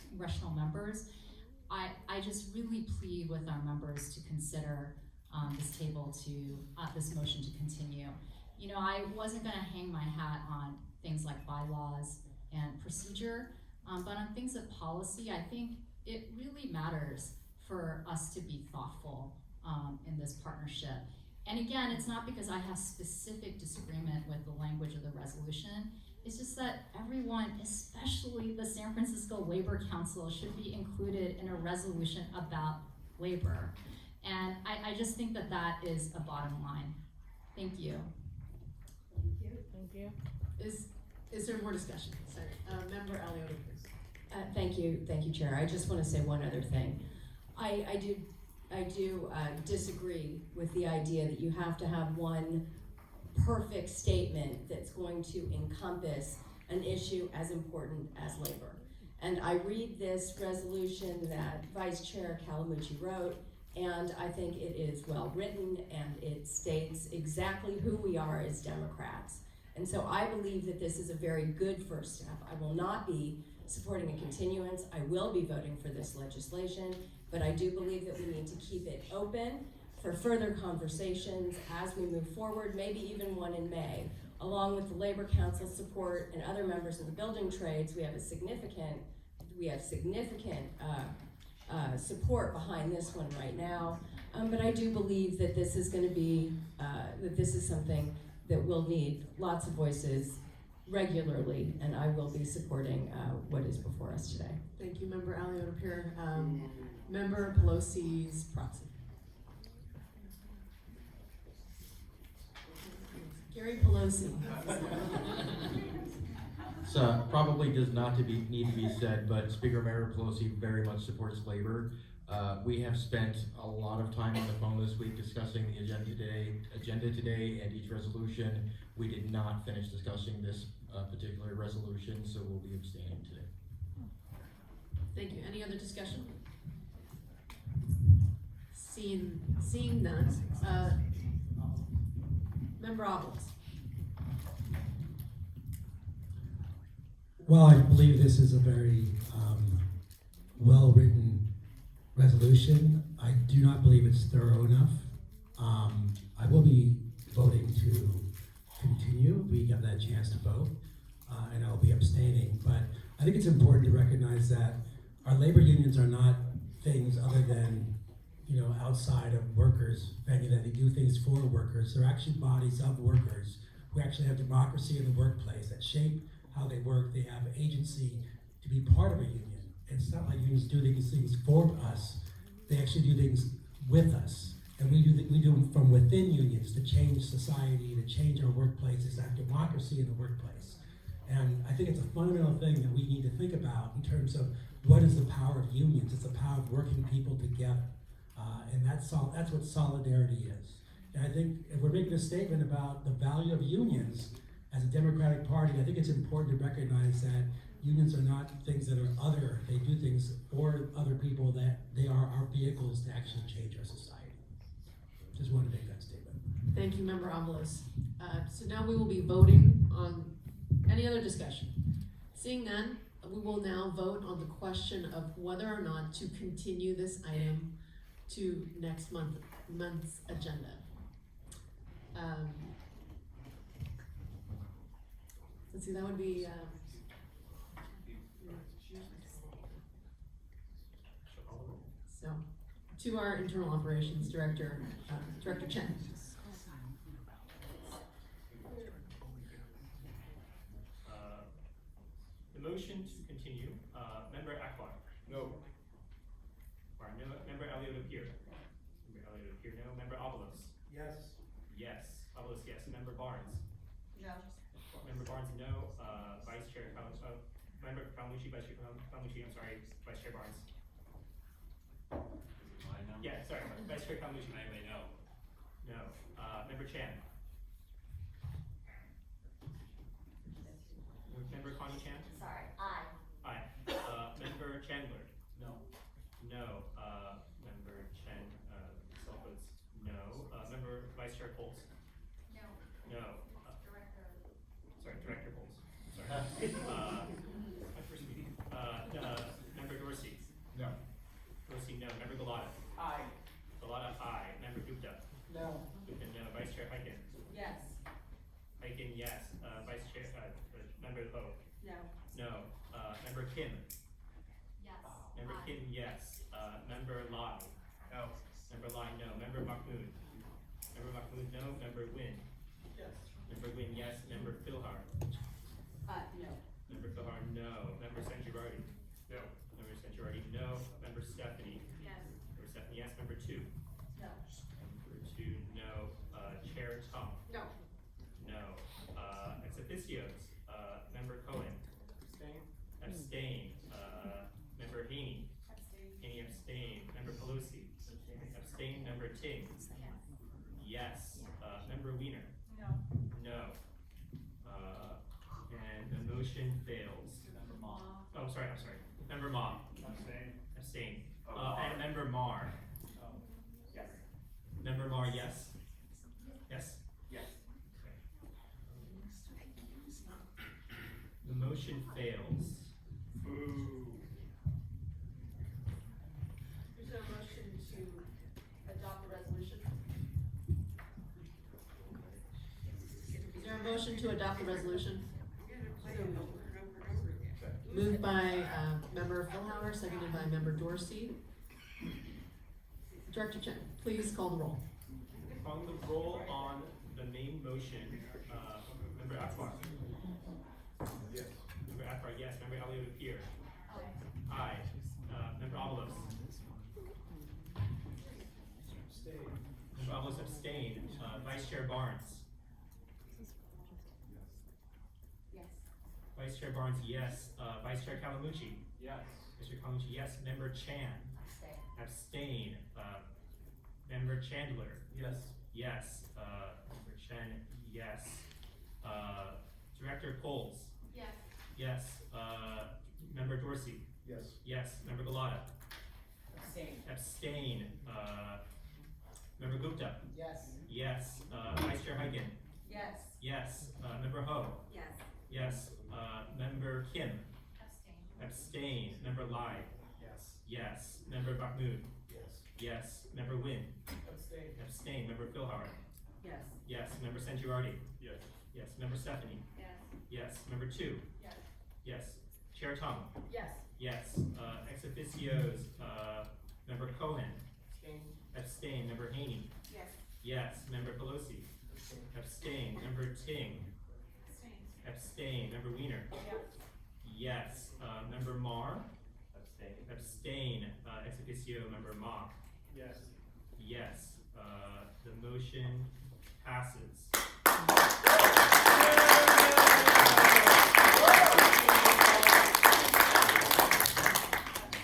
congressional members, I just really plead with our members to consider this motion to continue. I wasn't gonna hang my hat on things like bylaws and procedure, but on things of policy, I think it really matters for us to be thoughtful in this partnership. And again, it's not because I have specific disagreement with the language of the resolution. It's just that everyone, especially the San Francisco Labor Council, should be included in a resolution about labor. And I just think that that is a bottom line. Thank you. Thank you. Thank you. Is there more discussion? Sorry, Member Aliotti, please. Thank you, Chair. I just want to say one other thing. I do disagree with the idea that you have to have one perfect statement that's going to encompass an issue as important as labor. And I read this resolution that Vice Chair Calamucci wrote, and I think it is well written and it states exactly who we are as Democrats. And so I believe that this is a very good first step. I will not be supporting a continuance. I will be voting for this legislation, but I do believe that we need to keep it open for further conversations as we move forward, maybe even one in May. Along with the Labor Council support and other members of the building trades, we have significant support behind this one right now. But I do believe that this is going to be, that this is something that will need lots of voices regularly, and I will be supporting what is before us today. Thank you, Member Alioto-Pierre. Member Pelosi's proxy. Gary Pelosi. So probably does not need to be said, but Speaker Mary Pelosi very much supports labor. We have spent a lot of time on the phone this week discussing the agenda today and each resolution. We did not finish discussing this particular resolution, so we'll be abstaining today. Thank you. Any other discussion? Seeing none. Member Obels. Well, I believe this is a very well-written resolution. I do not believe it's thorough enough. I will be voting to continue. We have that chance to vote, and I'll be abstaining. But I think it's important to recognize that our labor unions are not things other than, you know, outside of workers, thinking that they do things for workers. They're actually bodies of workers who actually have democracy in the workplace that shape how they work. They have agency to be part of a union. It's not like unions do these things for us. They actually do things with us. And we do them from within unions to change society, to change our workplaces, have democracy in the workplace. And I think it's a fundamental thing that we need to think about in terms of what is the power of unions. It's the power of working people together. And that's what solidarity is. And I think if we're making a statement about the value of unions as a Democratic Party, I think it's important to recognize that unions are not things that are other. They do things for other people, that they are our vehicles to actually change our society. Just wanted to make that statement. Thank you, Member Avalos. So now we will be voting on any other discussion. Seeing none, we will now vote on the question of whether or not to continue this item to next month's agenda. Let's see, that would be so to our Internal Operations Director, Director Chen. The motion to continue, Member Akbar. No. No. Member Alioto-Pierre. Member Alioto-Pierre, no. Member Avalos. Yes. Yes. Avalos, yes. Member Barnes. No. Member Barnes, no. Vice Chair Member Palmucci, Vice Chair Palmucci, I'm sorry, Vice Chair Barnes. Yeah, sorry, Vice Chair Palmucci. No. No. Member Chan. Member Connie Chan. Sorry, aye. Aye. Member Chandler. No. No. Member Chen, self votes no. Member Vice Chair Coles. No. No. Director. Sorry, Director Coles. Sorry. My first meeting. Member Dorsey. No. Dorsey, no. Member Galata. Aye. Galata, aye. Member Gupta. No. Gupta, no. Vice Chair Hyken. Yes. Hyken, yes. Vice Chair, Member Ho. No. No. Member Kim. Yes. Member Aye. Kim, yes. Member Lai. No. Member Lai, no. Member Mahmood. Member Mahmood, no. Member Wynn. Yes. Member Wynn, yes. Member Philhar. No. Member Philhar, no. Member Sangiardi. No. Member Sangiardi, no. Member Stephanie. Yes. Member Stephanie, yes. Member 2. No. Member 2, no. Chair Tom. No. No. Ex officios. Member Cohen. Abstain. Member Haney. Haney abstain. Member Pelosi. Abstain. Member Ting. Yes. Member Wiener. No. No. And the motion fails. Member Ma. Oh, sorry. Member Ma. Abstain. And Member Mar. Yes. Member Mar, yes. Yes. Yes. The motion fails. Boo. Is there a motion to adopt the resolution? Is there a motion to adopt the resolution? Moved by Member Philhauer, seconded by Member Dorsey. Director Chen, please call the roll. On the roll on the main motion, Member Akbar. by way of appear. Aye. Member Avalos. Member Avalos abstain. Vice Chair Barnes. Yes. Vice Chair Barnes, yes. Vice Chair Calamucci. Yes. Vice Chair Calamucci, yes. Member Chan. Abstain. Member Chandler. Yes. Yes. Member Chen, yes. Director Coles. Yes. Yes. Member Dorsey. Yes. Yes. Member Galata. Abstain. Abstain. Member Gupta. Yes. Yes. Vice Chair Hyken. Yes. Yes. Member Ho. Yes. Yes. Member Kim. Abstain. Abstain. Member Lai. Yes. Yes. Member Mahmood. Yes. Yes. Member Wynn. Abstain. Abstain. Member Philhauer. Yes. Yes. Member Sangiardi. Yes. Yes. Member Stephanie. Yes. Yes. Member 2. Yes. Yes. Chair Tong. Yes. Yes. Ex officios, Member Cohen. Abstain. Abstain. Member Haney. Yes. Yes. Member Pelosi. Abstain. Member Ting. Abstain. Member Wiener. Yes. Member Marr. Abstain. Abstain. Ex officio, Member Mock. Yes. Yes. The motion passes.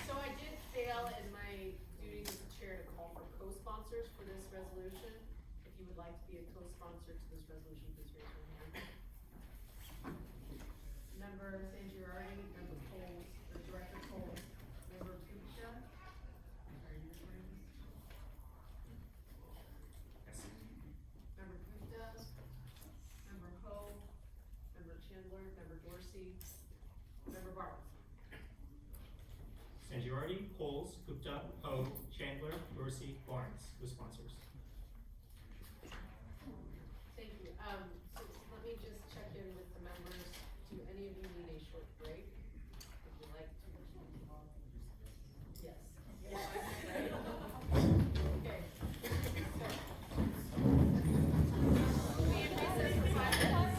So I did fail in my duties as chair to call for co-sponsors for this resolution. If you would like to be a co-sponsor to this resolution, please raise your hand. Member Sangiardi, Member Coles, or Director Coles, Member Gupta. Sorry, your name? Yes. Member Gupta, Member Ho, Member Chandler, Member Dorsey, Member Barnes. Sangiardi, Coles, Gupta, Ho, Chandler, Dorsey, Barnes, the sponsors. Thank you. So let me just check in with the members. Do any of you need a short break? Would you like to? Yes. Yes. Okay. We in recess for 5 minutes.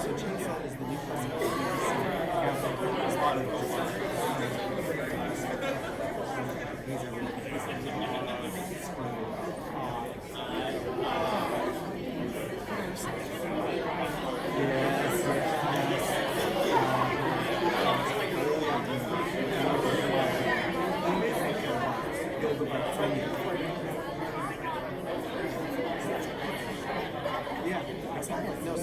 So Chainsaw is the new president. Yeah, exactly. No,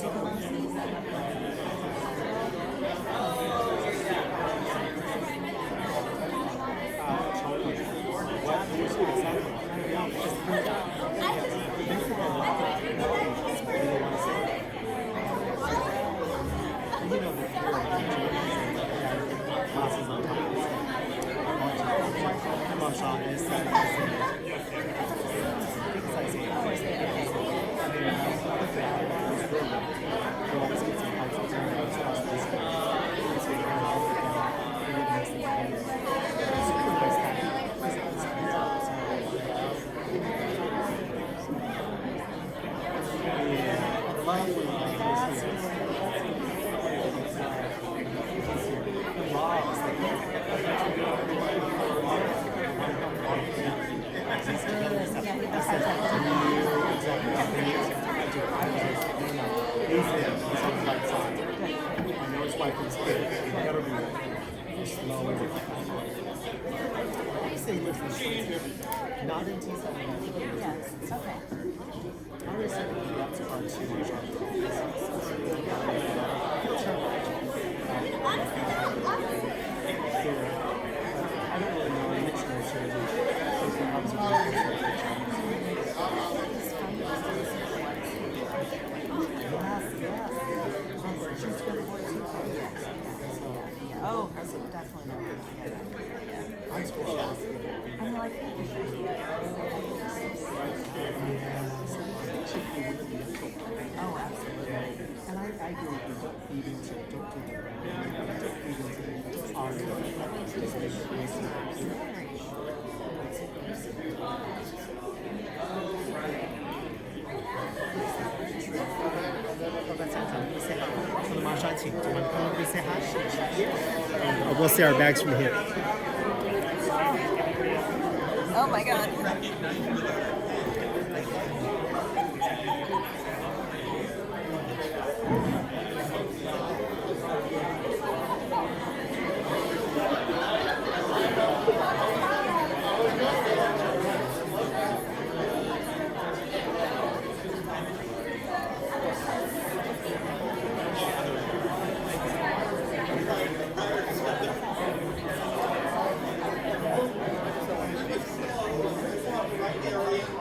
not in T7. Yes. Okay. I was saying that's part too much. I don't really know. Mixed Oh, definitely not. Yeah. I'm like, oh, absolutely. And I agree with you. Don't feed into it. Don't do that. Don't feed into it. Just make it easy. We'll see our bags from here. Oh my God. Area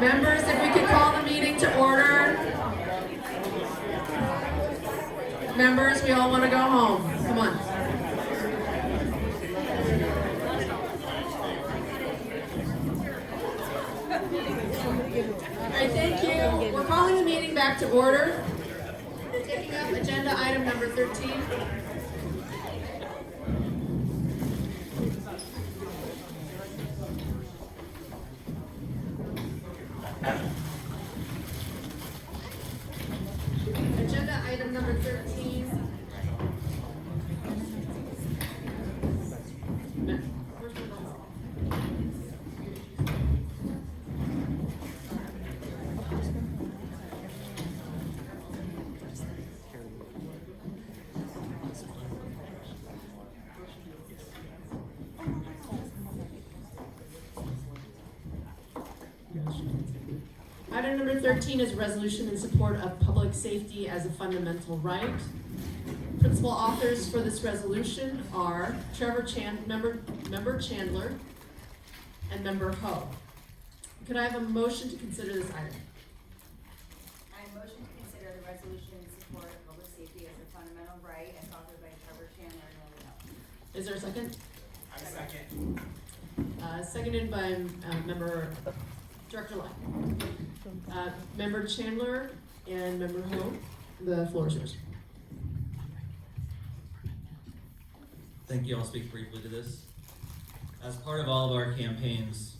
Members, if we could call the meeting to order. Members, we all want to go home. Come on. All right, thank you. We're calling the meeting back to order. Taking up agenda item number 13. Agenda item number 13. Item number 13 is a resolution in support of public safety as a fundamental right. Principal authors for this resolution are Member Chandler and Member Ho. Could I have a motion to consider this item? I motion to consider the resolution in support of public safety as a fundamental right as authored by Trevor Chandler and Lily Ho. Is there a second? I second. Seconded by Member Director Lai. Member Chandler and Member Ho, the floor is yours. Thank you. I'll speak briefly to this. As part of all of our campaigns,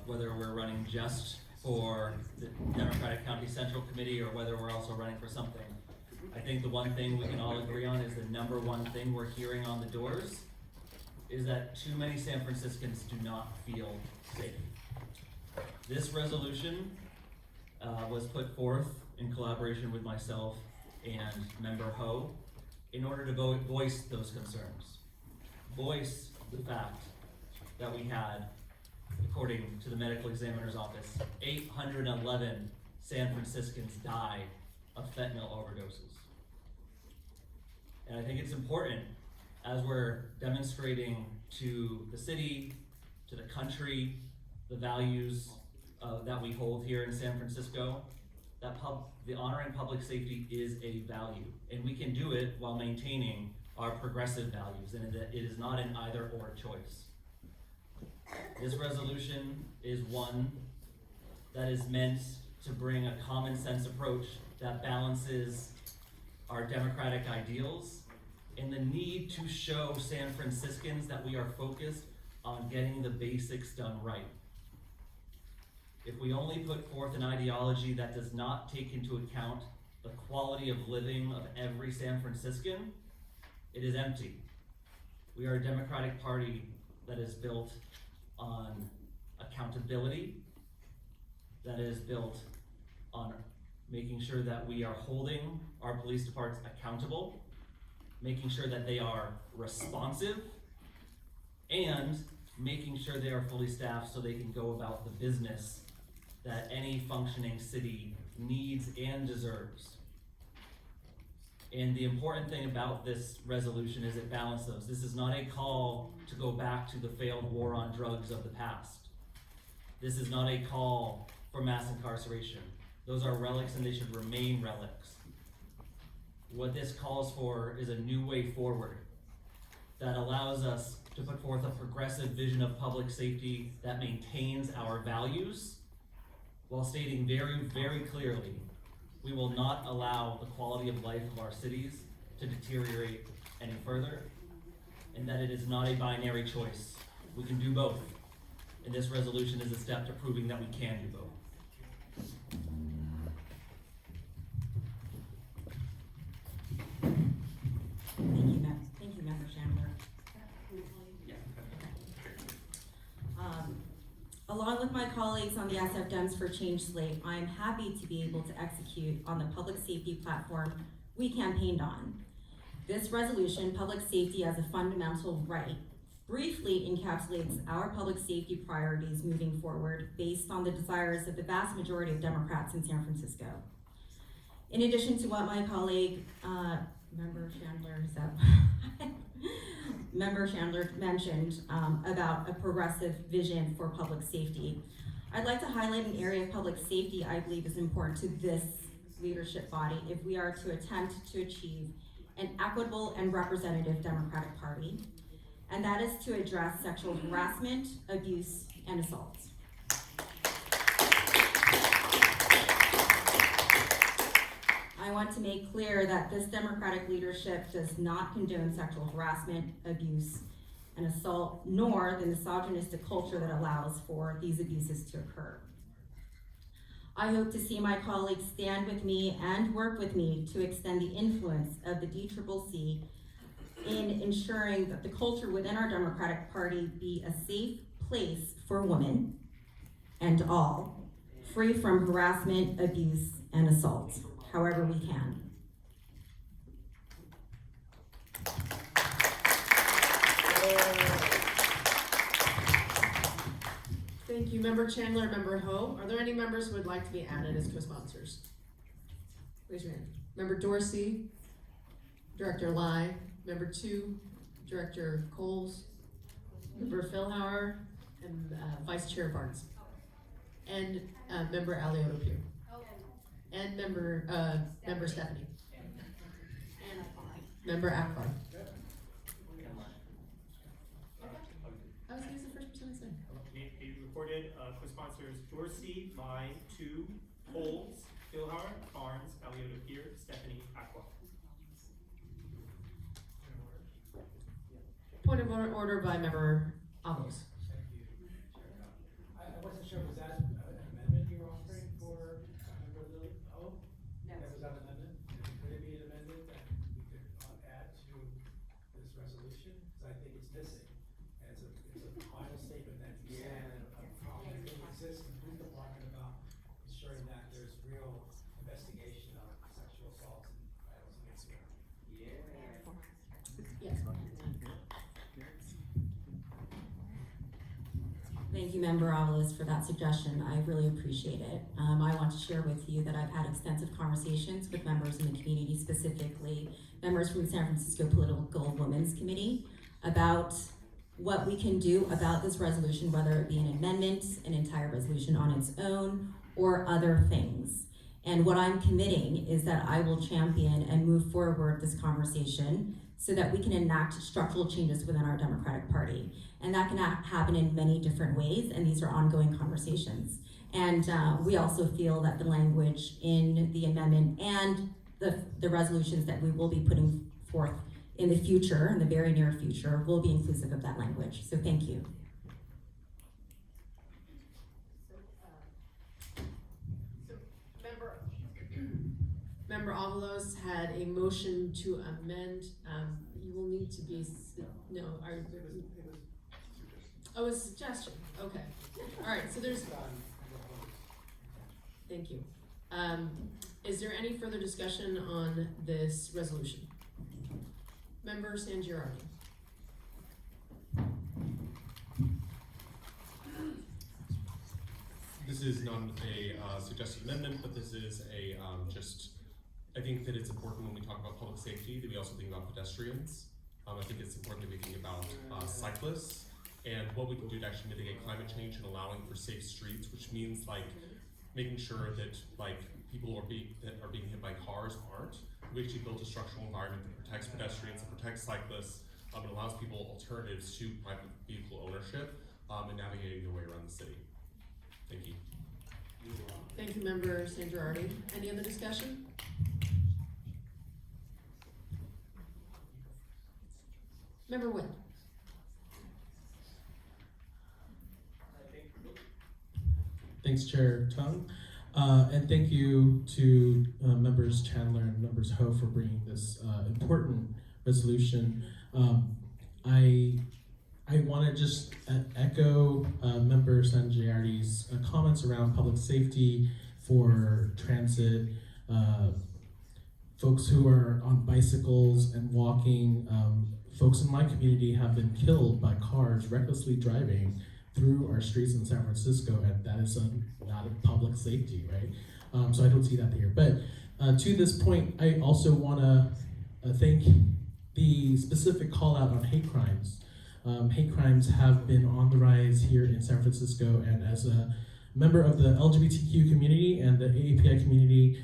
whether we're running just for the Democratic County Central Committee or whether we're also running for something, I think the one thing we can all agree on is the number one thing we're hearing on the doors is that too many San Franciscans do not feel safe. This resolution was put forth in collaboration with myself and Member Ho in order to voice those concerns. Voice the fact that we had, according to the medical examiner's office, 811 San Franciscans died of fentanyl overdoses. And I think it's important, as we're demonstrating to the city, to the country, the values that we hold here in San Francisco, that the honoring public safety is a value. And we can do it while maintaining our progressive values, and that it is not an either or choice. This resolution is one that is meant to bring a common sense approach that balances our democratic ideals and the need to show San Franciscans that we are focused on getting the basics done right. If we only put forth an ideology that does not take into account the quality of living of every San Franciscan, it is empty. We are a Democratic Party that is built on accountability, that is built on making sure that we are holding our police departments accountable, making sure that they are responsive, and making sure they are fully staffed so they can go about the business that any functioning city needs and deserves. And the important thing about this resolution is it balances those. This is not a call to go back to the failed war on drugs of the past. This is not a call for mass incarceration. Those are relics and they should remain relics. What this calls for is a new way forward that allows us to put forth a progressive vision of public safety that maintains our values while stating very, very clearly, we will not allow the quality of life of our cities to deteriorate any further, and that it is not a binary choice. We can do both, and this resolution is a step to proving that we can do both. Thank you, Member Chandler. Along with my colleagues on the SF Dems for Change slate, I am happy to be able to execute on the public safety platform we campaigned on. This resolution, Public Safety as a Fundamental Right, briefly encapsulates our public safety priorities moving forward based on the desires of the vast majority of Democrats in San Francisco. In addition to what my colleague, Member Chandler mentioned about a progressive vision for public safety, I'd like to highlight an area of public safety I believe is important to this leadership body if we are to attempt to achieve an equitable and representative Democratic Party, and that is to address sexual harassment, abuse, and assault. I want to make clear that this Democratic leadership does not condone sexual harassment, abuse, and assault, nor the misogynistic culture that allows for these abuses to occur. I hope to see my colleagues stand with me and work with me to extend the influence of the DCCC in ensuring that the culture within our Democratic Party be a safe place for women and all, free from harassment, abuse, and assault, however we can. Thank you, Member Chandler, Member Ho. Are there any members who would like to be added as co-sponsors? Raise your hand. Member Dorsey, Director Lai, Member 2, Director Coles, Member Philhauer, and Vice Chair Barnes, and Member Alioto-Pugh, and Member Stephanie, and Member Akbar. I was the first person to say. It recorded co-sponsors Dorsey, Lai, 2, Coles, Philhauer, Barnes, Alioto-Pugh, Stephanie, Aqua. Point of order by Member Avalos. I wasn't sure, was that an amendment you were offering for Member Lily? Oh? No. That was that amendment? Could it be an amendment that we could add to this resolution? Because I think it's missing. And it's a final statement that you said a problem that exists in the police department about ensuring that there's real investigation of sexual assaults and violence against women. Yes. Thank you, Member Avalos, for that suggestion. I really appreciate it. I want to share with you that I've had extensive conversations with members in the community, specifically members from the San Francisco Political Women's Committee, about what we can do about this resolution, whether it be an amendment, an entire resolution on its own, or other things. And what I'm committing is that I will champion and move forward this conversation so that we can enact structural changes within our Democratic Party. And that can happen in many different ways, and these are ongoing conversations. And we also feel that the language in the amendment and the resolutions that we will be putting forth in the future, in the very near future, will be inclusive of that language. So thank you. Member Avalos had a motion to amend. You will need to be, oh, a suggestion, okay. All right, so there's, thank you. Is there any further discussion on this resolution? Member Sangiardi. This is not a suggested amendment, but this is a I think that it's important when we talk about public safety that we also think about pedestrians. I think it's important that we think about cyclists and what we can do to actually mitigate climate change and allowing for safe streets, which means like making sure that like people that are being hit by cars aren't. We actually built a structural environment that protects pedestrians and protects cyclists and allows people alternatives to private vehicle ownership and navigating their way around the city. Thank you. Thank you, Member Sangiardi. Any other discussion? Member Witt. Thanks, Chair Tung. And thank you to Members Chandler and Members Ho for bringing this important resolution. I want to just echo Member Sangiardi's comments around public safety for transit, folks who are on bicycles and walking. Folks in my community have been killed by cars recklessly driving through our streets in San Francisco, and that is not a public safety, right? So I don't see that here. But to this point, I also want to thank the specific call out on hate crimes. Hate crimes have been on the rise here in San Francisco, and as a member of the LGBTQ community and the AAPI community,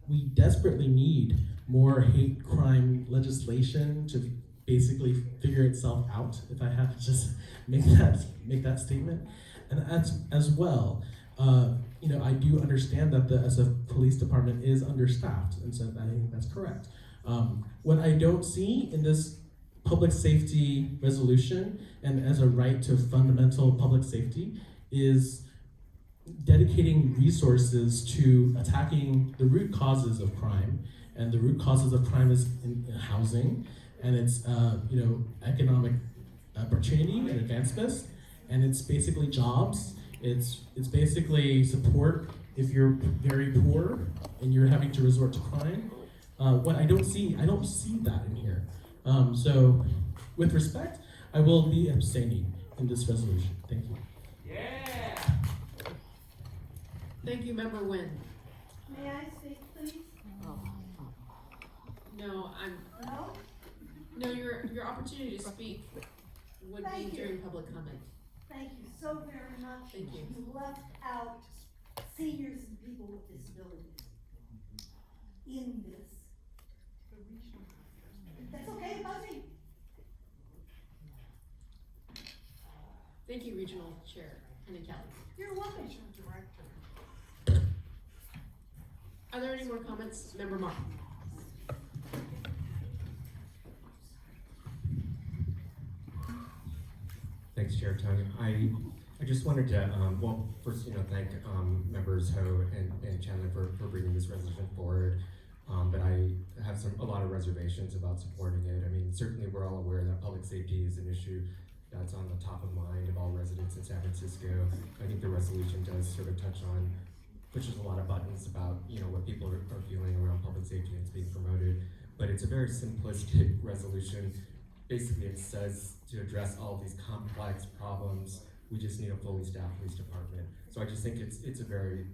we desperately need more hate crime legislation to basically figure itself out, if I have to just make that statement. And as well, I do understand that the SF police department is understaffed, and so I think that's correct. What I don't see in this public safety resolution, and as a right to fundamental public safety, is dedicating resources to attacking the root causes of crime. And the root causes of crime is in housing, and it's economic opportunity and advancements, and it's basically jobs. It's basically support if you're very poor and you're having to resort to crime. What I don't see that in here. So, with respect, I will be abstaining in this resolution. Thank you. Thank you, Member Nguyen. May I speak, please? No, your opportunity to speak would be during public comment. Thank you so very much. Thank you. You left out seniors and people with disabilities in this. That's okay, Buzzy. Thank you, Regional Chair Henny Kelly. You're welcome. Director. Are there any more comments? Member Martin. Thanks, Chair Tanya. I just wanted to, first, thank members Ho and Chandler for bringing this resolution forward. But I have a lot of reservations about supporting it. I mean, certainly we're all aware that public safety is an issue that's on the top of mind of all residents in San Francisco. I think the resolution does sort of pushes a lot of buttons about, what people are feeling around public safety and it's being promoted. But it's a very simplistic resolution. Basically, it says to address all of these complex problems, we just need a fully staffed police department. So I just think it's a very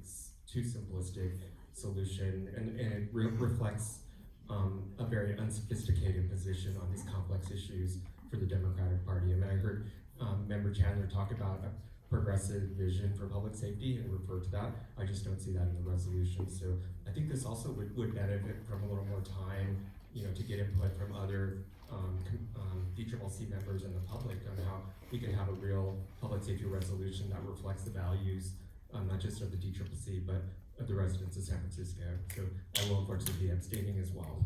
too simplistic solution, and it reflects a very unsophisticated position on these complex issues for the Democratic Party. I mean, I heard Member Chandler talk about a progressive vision for public safety and refer to that. I just don't see that in the resolution. So I think this also would benefit from a little more time, to get input from other DCCC members and the public on how we can have a real public safety resolution that reflects the values, not just of the DCCC, but of the residents of San Francisco. So I will unfortunately be abstaining as well.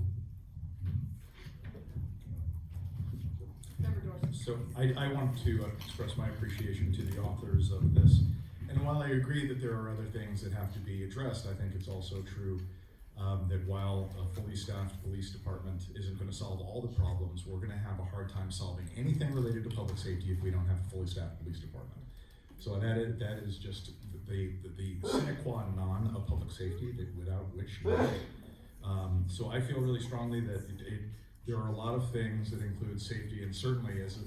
So I want to express my appreciation to the authors of this. And while I agree that there are other things that have to be addressed, I think it's also true that while a fully staffed police department isn't going to solve all the problems, we're going to have a hard time solving anything related to public safety if we don't have a fully staffed police department. So that is just the sine qua non of public safety, without which so I feel really strongly that there are a lot of things that include safety, and certainly as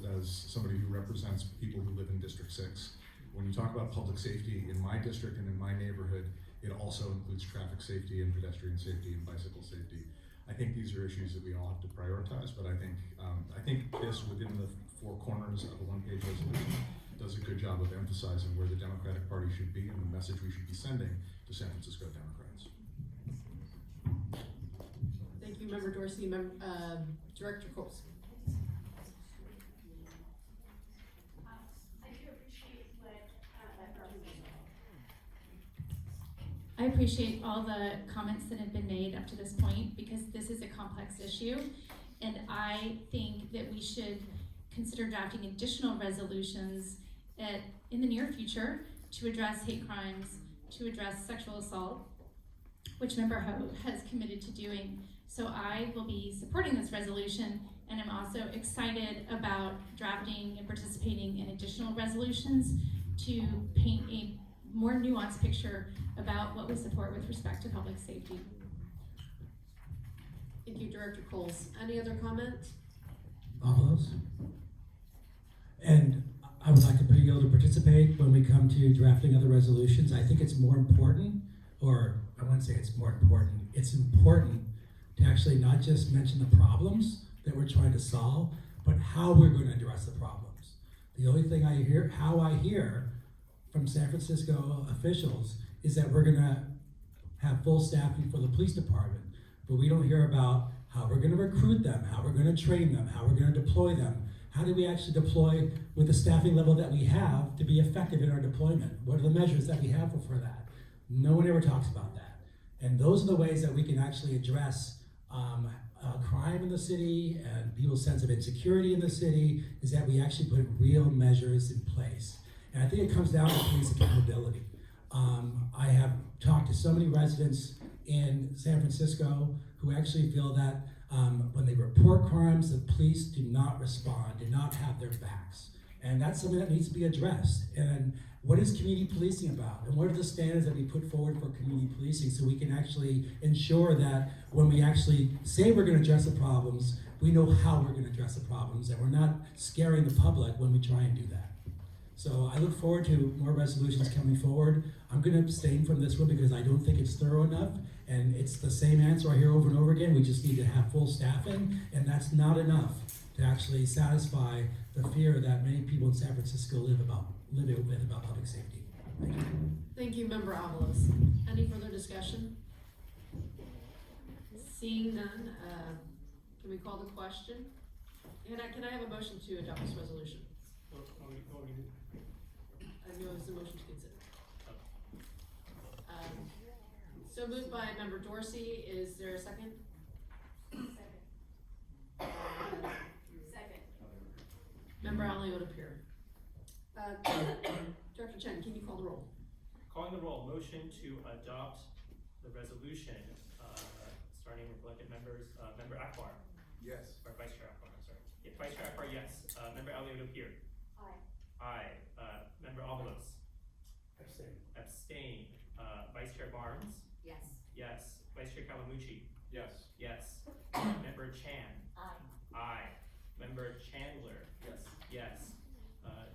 somebody who represents people who live in District 6, when you talk about public safety in my district and in my neighborhood, it also includes traffic safety and pedestrian safety and bicycle safety. I think these are issues that we all have to prioritize, but I think this, within the four corners of a one-page resolution, does a good job of emphasizing where the Democratic Party should be and the message we should be sending to San Francisco Democrats. Thank you, Member Dorsey. Director Coles. I appreciate all the comments that have been made up to this point, because this is a complex issue, and I think that we should consider drafting additional resolutions in the near future to address hate crimes, to address sexual assault, which Member Ho has committed to doing. So I will be supporting this resolution, and I'm also excited about drafting and participating in additional resolutions to paint a more nuanced picture about what we support with respect to public safety. Thank you, Director Coles. Any other comments? Avalos. And I would like to be able to participate when we come to drafting other resolutions. I think it's more important, or I wouldn't say it's more important, it's important to actually not just mention the problems that we're trying to solve, but how we're going to address the problems. The only thing I hear from San Francisco officials is that we're gonna have full staffing for the police department, but we don't hear about how we're gonna recruit them, how we're gonna train them, how we're gonna deploy them. How do we actually deploy with the staffing level that we have to be effective in our deployment? What are the measures that we have for that? No one ever talks about that. And those are the ways that we can actually address crime in the city and people's sense of insecurity in the city, is that we actually put real measures in place. And I think it comes down to police accountability. I have talked to so many residents in San Francisco who actually feel that when they report crimes, the police do not respond, do not have their backs. And that's something that needs to be addressed. And what is community policing about? And what are the standards that we put forward for community policing so we can actually ensure that when we actually say we're gonna address the problems, we know how we're gonna address the problems, and we're not scaring the public when we try and do that. So I look forward to more resolutions coming forward. I'm gonna abstain from this one because I don't think it's thorough enough, and it's the same answer I hear over and over again. We just need to have full staffing, and that's not enough to actually satisfy the fear that many people in San Francisco live with about public safety. Thank you. Thank you, Member Avalos. Any further discussion? Seeing none, can we call the question? Can I have a motion to adopt this resolution? I know it's a motion to consider. So moved by Member Dorsey. Is there a second? Second. Member Aliotta Pierre. Director Chen, can you call the roll? Calling the roll, motion to adopt the resolution, starting with elected members, Member Akbar. Yes. Or Vice Chair Akbar, I'm sorry. Yeah, Vice Chair Akbar, yes. Member Aliotta Pierre. Aye. Aye. Member Avalos. Abstain. Abstain. Vice Chair Barnes. Yes. Yes. Vice Chair Kalamucci. Yes. Yes. Member Chan. Aye. Aye. Member Chandler. Yes. Yes.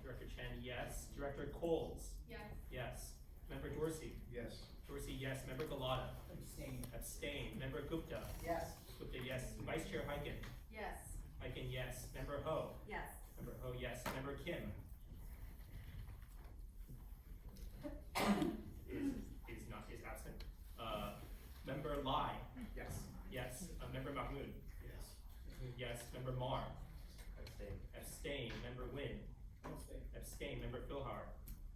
Director Chen, yes. Director Coles. Yes. Yes. Member Dorsey. Yes. Dorsey, yes. Member Galata. Abstain. Abstain. Member Gupta. Yes. Gupta, yes. Vice Chair Hyken. Yes. Hyken, yes. Member Ho. Yes. Member Ho, yes. Member Kim. is absent. Member Lai. Yes. Yes. Member Mahmood. Yes. Yes. Member Mar. Abstain. Abstain. Member Wynn. Abstain. Member Philhar.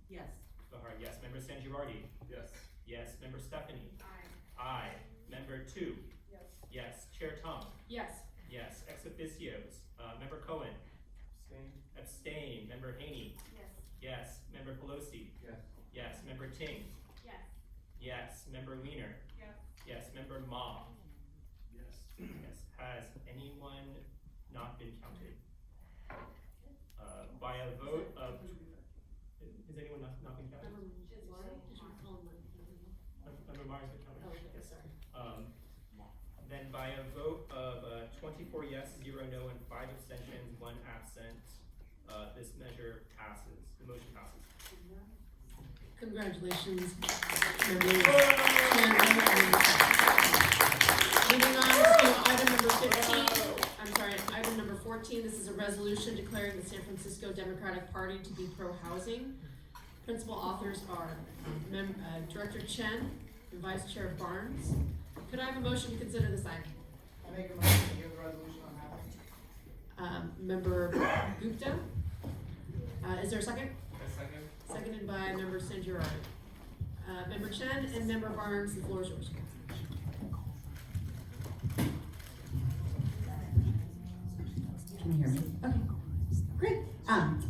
Yes. Philhar, yes. Member Sangivardi. Yes. Yes. Member Stephanie. Aye. Aye. Member 2. Yes. Yes. Chair Tom. Yes. Yes. Ex officios. Member Cohen. Abstain. Abstain. Member Haney. Yes. Yes. Member Pelosi. Yes. Yes. Member Ting. Yes. Yes. Member Wiener. Yes. Yes. Member Ma. Yes. Yes. Has anyone not been counted? By a vote of, has anyone not been counted? Member Lai, did you call him? Member Mars been counted? Oh, okay, sorry. Then by a vote of 24 yes, 0 no, and 5 abstentions, 1 absent, this measure passes. The motion passes. Congratulations, members. Moving on to item number 15, item number 14, this is a resolution declaring the San Francisco Democratic Party to be pro-housing. Principal authors are Director Chen and Vice Chair Barnes. Could I have a motion to consider this item? I make a motion to give the resolution on housing. Member Gupta. Is there a second? Second. Seconded by Member Sangivardi. Member Chen and Member Barnes, the floor is yours. Can you hear me? Okay, great.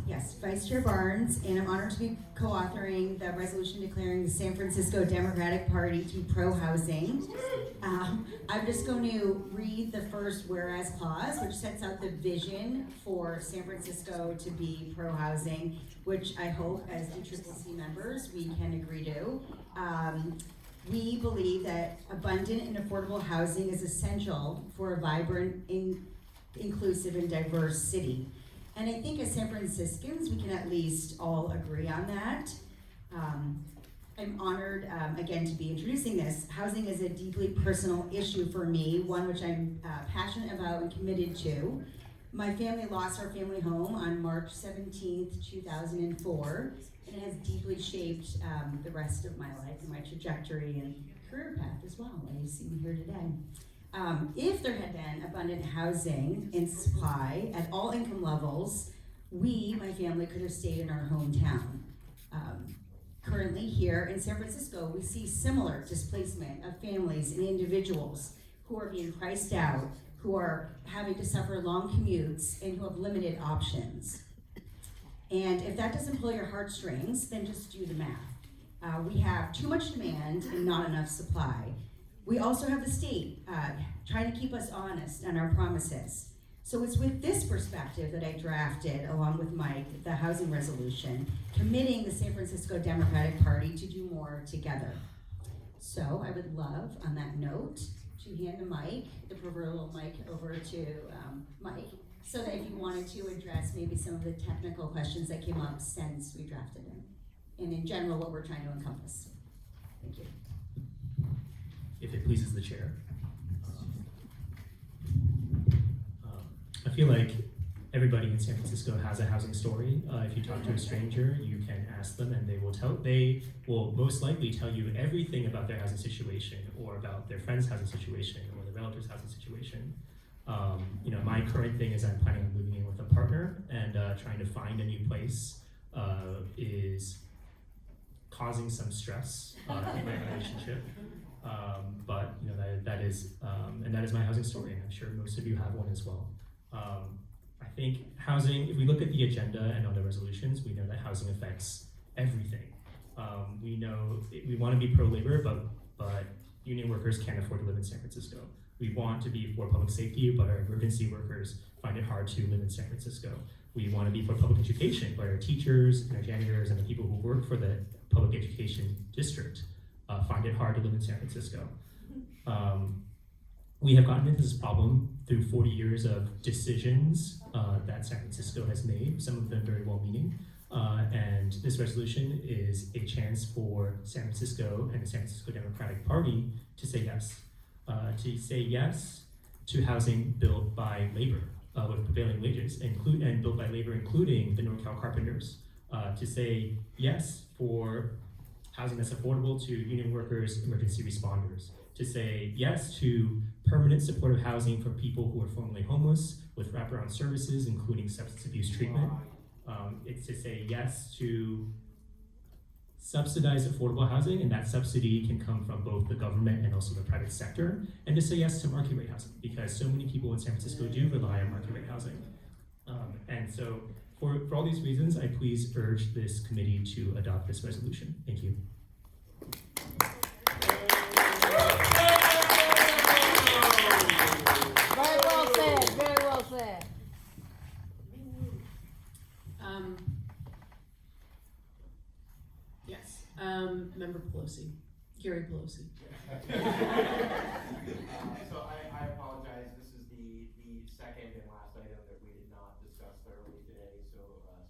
Yes, Vice Chair Barnes, and I'm honored to be co-authoring the resolution declaring the San Francisco Democratic Party to be pro-housing. I'm just going to read the first whereas clause, which sets out the vision for San Francisco to be pro-housing, which I hope as DCCC members we can agree to. We believe that abundant and affordable housing is essential for a vibrant, inclusive, and diverse city. And I think as San Franciscans, we can at least all agree on that. I'm honored, again, to be introducing this. Housing is a deeply personal issue for me, one which I'm passionate about and committed to. My family lost our family home on March 17th, 2004, and it has deeply shaped the rest of my life and my trajectory and career path as well, as you see me here today. If there had been abundant housing and supply at all income levels, we, my family, could have stayed in our hometown. Currently here in San Francisco, we see similar displacement of families and individuals who are being priced out, who are having to suffer long commutes, and who have limited options. And if that doesn't pull your heartstrings, then just do the math. We have too much demand and not enough supply. We also have the state trying to keep us honest on our promises. So it's with this perspective that I drafted, along with Mike, the housing resolution, committing the San Francisco Democratic Party to do more together. So I would love, on that note, to hand the mic, the proverbial mic, over to Mike, so that if you wanted to address maybe some of the technical questions that came up since we drafted it, and in general, what we're trying to encompass. Thank you. If it pleases the chair. I feel like everybody in San Francisco has a housing story. If you talk to a stranger, you can ask them and they will most likely tell you everything about their housing situation, or about their friend's housing situation, or their relative's housing situation. My current thing is I'm planning on moving in with a partner, and trying to find a new place is causing some stress in my relationship. But that is my housing story, and I'm sure most of you have one as well. I think housing, if we look at the agenda and on the resolutions, we know that housing affects everything. We know we want to be pro-labor, but union workers can't afford to live in San Francisco. We want to be for public safety, but our emergency workers find it hard to live in San Francisco. We want to be for public education, but our teachers and our janitors and the people who work for the public education district find it hard to live in San Francisco. We have gotten into this problem through 40 years of decisions that San Francisco has made, some of them very well-meaning. And this resolution is a chance for San Francisco and the San Francisco Democratic Party to say yes. To say yes to housing built by labor with prevailing wages, and built by labor including the NorCal carpenters. To say yes for housing that's affordable to union workers, emergency responders. To say yes to permanent supportive housing for people who are formerly homeless with wraparound services, including substance abuse treatment. It's to say yes to subsidized affordable housing, and that subsidy can come from both the government and also the private sector. And to say yes to market rate housing, because so many people in San Francisco do rely on market rate housing. And so for all these reasons, I please urge this committee to adopt this resolution. Thank you. Very well said, very well said. Yes, Member Pelosi, Gary Pelosi. So I apologize, this is the second and last item that we did not discuss thoroughly today, so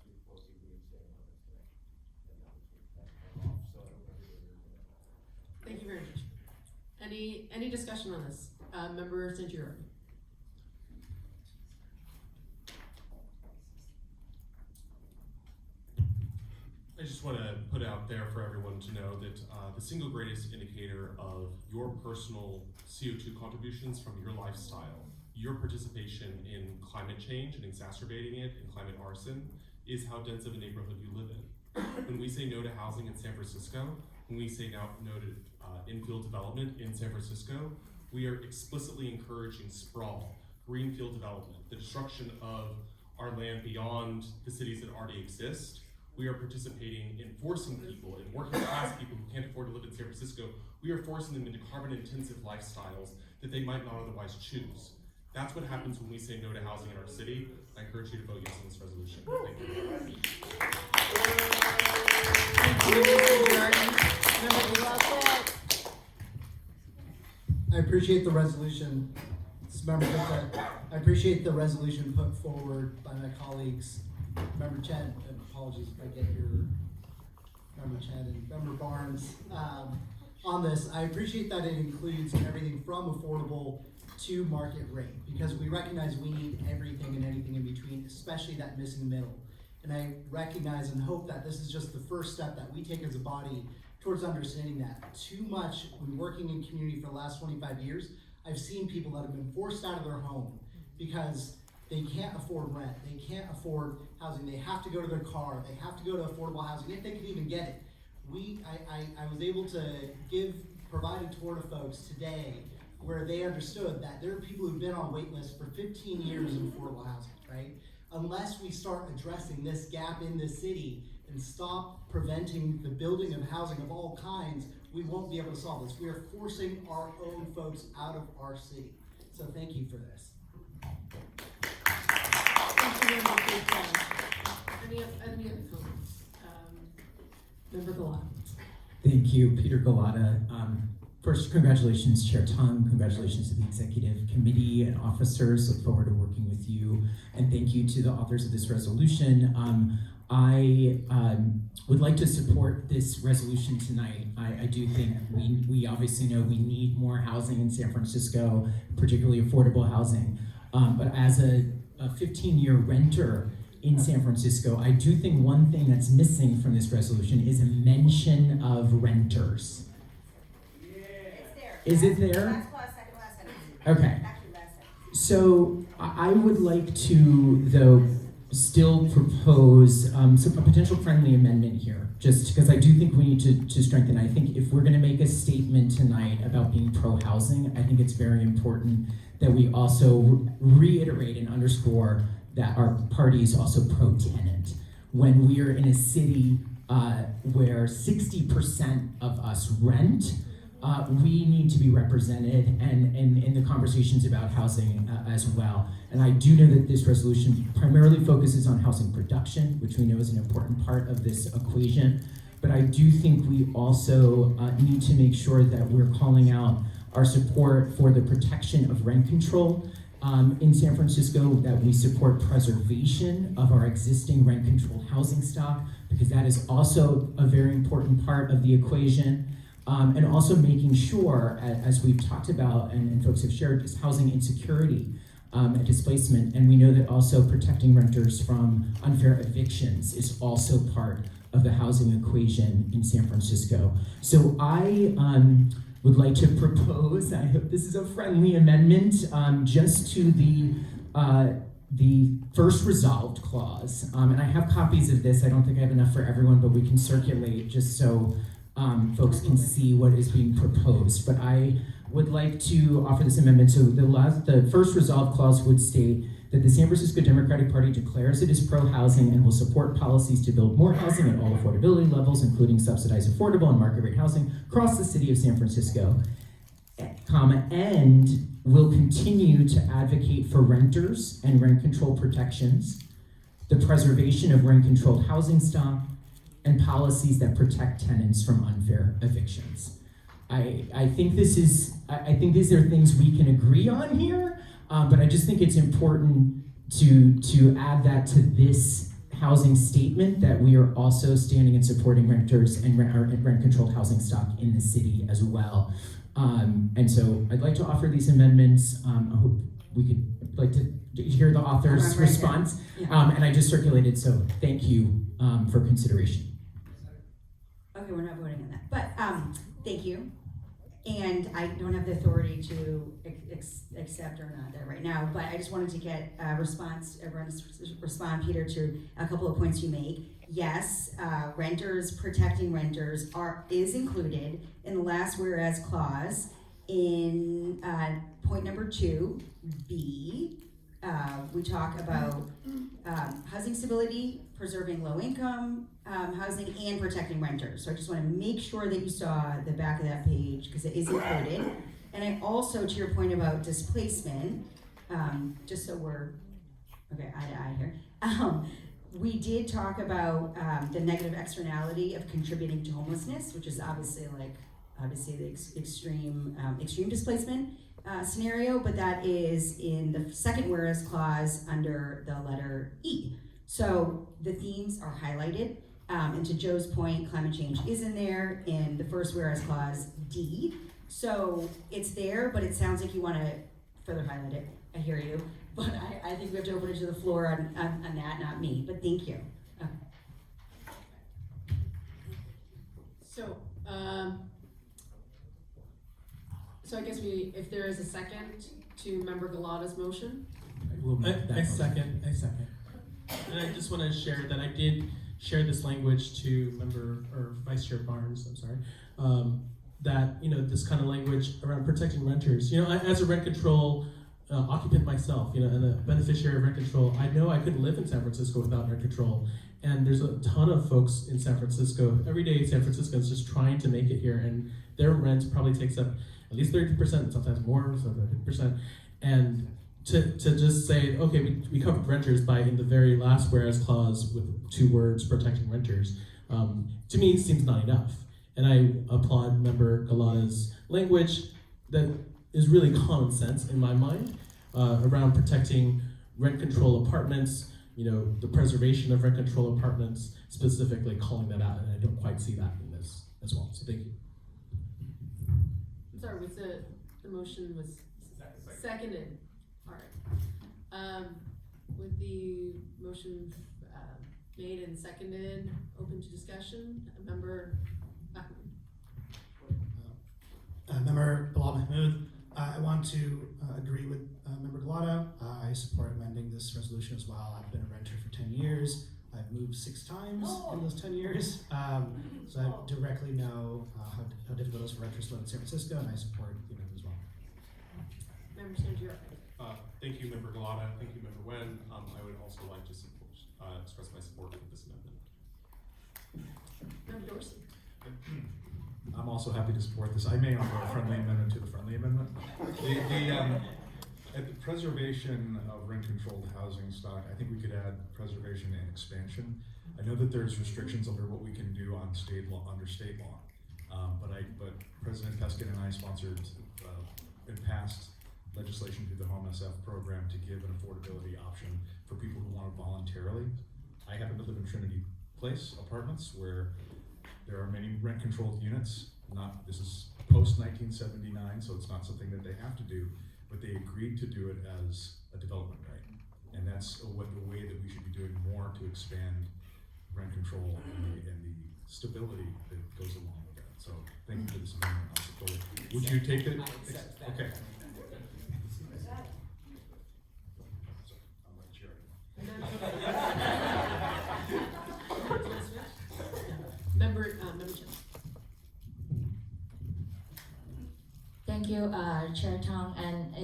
Speaker Pelosi will be abstaining on this today. And that was off, so I don't know. Thank you very much. Any discussion on this? Member Sangiero. I just want to put out there for everyone to know that the single greatest indicator of your personal CO2 contributions from your lifestyle, your participation in climate change and exacerbating it and climate arson, is how dense of a neighborhood you live in. When we say no to housing in San Francisco, when we say no to infill development in San Francisco, we are explicitly encouraging sprawl, greenfield development, the destruction of our land beyond the cities that already exist. We are participating in forcing people, in working class people who can't afford to live in San Francisco, we are forcing them into carbon-intensive lifestyles that they might not otherwise choose. That's what happens when we say no to housing in our city. I encourage you to vote yes on this resolution. Thank you. I appreciate the resolution. I appreciate the resolution put forward by my colleagues, Member Chen, and apologies if I get your Member Chen and Member Barnes. on this. I appreciate that it includes everything from affordable to market rate, because we recognize we need everything and anything in between, especially that missing middle. And I recognize and hope that this is just the first step that we take as a body towards understanding that. Too much, when working in community for the last 25 years, I've seen people that have been forced out of their home because they can't afford rent, they can't afford housing, they have to go to their car, they have to go to affordable housing, if they can even get it. I was able to provide a tour to folks today where they understood that there are people who've been on wait lists for 15 years in affordable housing, right? Unless we start addressing this gap in the city and stop preventing the building of housing of all kinds, we won't be able to solve this. We are forcing our own folks out of our city. So thank you for this. Thank you very much for your time. Any other comments? Member Galata. Thank you, Peter Galata. First, congratulations, Chair Tung. Congratulations to the executive committee and officers. Look forward to working with you. And thank you to the authors of this resolution. I would like to support this resolution tonight. I do think we obviously know we need more housing in San Francisco, particularly affordable housing. But as a 15-year renter in San Francisco, I do think one thing that's missing from this resolution is a mention of renters. Is it there? Okay. So I would like to, though, still propose a potential friendly amendment here, just because I do think we need to strengthen. I think if we're going to make a statement tonight about being pro-housing, I think it's very important that we also reiterate and underscore that our party is also pro-tenant. When we are in a city where 60% of us rent, we need to be represented and in the conversations about housing as well. And I do know that this resolution primarily focuses on housing production, which we know is an important part of this equation. But I do think we also need to make sure that we're calling out our support for the protection of rent control in San Francisco, that we support preservation of our existing rent-controlled housing stock, because that is also a very important part of the equation. And also making sure, as we've talked about and folks have shared, is housing insecurity and displacement. And we know that also protecting renters from unfair evictions is also part of the housing equation in San Francisco. So I would like to propose, I hope this is a friendly amendment, just to the first resolved clause. And I have copies of this. I don't think I have enough for everyone, but we can circulate just so folks can see what is being proposed. But I would like to offer this amendment. So the first resolved clause would state that the San Francisco Democratic Party declares it is pro-housing and will support policies to build more housing at all affordability levels, including subsidized affordable and market rate housing across the city of San Francisco, and will continue to advocate for renters and rent control protections, the preservation of rent-controlled housing stock, and policies that protect tenants from unfair evictions. I think these are things we can agree on here, but I just think it's important to add that to this housing statement, that we are also standing and supporting renters and rent-controlled housing stock in the city as well. And so I'd like to offer these amendments. I hope we could like to hear the author's response. And I just circulated, so thank you for consideration. Okay, we're not voting on that, but thank you. And I don't have the authority to accept or not that right now, but I just wanted to get a response, respond, Peter, to a couple of points you make. Yes, renters, protecting renters is included in the last whereas clause in point number 2B. We talk about housing stability, preserving low income housing, and protecting renters. So I just want to make sure that you saw the back of that page, because it is included. And I also, to your point about displacement, just so we're okay, eye to eye here, we did talk about the negative externality of contributing to homelessness, which is obviously the extreme displacement scenario, but that is in the second whereas clause under the letter E. So the themes are highlighted, And to Joe's point, climate change is in there in the first whereas clause D. So it's there, but it sounds like you want to further highlight it. I hear you. But I think we have to open it to the floor on that, not me. But thank you. Okay. So, so I guess if there is a second to Member Galata's motion? I second. And I just want to share that I did share this language to Vice Chair Barnes, I'm sorry, that, this kind of language around protecting renters. As a rent control occupant myself, and a beneficiary of rent control, I know I couldn't live in San Francisco without rent control. And there's a ton of folks in San Francisco, every day San Franciscans just trying to make it here, and their rent probably takes up at least 30%, sometimes more, sometimes 50%. And to just say, okay, we covered renters by in the very last whereas clause with 2 words, protecting renters, to me seems not enough. And I applaud Member Galata's language that is really common sense in my mind around protecting rent control apartments, the preservation of rent control apartments, specifically calling that out, and I don't quite see that in this as well, so thank you. I'm sorry, was the motion was seconded? All right. With the motion made and seconded, open to discussion, Member Member Bilal Mahmood, I want to agree with Member Galata. I support amending this resolution as well. I've been a renter for 10 years. I've moved 6 times in those 10 years. So I directly know how difficult it is for renters to live in San Francisco, and I support the amendment as well. Member Sangier. Thank you, Member Galata. Thank you, Member Wen. I would also like to express my support for this amendment. Member Dorsey. I'm also happy to support this. I may offer a friendly amendment to the friendly amendment. At the preservation of rent-controlled housing stock, I think we could add preservation and expansion. I know that there's restrictions under what we can do on state law, under state law, but President Peskin and I sponsored and passed legislation through the Home SF program to give an affordability option for people who want to voluntarily. I happen to live in Trinity Place apartments where there are many rent-controlled units. This is post-1979, so it's not something that they have to do, but they agreed to do it as a development right. And that's the way that we should be doing more to expand rent control and the stability that goes along with that. So thank you for this amendment. I'll support it. Would you take it? Okay. Member Chen. Thank you, Chair Tong, and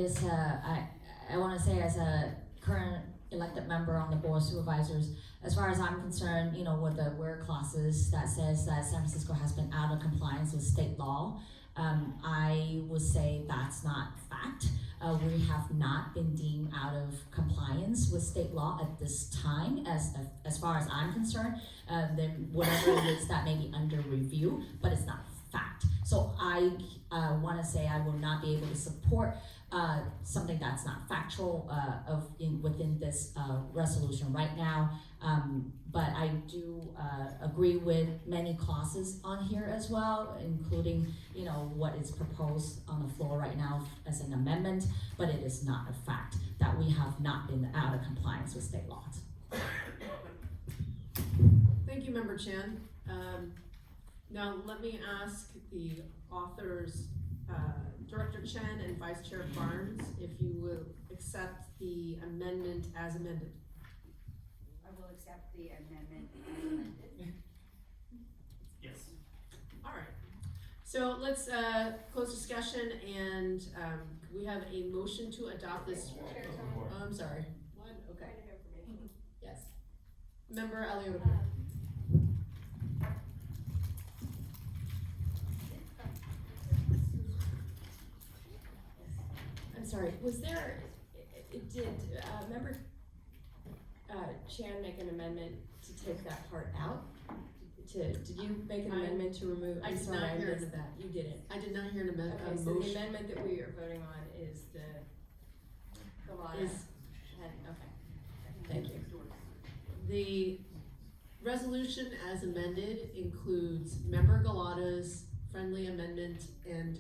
I want to say as a current elected member on the Board of Supervisors, as far as I'm concerned, with the where clauses that says that San Francisco has been out of compliance with state law, I would say that's not fact. We have not been deemed out of compliance with state law at this time, as far as I'm concerned. Then whatever it is that may be under review, but it's not fact. So I want to say I will not be able to support something that's not factual within this resolution right now. But I do agree with many clauses on here as well, including what is proposed on the floor right now as an amendment. But it is not a fact that we have not been out of compliance with state laws. Thank you, Member Chan. Now let me ask the authors, Director Chen and Vice Chair Barnes, if you will accept the amendment as amended. I will accept the amendment as amended. Yes. All right. So let's close discussion, and we have a motion to adopt this. Oh, I'm sorry. What? Okay. Yes. Member Alioto. I'm sorry, was there, did Member Chan make an amendment to take that part out? Did you make an amendment to remove? I did sorry, not hear missed that. You didn't. I did not hear an amendment. Okay, so the amendment that we are voting on is the Galata. Is- Okay, thank you. resolution as amended includes Member Galata's friendly amendment and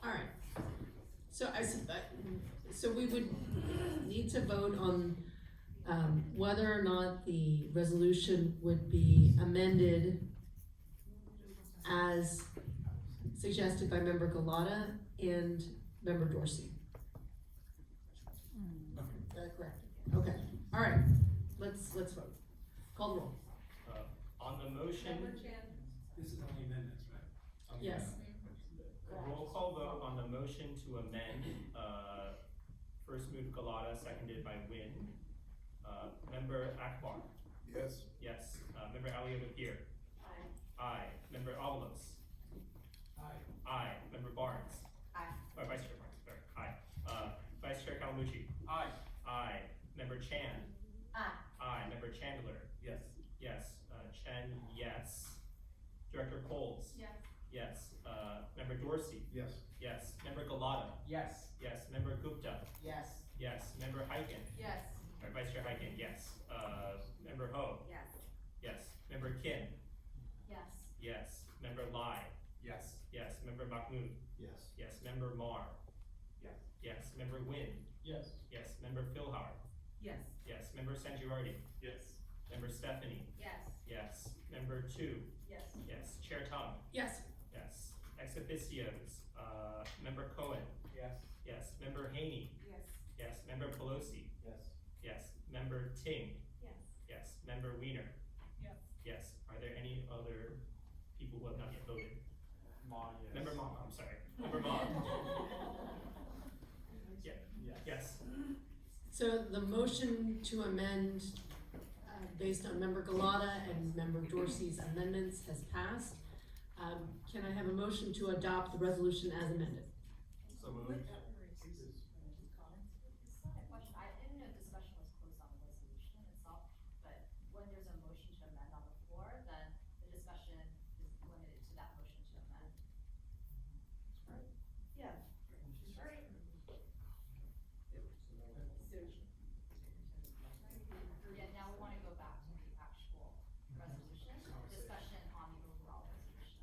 all right. So we would need to vote on whether or not the resolution would be amended as suggested by Member Galata and Member Dorsey. Correct. Okay. All right. Let's vote. Call the roll. On the motion, This is only amendments, right? Yes. roll call vote on the motion to amend, first move Galata, seconded by Wynn. Member Akbar? Yes. Yes. Member Alioto-Pierre? Aye. Member Avalos? Aye. Aye. Member Barnes? Aye. Or Vice Chair Barnes, sorry. Aye. Vice Chair Kalamucci? Aye. Aye. Member Chan? Aye. Aye. Member Chandler? Yes. Yes. Chen, yes. Director Coles? Yes. Yes. Member Dorsey? Yes. Yes. Member Galata? Yes. Yes. Member Gupta? Yes. Yes. Member Hyken? Yes. Or Vice Chair Hyken, yes. Member Ho? Yes. Yes. Member Kim? Yes. Yes. Member Lai? Yes. Yes. Member Mahmood? Yes. Yes. Member Mar? Yes. Yes. Member Wynn? Yes. Yes. Member Philhar? Yes. Yes. Member Sangiardi? Yes. Member Stephanie? Yes. Yes. Member Tu? Yes. Yes. Chair Tong? Yes. Yes. Ex officios, Member Cohen? Yes. Yes. Member Haney? Yes. Yes. Member Pelosi? Yes. Yes. Member Ting? Yes. Yes. Member Wiener? Yes. Yes. Are there any other people who have not yet voted? Ma, yes. Member Ma, I'm sorry. Member Ma? Yeah. Yes. Yes. So the motion to amend based on Member Galata and Member Dorsey's amendments has passed. Can I have a motion to adopt the resolution as amended? So moved. It's not a question, I didn't know discussion was closed on the resolution itself, but when there's a motion to amend on the floor, then the discussion is limited to that motion to amend. Yeah. Right. Yeah, now we wanna go back to the actual resolution, discussion on the overall resolution.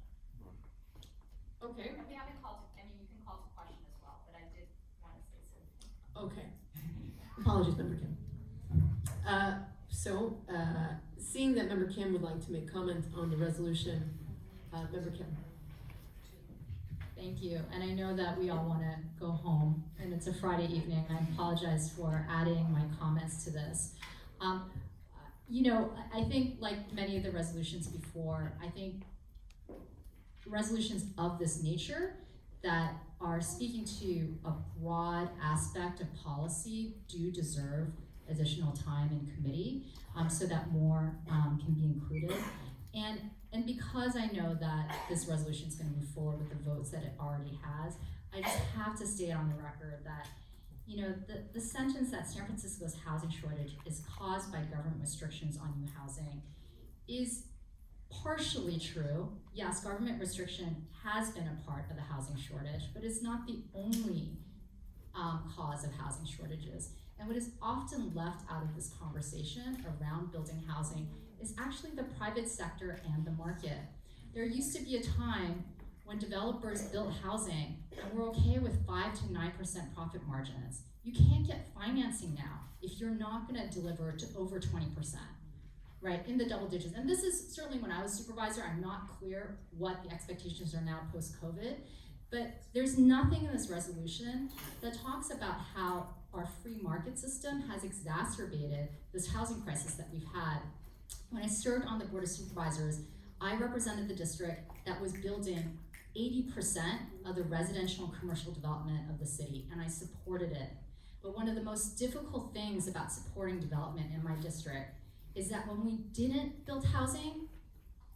Okay. And we haven't called to, I mean, you can call to question as well, but I did wanna say something. Okay. Apologies, Member Kim. Seeing that Member Kim would like to make comment on the resolution, Member Kim. Thank you, and I know that we all wanna go home, and it's a Friday evening, and I apologize for adding my comments to this. You know, I think like many of the resolutions before, I think resolutions of this nature that are speaking to a broad aspect of policy do deserve additional time in committee, so that more can be included. And because I know that this resolution is going to move forward with the votes that it already has, I just have to state on the record that, you know, the sentence that San Francisco's housing shortage is caused by government restrictions on new housing is partially true. Yes, government restriction has been a part of the housing shortage, but it's not the only cause of housing shortages. And what is often left out of this conversation around building housing is actually the private sector and the market. There used to be a time when developers built housing and were okay with 5 to 9% profit margins. You can't get financing now if you're not gonna deliver to over 20%, right, in the double digits. And this is certainly when I was supervisor, I'm not clear what the expectations are now post-COVID, but there's nothing in this resolution that talks about how our free market system has exacerbated this housing crisis that we've had. When I served on the Board of Supervisors, I represented the district that was building 80% of the residential and commercial development of the city, and I supported it. But one of the most difficult things about supporting development in my district is that when we didn't build housing,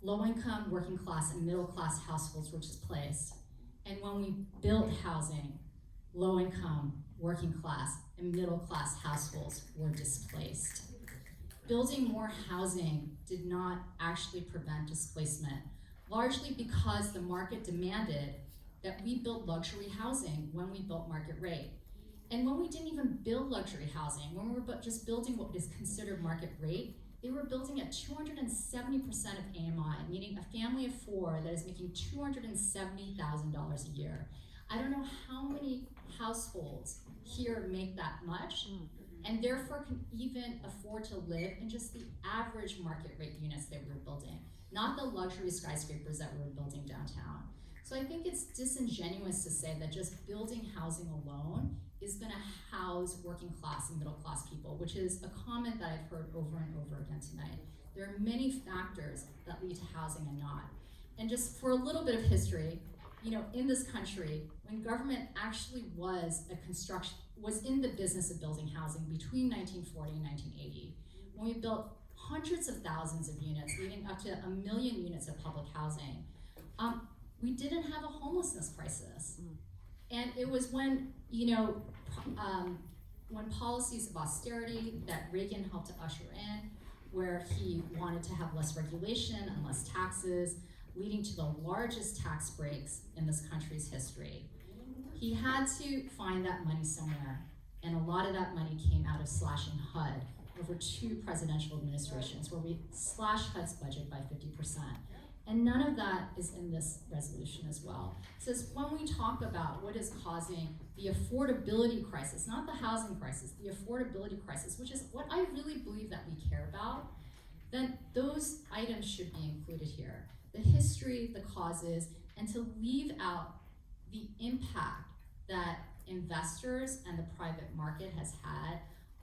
low-income, working class, and middle-class households were displaced. And when we built housing, low-income, working class, and middle-class households were displaced. Building more housing did not actually prevent displacement largely because the market demanded that we build luxury housing when we built market rate. And when we didn't even build luxury housing, when we were just building what is considered market rate, they were building at 270% of AMI, meaning a family of 4 that is making $270,000 a year. I don't know how many households here make that much, and therefore can even afford to live in just the average market rate units that we were building, not the luxury skyscrapers that we were building downtown. So I think it's disingenuous to say that just building housing alone is gonna house working class and middle class people, which is a comment that I've heard over and over again tonight. There are many factors that lead to housing and not. And just for a little bit of history, you know, in this country, when government actually was in the business of building housing between 1940 and 1980, when we built hundreds of thousands of units, leading up to 1 million units of public housing, we didn't have a homelessness crisis. And it was when, you know, when policies of austerity that Reagan helped to usher in, where he wanted to have less regulation and less taxes, leading to the largest tax breaks in this country's history. He had to find that money somewhere, and a lot of that money came out of slashing HUD over 2 presidential administrations, where we slashed HUD's budget by 50%. And none of that is in this resolution as well. It says when we talk about what is causing the affordability crisis, not the housing crisis, the affordability crisis, which is what I really believe that we care about, then those items should be included here. The history, the causes, and to leave out the impact that investors and the private market has had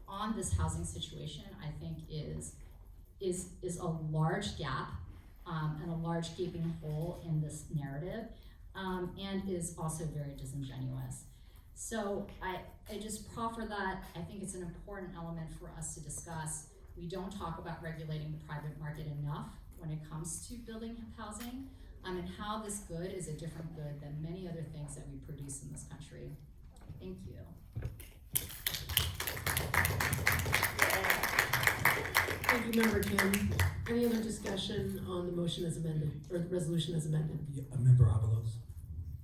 on this housing situation, I think is a large gap and a large gaping hole in this narrative, and is also very disingenuous. So I just proffer that. I think it's an important element for us to discuss. We don't talk about regulating the private market enough when it comes to building housing, and how this good is a different good than many other things that we produce in this country. Thank you. Thank you, Member Kim. Any other discussion on the motion as amended, or the resolution as amended? Member Avalos.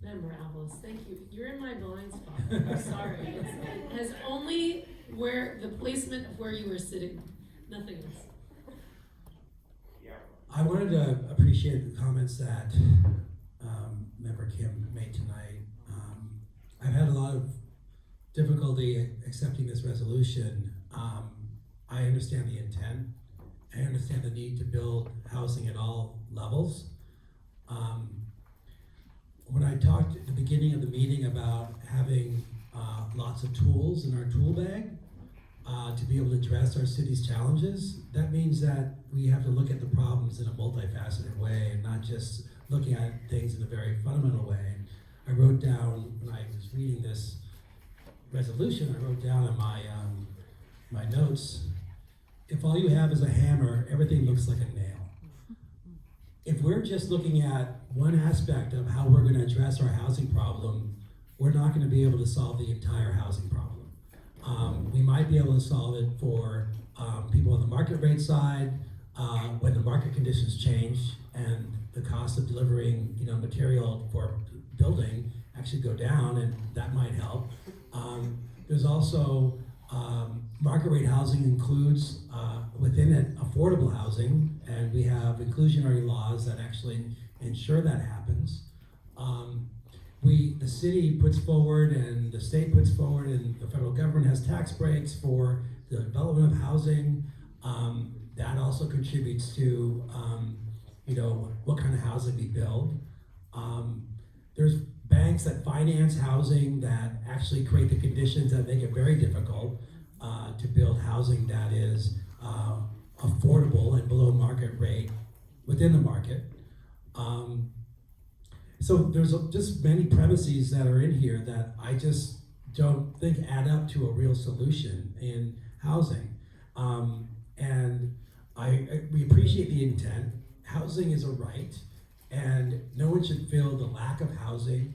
Member Avalos, thank you. You're in my blind spot. I'm sorry. It has only where the placement of where you were sitting, nothing else. I wanted to appreciate the comments that Member Kim made tonight. I've had a lot of difficulty accepting this resolution. I understand the intent. I understand the need to build housing at all levels. When I talked at the beginning of the meeting about having lots of tools in our tool bag to be able to address our city's challenges, that means that we have to look at the problems in a multifaceted way and not just looking at things in a very fundamental way. I wrote down, when I was reading this resolution, I wrote down in my notes, if all you have is a hammer, everything looks like a nail. If we're just looking at one aspect of how we're going to address our housing problem, we're not going to be able to solve the entire housing problem. We might be able to solve it for people on the market rate side when the market conditions change and the cost of delivering, material for building actually go down, and that might help. There's also market rate housing includes within it affordable housing, and we have inclusionary laws that actually ensure that happens. The city puts forward, and the state puts forward, and the federal government has tax breaks for the development of housing. That also contributes to what kind of housing we build. There's banks that finance housing that actually create the conditions that make it very difficult to build housing that is affordable and below market rate within the market. So there's just many premises that are in here that I just don't think add up to a real solution in housing. And we appreciate the intent. Housing is a right, and no one should feel the lack of housing.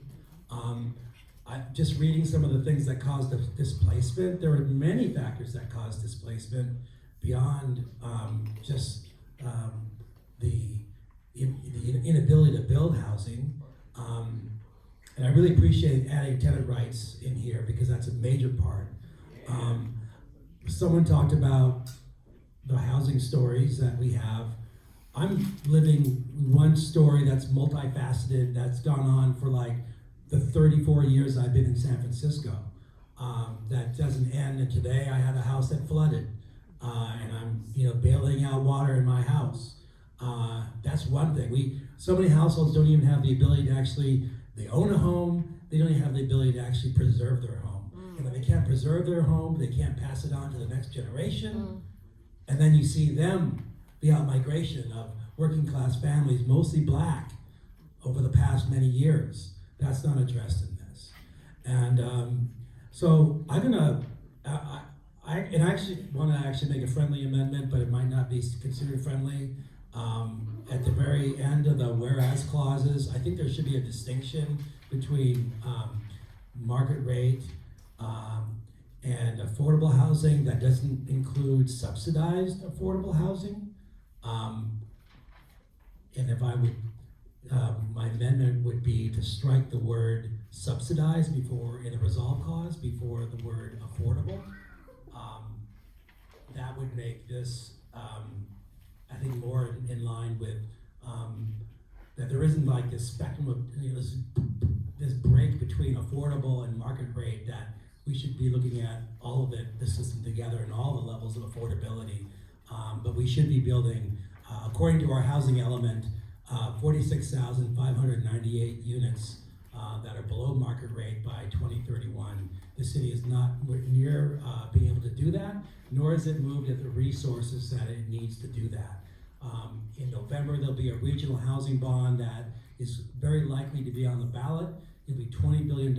Just reading some of the things that cause displacement, there are many factors that cause displacement beyond just the the inability to build housing. And I really appreciate adding tenant rights in here because that's a major part. Someone talked about the housing stories that we have. I'm living one story that's multifaceted, that's gone on for like the 34 years I've been in San Francisco. That doesn't end, and today I had a house that flooded, and I'm bailing out water in my house. That's one thing. So many households don't even have the ability to actually, they own a home, they don't even have the ability to actually preserve their home. And when they can't preserve their home, they can't pass it on to the next generation. And then you see them, the out-migration of working class families, mostly black, over the past many years. That's not addressed in this. And so I'm gonna, I actually want to actually make a friendly amendment, but it might not be considered friendly. At the very end of the whereas clauses, I think there should be a distinction between market rate and affordable housing that doesn't include subsidized affordable housing. And if I would, my amendment would be to strike the word subsidized before, in the resolve clause, before the word affordable. That would make this, I think, more in line with that there isn't like this spectrum of this break between affordable and market rate, that we should be looking at all of it, the system together, and all the levels of affordability. But we should be building, according to our housing element, 46,598 units that are below market rate by 2031. The city is not near being able to do that, nor is it moved at the resources that it needs to do that. In November, there'll be a regional housing bond that is very likely to be on the ballot. It'll be $20 billion,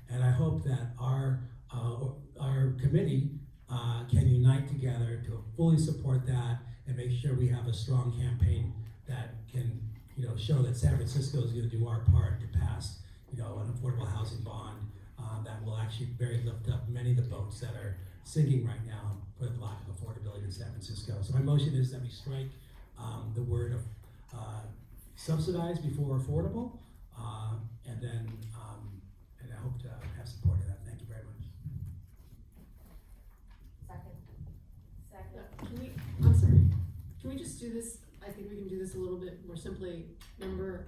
and I hope that our committee can unite together to fully support that and make sure we have a strong campaign that can, show that San Francisco is going to do our part to pass, an affordable housing bond that will actually lift up many of the boats that are sinking right now for the lack of affordability in San Francisco. So my motion is that we strike the word of subsidized before affordable, and then and I hope to have support of that. Thank you very much. I'm sorry, can we just do this, I think we can do this a little bit more simply. Member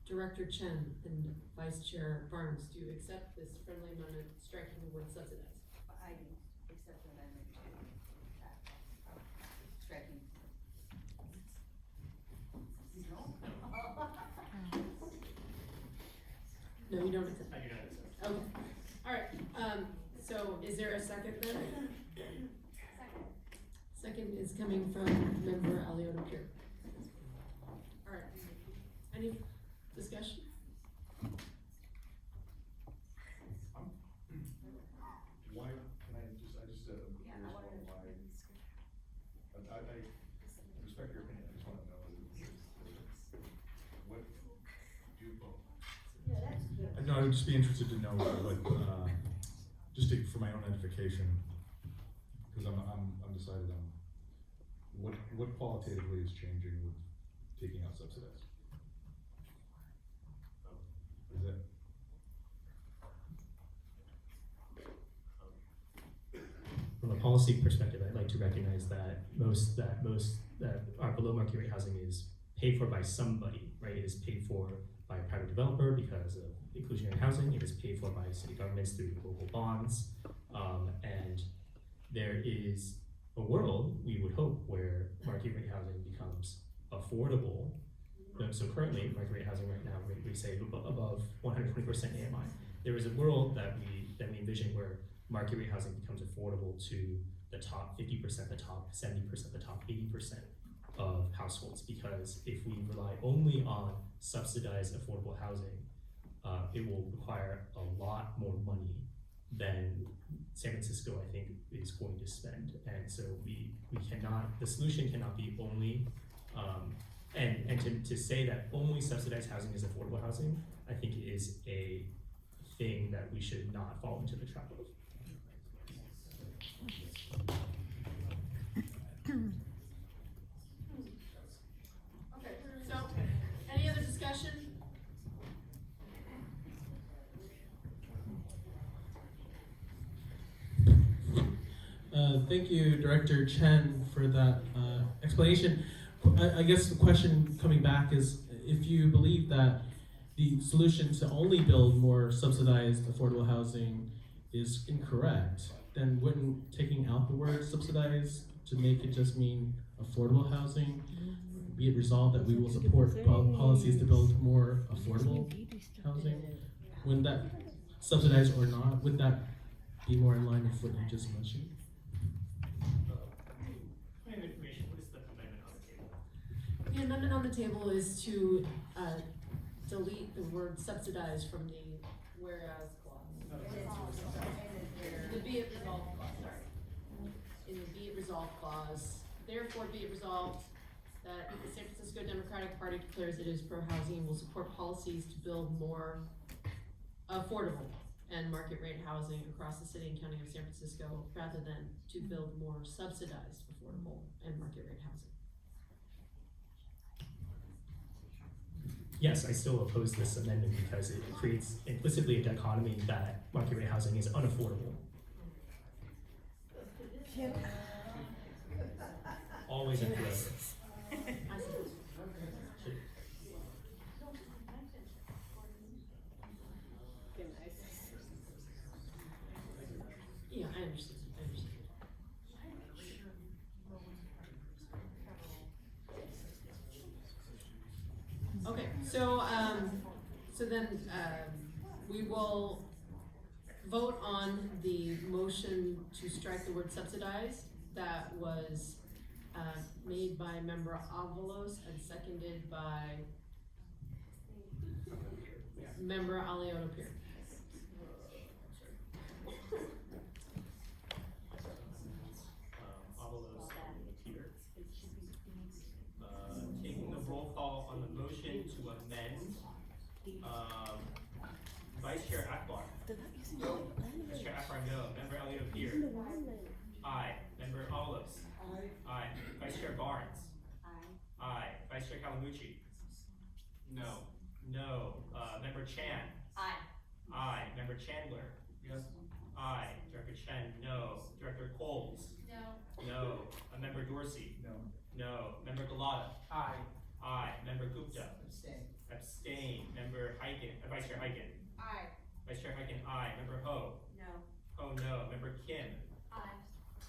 Director Chen and Vice Chair Barnes, do you accept this friendly amendment striking the word subsidized? I accept the amendment to striking. No, you don't accept. I do not accept. Okay, all right, so is there a second then? Second is coming from Member Aliota Pierre. All right, any discussion? Why, can I just I respect your opinion, I just wanna know, what do you vote? Yeah, that's good. No, I would just be interested to know what, for my own edification, because I'm undecided on what qualitatively is changing with taking out subsidized? Is it? From a policy perspective, I'd like to recognize that most our below market rate housing is paid for by somebody, right? It is paid for by a private developer because of inclusionary housing. It is paid for by city governments through local bonds, and there is a world, we would hope, where market rate housing becomes affordable. So currently, market rate housing right now, we say above 120% AMI. There is a world that we envision where market rate housing becomes affordable to the top 50%, the top 70%, the top 80% of households. Because if we rely only on subsidized affordable housing, it will require a lot more money than San Francisco, I think, is going to spend. And so we cannot, the solution cannot be only, and to say that only subsidized housing is affordable housing, I think is a thing that we should not fall into the trap of. Okay, Thank you, Director Chen, for that explanation. I guess the question coming back is, if you believe that the solution to only build more subsidized affordable housing is incorrect, then wouldn't taking out the word subsidized to make it just mean affordable housing be it resolved that we will support policies to build more affordable housing? Wouldn't that, subsidized or not, would that be more in line with what you just mentioned? Point of information, what is the amendment on the table? The amendment on the table is to delete the word subsidized from the whereas clause. The be it resolved clause, sorry. In the be it resolved clause, therefore be it resolved that the San Francisco Democratic Party declares it is pro-housing and will support policies to build more affordable and market rate housing across the city and county of San Francisco rather than to build more subsidized affordable and market rate housing. Yes, I still oppose this amendment because it creates implicitly a dichotomy that market rate housing is unaffordable. Always and forever. Yeah, I understand. Okay, so then, we will vote on the motion to strike the word subsidized that was, made by member Avalos and seconded by member Alioto-Pierre. Avalos and Peter. Taking the roll call on the motion to amend, Vice Chair Akbar. Vice Chair Akbar, no. Member Alioto-Pierre. Aye. Member Avalos. Aye. Vice Chair Barnes. Aye. Vice Chair Kalamucci. No. No. Member Chan. Aye. Aye. Member Chandler. Yes. Aye. Director Chen, no. Director Coles. No. No. Member Dorsey. No. No. Member Galata. Aye. Aye. Member Gupta. Abstain. Abstain. Member Hyken, Vice Chair Hyken. Aye. Vice Chair Hyken, aye. Member Ho. No. Ho, no. Member Kim. Aye.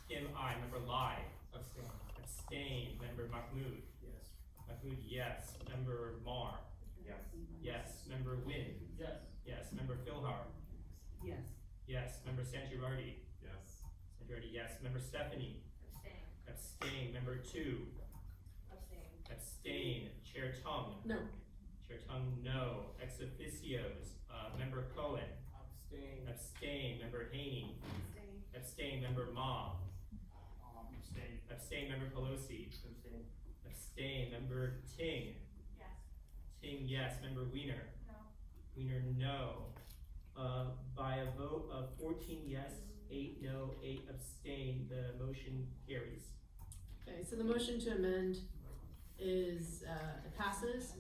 Kim, aye. Member Lai. Abstain. Abstain. Member Mahmood. Yes. Mahmood, yes. Member Mar. Yes. Yes. Member Wynn. Yes. Yes. Member Philhar. Yes. Yes. Member Sangiardi. Yes. Sangiardi, yes. Member Stephanie. Abstain. Abstain. Member Tu. Abstain. Abstain. Chair Tung. No. Chair Tung, no. Ex officios. Member Cohen. Abstain. Abstain. Member Haney. Abstain. Abstain. Member Ma. Abstain. Abstain. Member Pelosi. Abstain. Abstain. Member Ting. Yes. Ting, yes. Member Wiener. No. Wiener, no. By a vote of 14 yes, 8 no, 8 abstain, the motion carries. Okay, so the motion to amend is, it passes.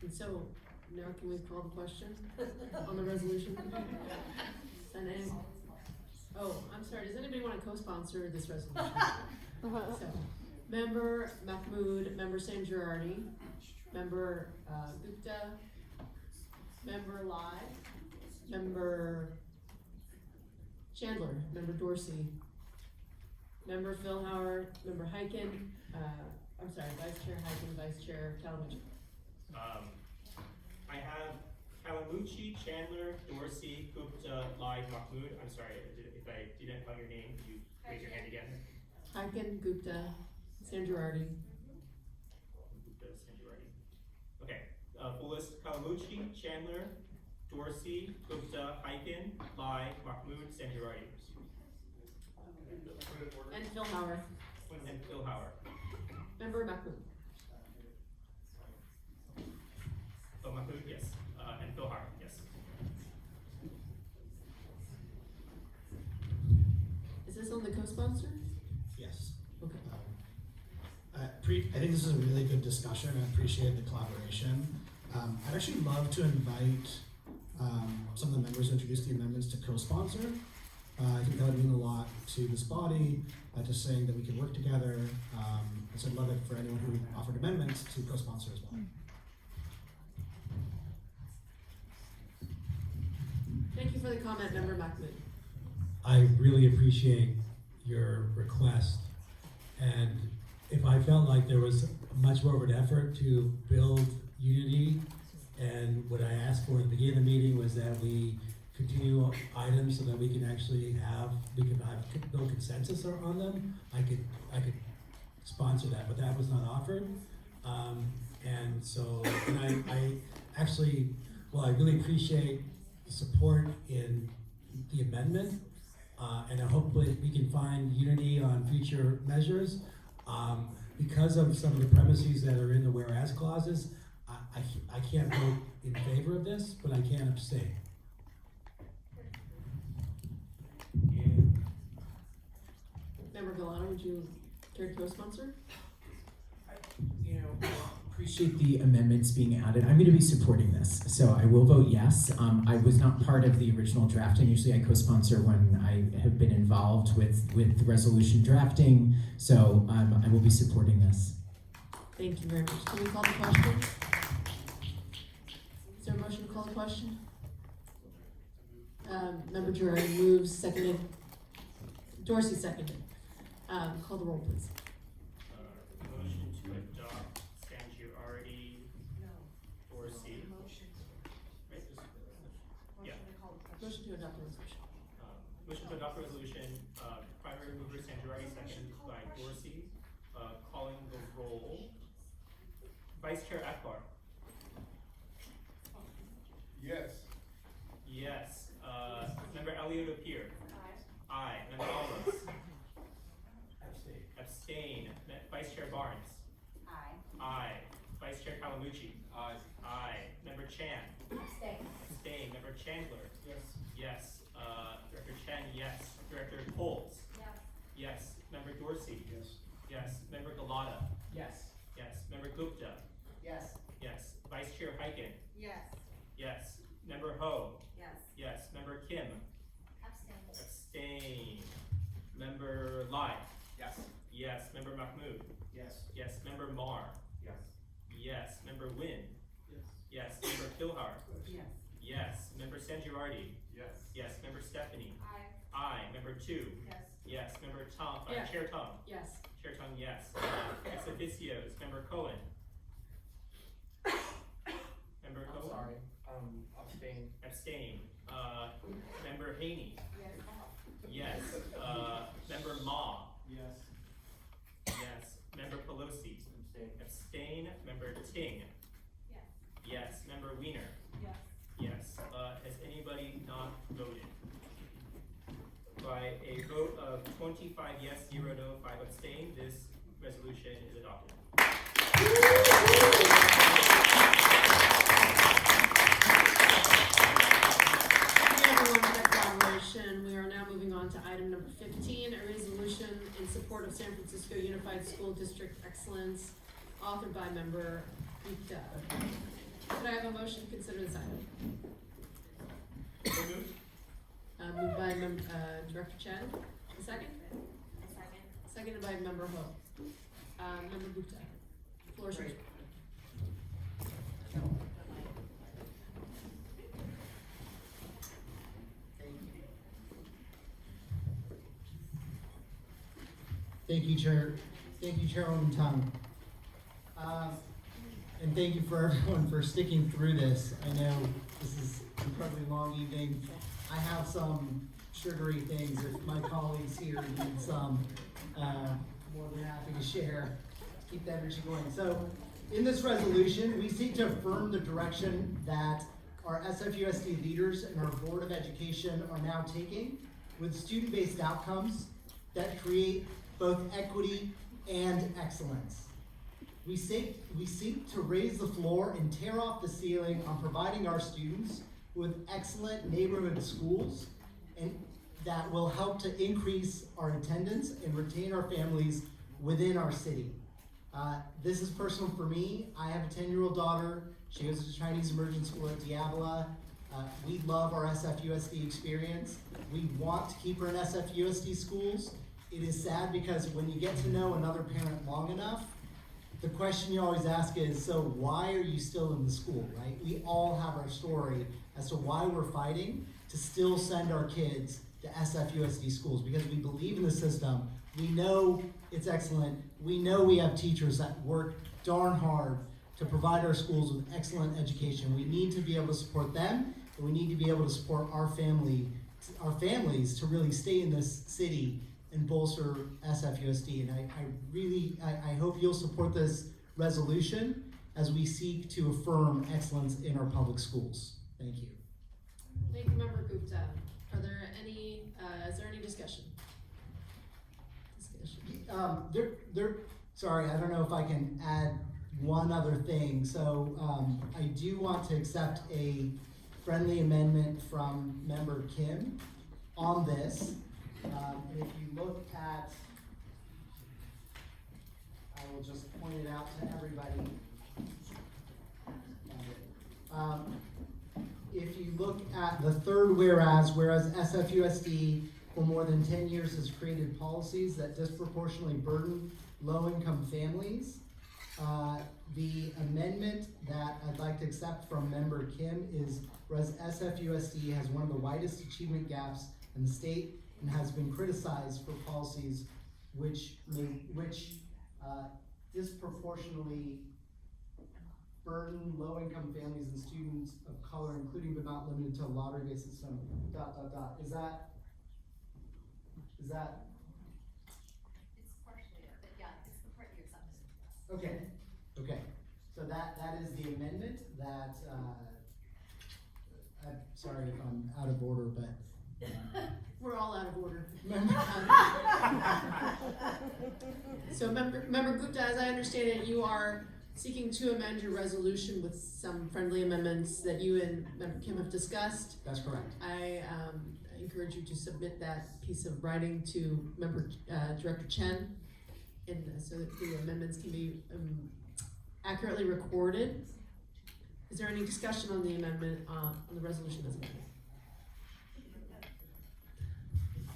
And so now can we call the question on the resolution? Sending. Oh, I'm sorry, does anybody want to co-sponsor this resolution? So, member Mahmood, member Sangiardi, member Gupta, member Lai, member Chandler, member Dorsey, member Philhauer, member Hyken, I'm sorry, Vice Chair Hyken, Vice Chair Kalamucci. I have Kalamucci, Chandler, Dorsey, Gupta, Lai, Mahmood. I'm sorry, if I didn't call your name, could you raise your hand again? Hyken, Gupta, Sangiardi. Gupta, Sangiardi. Okay, full list: Kalamucci, Chandler, Dorsey, Gupta, Hyken, Lai, Mahmood, Sangiardi. And Philhauer. And Philhauer. Member Mahmood. Oh, Mahmood, yes. And Philhauer, yes. Is this on the co-sponsor? Yes. Okay. I think this is a really good discussion. I appreciate the collaboration. I'd actually love to invite some of the members who introduced the amendments to co-sponsor. I think that would mean a lot to this body, just saying that we can work together. So I'd love it for anyone who offered amendments to co-sponsor as well. Thank you for the comment, Member Mahmood. I really appreciate your request, and if I felt like there was much more of an effort to build unity, and what I asked for at the beginning of the meeting was that we continue items so that we can actually build consensus on them, I could sponsor that, but that was not offered. And so, and I actually, well, I really appreciate the support in the amendment, and I hope that we can find unity on future measures. Because of some of the premises that are in the whereas clauses, I can't vote in favor of this, but I can abstain. Member Galano, would you care to co-sponsor? Appreciate the amendments being added. I'm going to be supporting this, so I will vote yes. I was not part of the original draft, and usually I co-sponsor when I have been involved with the resolution drafting, so I will be supporting this. Thank you very much. Can we call the question? Is there a motion to call the question? Member Drury moves, seconded. Dorsey seconded. Call the roll, please. Motion to adopt Sangiardi, Dorsey. Right? Yeah. Motion to adopt the resolution. Motion to adopt the resolution, primary mover Sangiardi, seconded by Dorsey. Calling the roll. Vice Chair Akbar. Yes. Yes. Member Elliott Appear. Aye. Member Olives. Abstain. Vice Chair Barnes. Aye. Aye. Vice Chair Calamucci. Aye. Aye. Member Chan. Abstain. Abstain. Member Chandler. Yes. Yes. Director Chen, yes. Director Coles. Yes. Yes. Member Dorsey. Yes. Yes. Member Galata. Yes. Yes. Member Gupta. Yes. Yes. Vice Chair Hyken. Yes. Yes. Member Ho. Yes. Yes. Member Kim. Abstain. Abstain. Member Lai. Yes. Yes. Member Mahmood. Yes. Yes. Member Mar. Yes. Yes. Member Wynn. Yes. Yes. Member Kilhar. Yes. Yes. Member Sangiardi. Yes. Yes. Member Stephanie. Aye. Aye. Member 2. Yes. Yes. Member Tom. Yeah. Chair Tom. Yes. Chair Tom, yes. Ex officios. Member Cohen. Member I'm Cohen. sorry. Abstain. Abstain. Member Haney. Yes. Yes. Member Ma. Yes. Yes. Member Pelosi. Abstain. Abstain. Member Ting. Yes. Yes. Member Wiener. Yes. Yes. Has anybody not voted? By a vote of 25 yes, 0 no, 5 abstain, this resolution is adopted. Thank you everyone for that collaboration. We are now moving on to item number 15, a resolution in support of San Francisco Unified School District Excellence, authored by Member Gupta. Could I have a motion to consider this item? So moved. Moved by Director Chen. A second? Second. Seconded by Member Ho. Member Gupta. Floor is yours. Thank you, Chair. Thank you, Chairwoman Tung. And thank you for everyone for sticking through this. I know this is an incredibly long evening. I have some sugary things. If my colleagues here need some, more than happy to share. Keep the energy going. So, in this resolution, we seek to affirm the direction that our SFUSD leaders and our Board of Education are now taking with student-based outcomes that create both equity and excellence. We seek to raise the floor and tear off the ceiling on providing our students with excellent neighborhood schools and that will help to increase our attendance and retain our families within our city. This is personal for me. I have a 10-year-old daughter. She goes to Chinese immersion school at Diabla. We love our SFUSD experience. We want to keep her in SFUSD schools. It is sad because when you get to know another parent long enough, the question you always ask is, so why are you still in the school, right? We all have our story as to why we're fighting to still send our kids to SFUSD schools, because we believe in the system. We know it's excellent. We know we have teachers that work darn hard to provide our schools with excellent education. We need to be able to support them, and we need to be able to support our families to really stay in this city and bolster SFUSD. And I hope you'll support this resolution as we seek to affirm excellence in our public schools. Thank you. Thank you, Member Gupta. Are there any, is there any discussion? Sorry, I don't know if I can add one other thing. So I do want to accept a friendly amendment from Member Kim on this. If you look at, I will just point it out to everybody. If you look at the third whereas SFUSD for more than 10 years has created policies that disproportionately burden low-income families, the amendment that I'd like to accept from Member Kim is, whereas SFUSD has one of the widest achievement gaps in the state and has been criticized for policies which disproportionately burden low-income families and students of color, including but not limited to a lottery-based system, ... Is that? It's partially it, but yeah, it's the part you accepted. Okay. So that is the amendment that, I'm sorry if I'm out of order, but. We're all out of order. So Member Gupta, as I understand it, you are seeking to amend your resolution with some friendly amendments that you and Member Kim have discussed. That's correct. I encourage you to submit that piece of writing to Director Chen, and so that the amendments can be accurately recorded. Is there any discussion on the amendment, on the resolution as amended?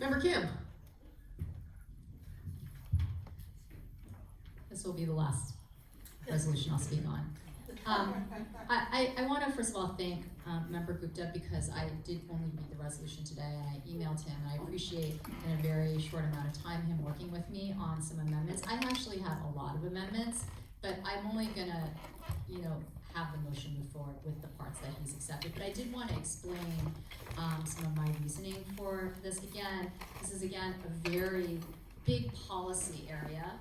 Member Kim. This will be the last resolution I'll speak on. I want to first of all thank Member Gupta, because I did only read the resolution today and I emailed him, and I appreciate in a very short amount of time him working with me on some amendments. I actually have a lot of amendments, but I'm only gonna, have the motion move forward with the parts that he's accepted. But I did want to explain some of my reasoning for this. This is again a very big policy area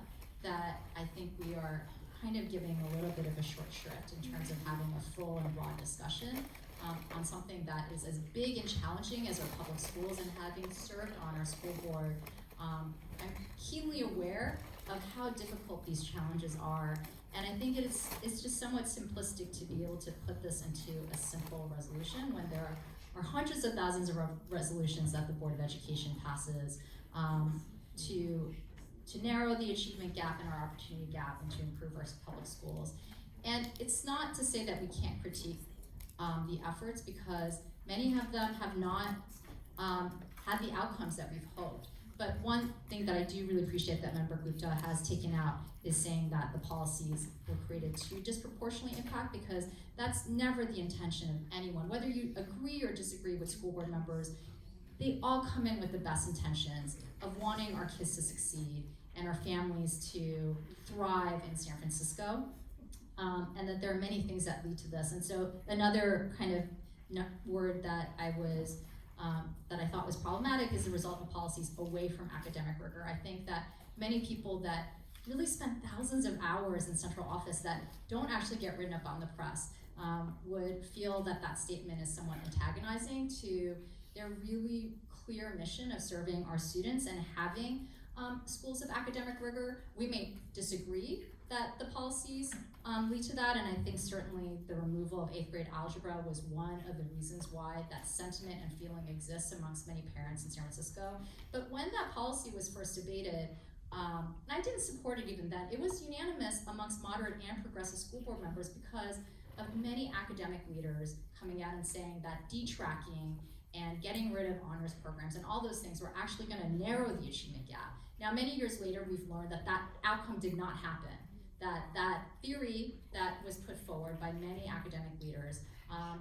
that I think we are kind of giving a little bit of a short shrift in terms of having a full and broad discussion on something that is as big and challenging as our public schools. And having served on our school board, I'm keenly aware of how difficult these challenges are. And I think it's just somewhat simplistic to be able to put this into a simple resolution when there are hundreds of thousands of resolutions that the Board of Education passes to narrow the achievement gap and our opportunity gap and to improve our public schools. And it's not to say that we can't critique the efforts, because many of them have not had the outcomes that we've hoped. But one thing that I do really appreciate that Member Gupta has taken out is saying that the policies were created to disproportionately impact, because that's never the intention of anyone. Whether you agree or disagree with school board members, they all come in with the best intentions of wanting our kids to succeed and our families to thrive in San Francisco, and that there are many things that lead to this. And so another kind of word that I thought was problematic is the result of policies away from academic rigor. I think that many people that really spend thousands of hours in central office that don't actually get written up on the press would feel that that statement is somewhat antagonizing to their really clear mission of serving our students and having schools of academic rigor. We may disagree that the policies lead to that, and I think certainly the removal of 8th grade algebra was one of the reasons why that sentiment and feeling exists amongst many parents in San Francisco. But when that policy was first debated, and I didn't support it even then, it was unanimous amongst moderate and progressive school board members, because of many academic leaders coming out and saying that detracking and getting rid of honors programs and all those things were actually going to narrow the achievement gap. Now, many years later, we've learned that that outcome did not happen. That theory that was put forward by many academic leaders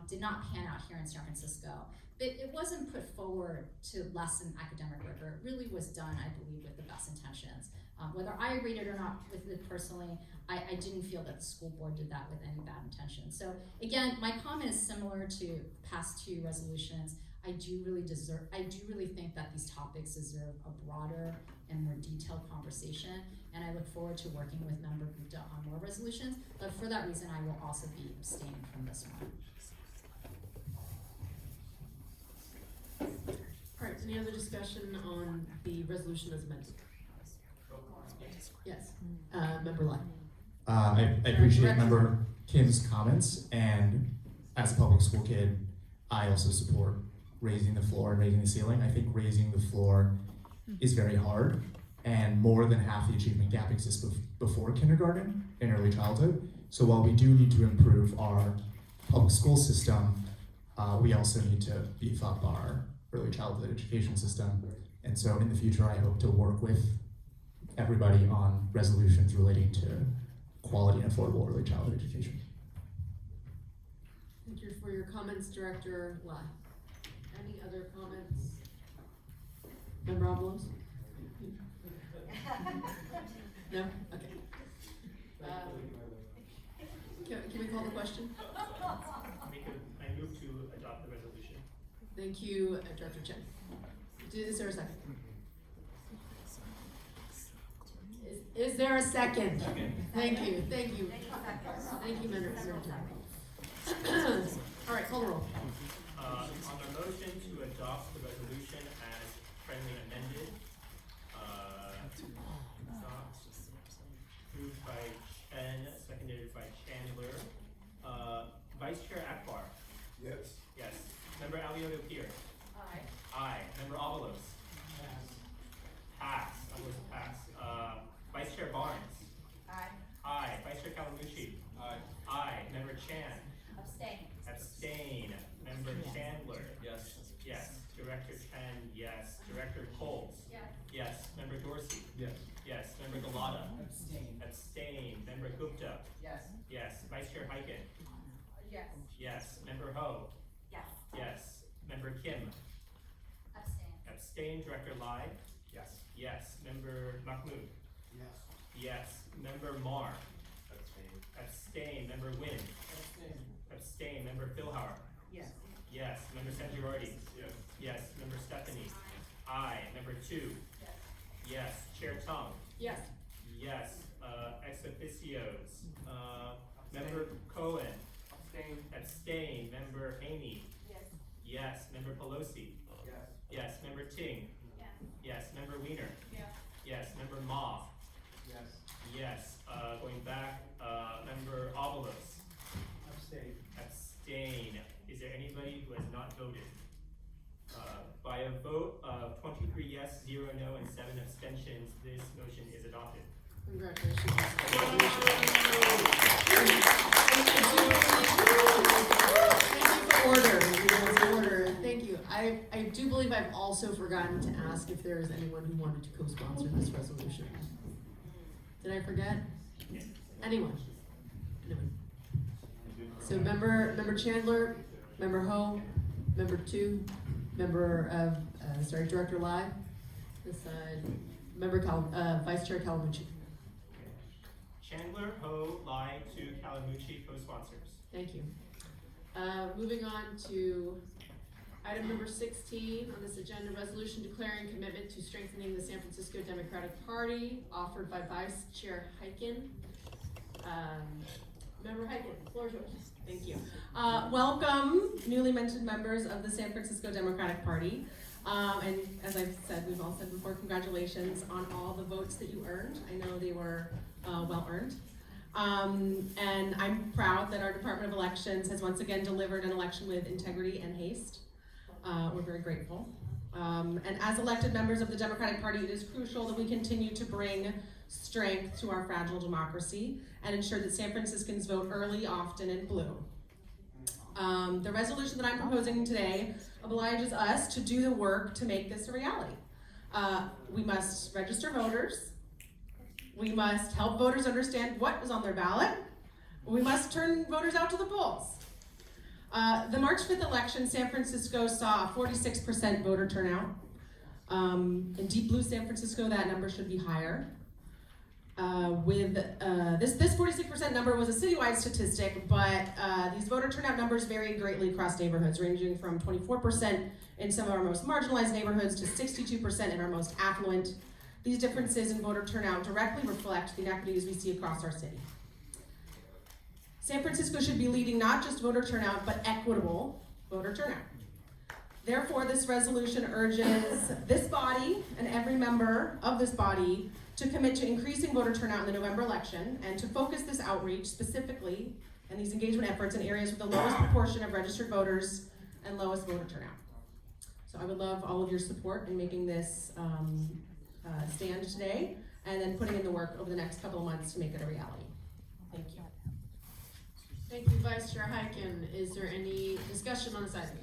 did not pan out here in San Francisco. But it wasn't put forward to lessen academic rigor. It really was done, I believe, with the best intentions. Whether I agreed it or not with it personally, I didn't feel that the school board did that with any bad intention. So again, my comment is similar to past two resolutions. I do really think that these topics deserve a broader and more detailed conversation, and I look forward to working with Member Gupta on more resolutions, but for that reason, I will also be abstaining from this one. All right, any other discussion on the resolution as amended? Yes, Member Lai. I appreciate Member Kim's comments, and as a public school kid, I also support raising the floor and raising the ceiling. I think raising the floor is very hard, and more than half the achievement gap exists before kindergarten and early childhood. So while we do need to improve our public school system, we also need to beef up our early childhood education system. And so in the future, I hope to work with everybody on resolutions relating to quality and affordable early childhood education. Thank you for your comments, Director Lai. Any other comments? Member Avalos? No? Okay. Can we call the question? I move to adopt the resolution. Thank you, Director Chen. Is there a second? Is there a second? Thank you. Thank you, Member Chen. All right, call the roll. On the motion to adopt the resolution as friendly amended, moved by Chen, seconded by Chandler. Vice Chair Akbar. Yes. Yes. Member Alioto Pierre. Aye. Aye. Member Avalos. Pass. Avalos pass. Vice Chair Barnes. Aye. Aye. Vice Chair Kalamucci. Aye. Aye. Member Chan. Abstain. Abstain. Member Chandler. Yes. Yes. Director Chen. Yes. Director Coles. Yes. Yes. Member Dorsey. Yes. Yes. Member Galata. Abstain. Abstain. Member Gupta. Yes. Yes. Vice Chair Hyken. Yes. Yes. Member Ho. Yes. Yes. Member Kim. Abstain. Abstain. Director Lai. Yes. Yes. Member Mahmood. Yes. Yes. Member Mar. Abstain. Abstain. Member Wynn. Abstain. Abstain. Member Philhauer. Yes. Yes. Member Sangiordi. Yes. Yes. Member Stephanie. Aye. Member 2. Yes. Yes. Chair Tong. Yes. Yes. Ex officios. Member Cohen. Abstain. Abstain. Member Haney. Yes. Yes. Member Pelosi. Yes. Yes. Member Ting. Yes. Yes. Member Wiener. Yes. Yes. Member Ma. Yes. Yes. Going back, Member Avalos. Abstain. Abstain. Is there anybody who has not voted? By a vote of 23 yes, 0 no, and 7 abstentions, this motion is adopted. Congratulations. Thank you for order. Thank you. I do believe I've also forgotten to ask if there is anyone who wanted to co-sponsor this resolution. Did I forget? Anyone? So member Chandler, Member Ho, Member 2, Director Lai, this side, Vice Chair Kalamucci. Chandler, Ho, Lai, 2, Kalamucci, co-sponsors. Thank you. Moving on to item number 16 on this agenda, resolution declaring commitment to strengthening the San Francisco Democratic Party, offered by Vice Chair Hyken. Member Hyken, the floor is yours. Thank you. Welcome, newly mentioned members of the San Francisco Democratic Party. And as I've said, we've all said before, congratulations on all the votes that you earned. I know they were well earned. And I'm proud that our Department of Elections has once again delivered an election with integrity and haste. We're very grateful. And as elected members of the Democratic Party, it is crucial that we continue to bring strength to our fragile democracy and ensure that San Franciscans vote early, often, and blue. The resolution that I'm proposing today obliges us to do the work to make this a reality. We must register voters. We must help voters understand what is on their ballot. We must turn voters out to the polls. The March 5th election, San Francisco saw a 46% voter turnout. In deep blue San Francisco, that number should be higher. This 46% number was a citywide statistic, but these voter turnout numbers vary greatly across neighborhoods, ranging from 24% in some of our most marginalized neighborhoods to 62% in our most affluent. These differences in voter turnout directly reflect the inequities we see across our city. San Francisco should be leading not just voter turnout, but equitable voter turnout. Therefore, this resolution urges this body and every member of this body to commit to increasing voter turnout in the November election and to focus this outreach specifically and these engagement efforts in areas with the lowest proportion of registered voters and lowest voter turnout. So I would love all of your support in making this stand today and then putting in the work over the next couple of months to make it a reality. Thank you. Thank you, Vice Chair Hyken. Is there any discussion on this item?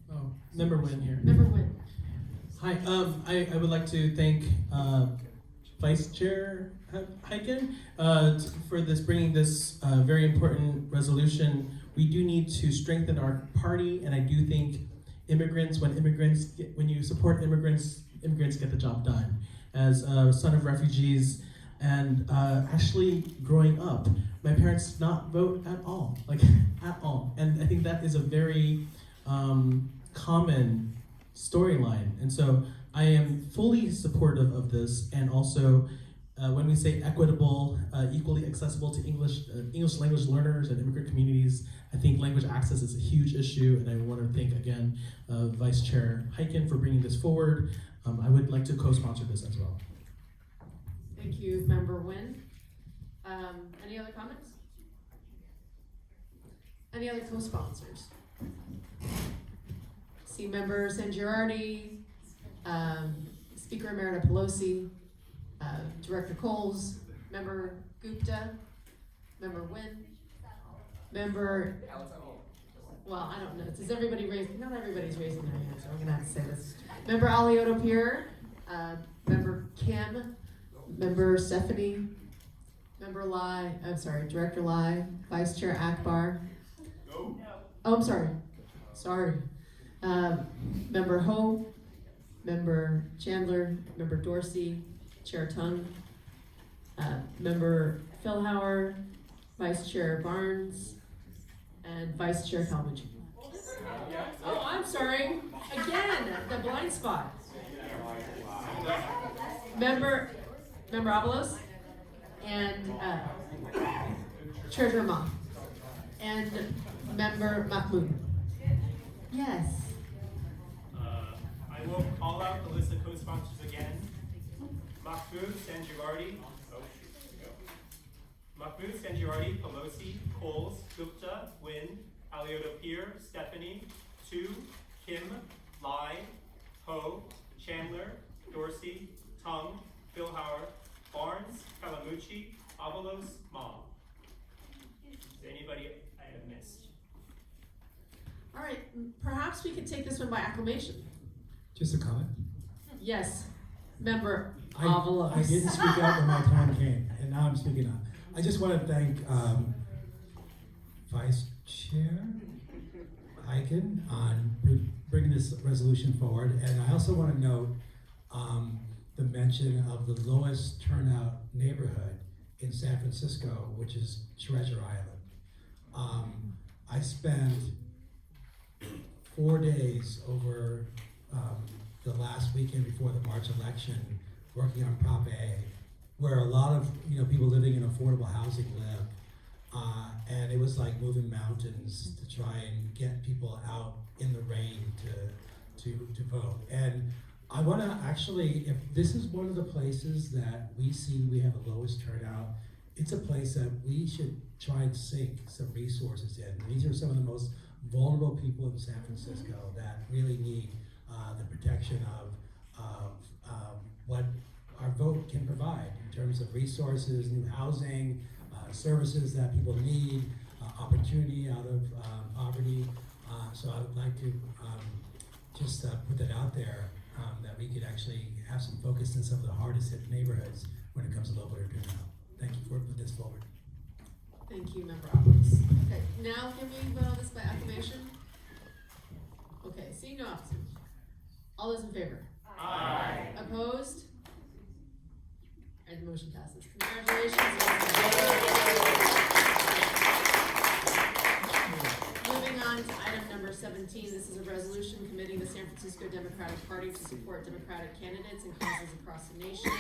Oh, Member Nguyen here. Member Nguyen. Hi, I would like to thank Vice Chair Hyken for bringing this very important resolution. We do need to strengthen our party, and I do think when you support immigrants get the job done. As a son of refugees, and actually growing up, my parents did not vote at all, at all. And I think that is a very common storyline. And so I am fully supportive of this, and also when we say equitable, equally accessible to English language learners and immigrant communities, I think language access is a huge issue, and I want to thank again Vice Chair Hyken for bringing this forward. I would like to co-sponsor this as well. Thank you, Member Nguyen. Any other comments? Any other co-sponsors? See Member Sangiardi, Speaker Emerita Pelosi, Director Coles, Member Gupta, Member Nguyen, Member, well, I don't know, does everybody not everybody's raising their hand, so I'm gonna have to say this. Member Alioto-Pierre, Member Kim, Member Stephanie, Member Lai, Director Lai, Vice Chair Akbar. No. Oh, I'm sorry. Member Ho, Member Chandler, Member Dorsey, Chair Tung, Member Philhauer, Vice Chair Barnes, and Vice Chair Calmucci. Oh, I'm sorry. Again, the blind spot. Member Avalos, and Treasurer Ma, and Member Mahmoud. Yes. I will call out the list of co-sponsors again. Mahmoud Sangiardi, Pelosi, Coles, Gupta, Nguyen, Alioto-Pierre, Stephanie, Tu, Kim, Lai, Ho, Chandler, Dorsey, Tung, Philhauer, Barnes, Calmucci, Avalos, Ma. Is there anybody I have missed? All right, perhaps we could take this one by acclamation. Just a comment. Yes, Member Avalos. I didn't speak up when my time came, and now I'm speaking up. I just want to thank Vice Chair Hyken on bringing this resolution forward, and I also want to note the mention of the lowest turnout neighborhood in San Francisco, which is Treasure Island. I spent 4 days over the last weekend before the March election working on Prop A, where a lot of people living in affordable housing live, and it was like moving mountains to try and get people out in the rain to vote. And I want to actually, if this is one of the places that we see we have the lowest turnout, it's a place that we should try and sink some resources in. These are some of the most vulnerable people in San Francisco that really need the protection of what our vote can provide in terms of resources, new housing, services that people need, opportunity out of poverty. So I would like to just put that out there, that we could actually have some focus in some of the hardest hit neighborhoods when it comes to low voter turnout. Thank you for putting this forward. Thank you, Member Alvarez. Okay, now can we vote on this by acclamation? Okay, seeing no opposition. All those in favor? Aye. Opposed? And the motion passes. Congratulations. Moving on to item number 17, this is a resolution committing the San Francisco Democratic Party to support Democratic candidates and causes across the nation.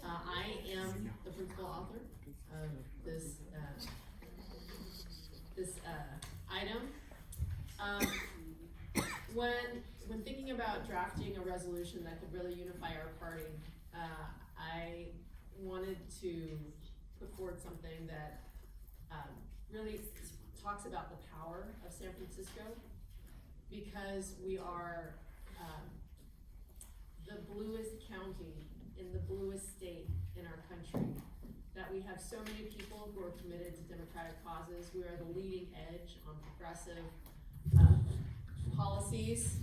I am the principal author of this item. When thinking about drafting a resolution that could really unify our party, I wanted to put forward something that really talks about the power of San Francisco, because we are the bluest county in the bluest state in our country, that we have so many people who are committed to democratic causes. We are the leading edge on progressive policies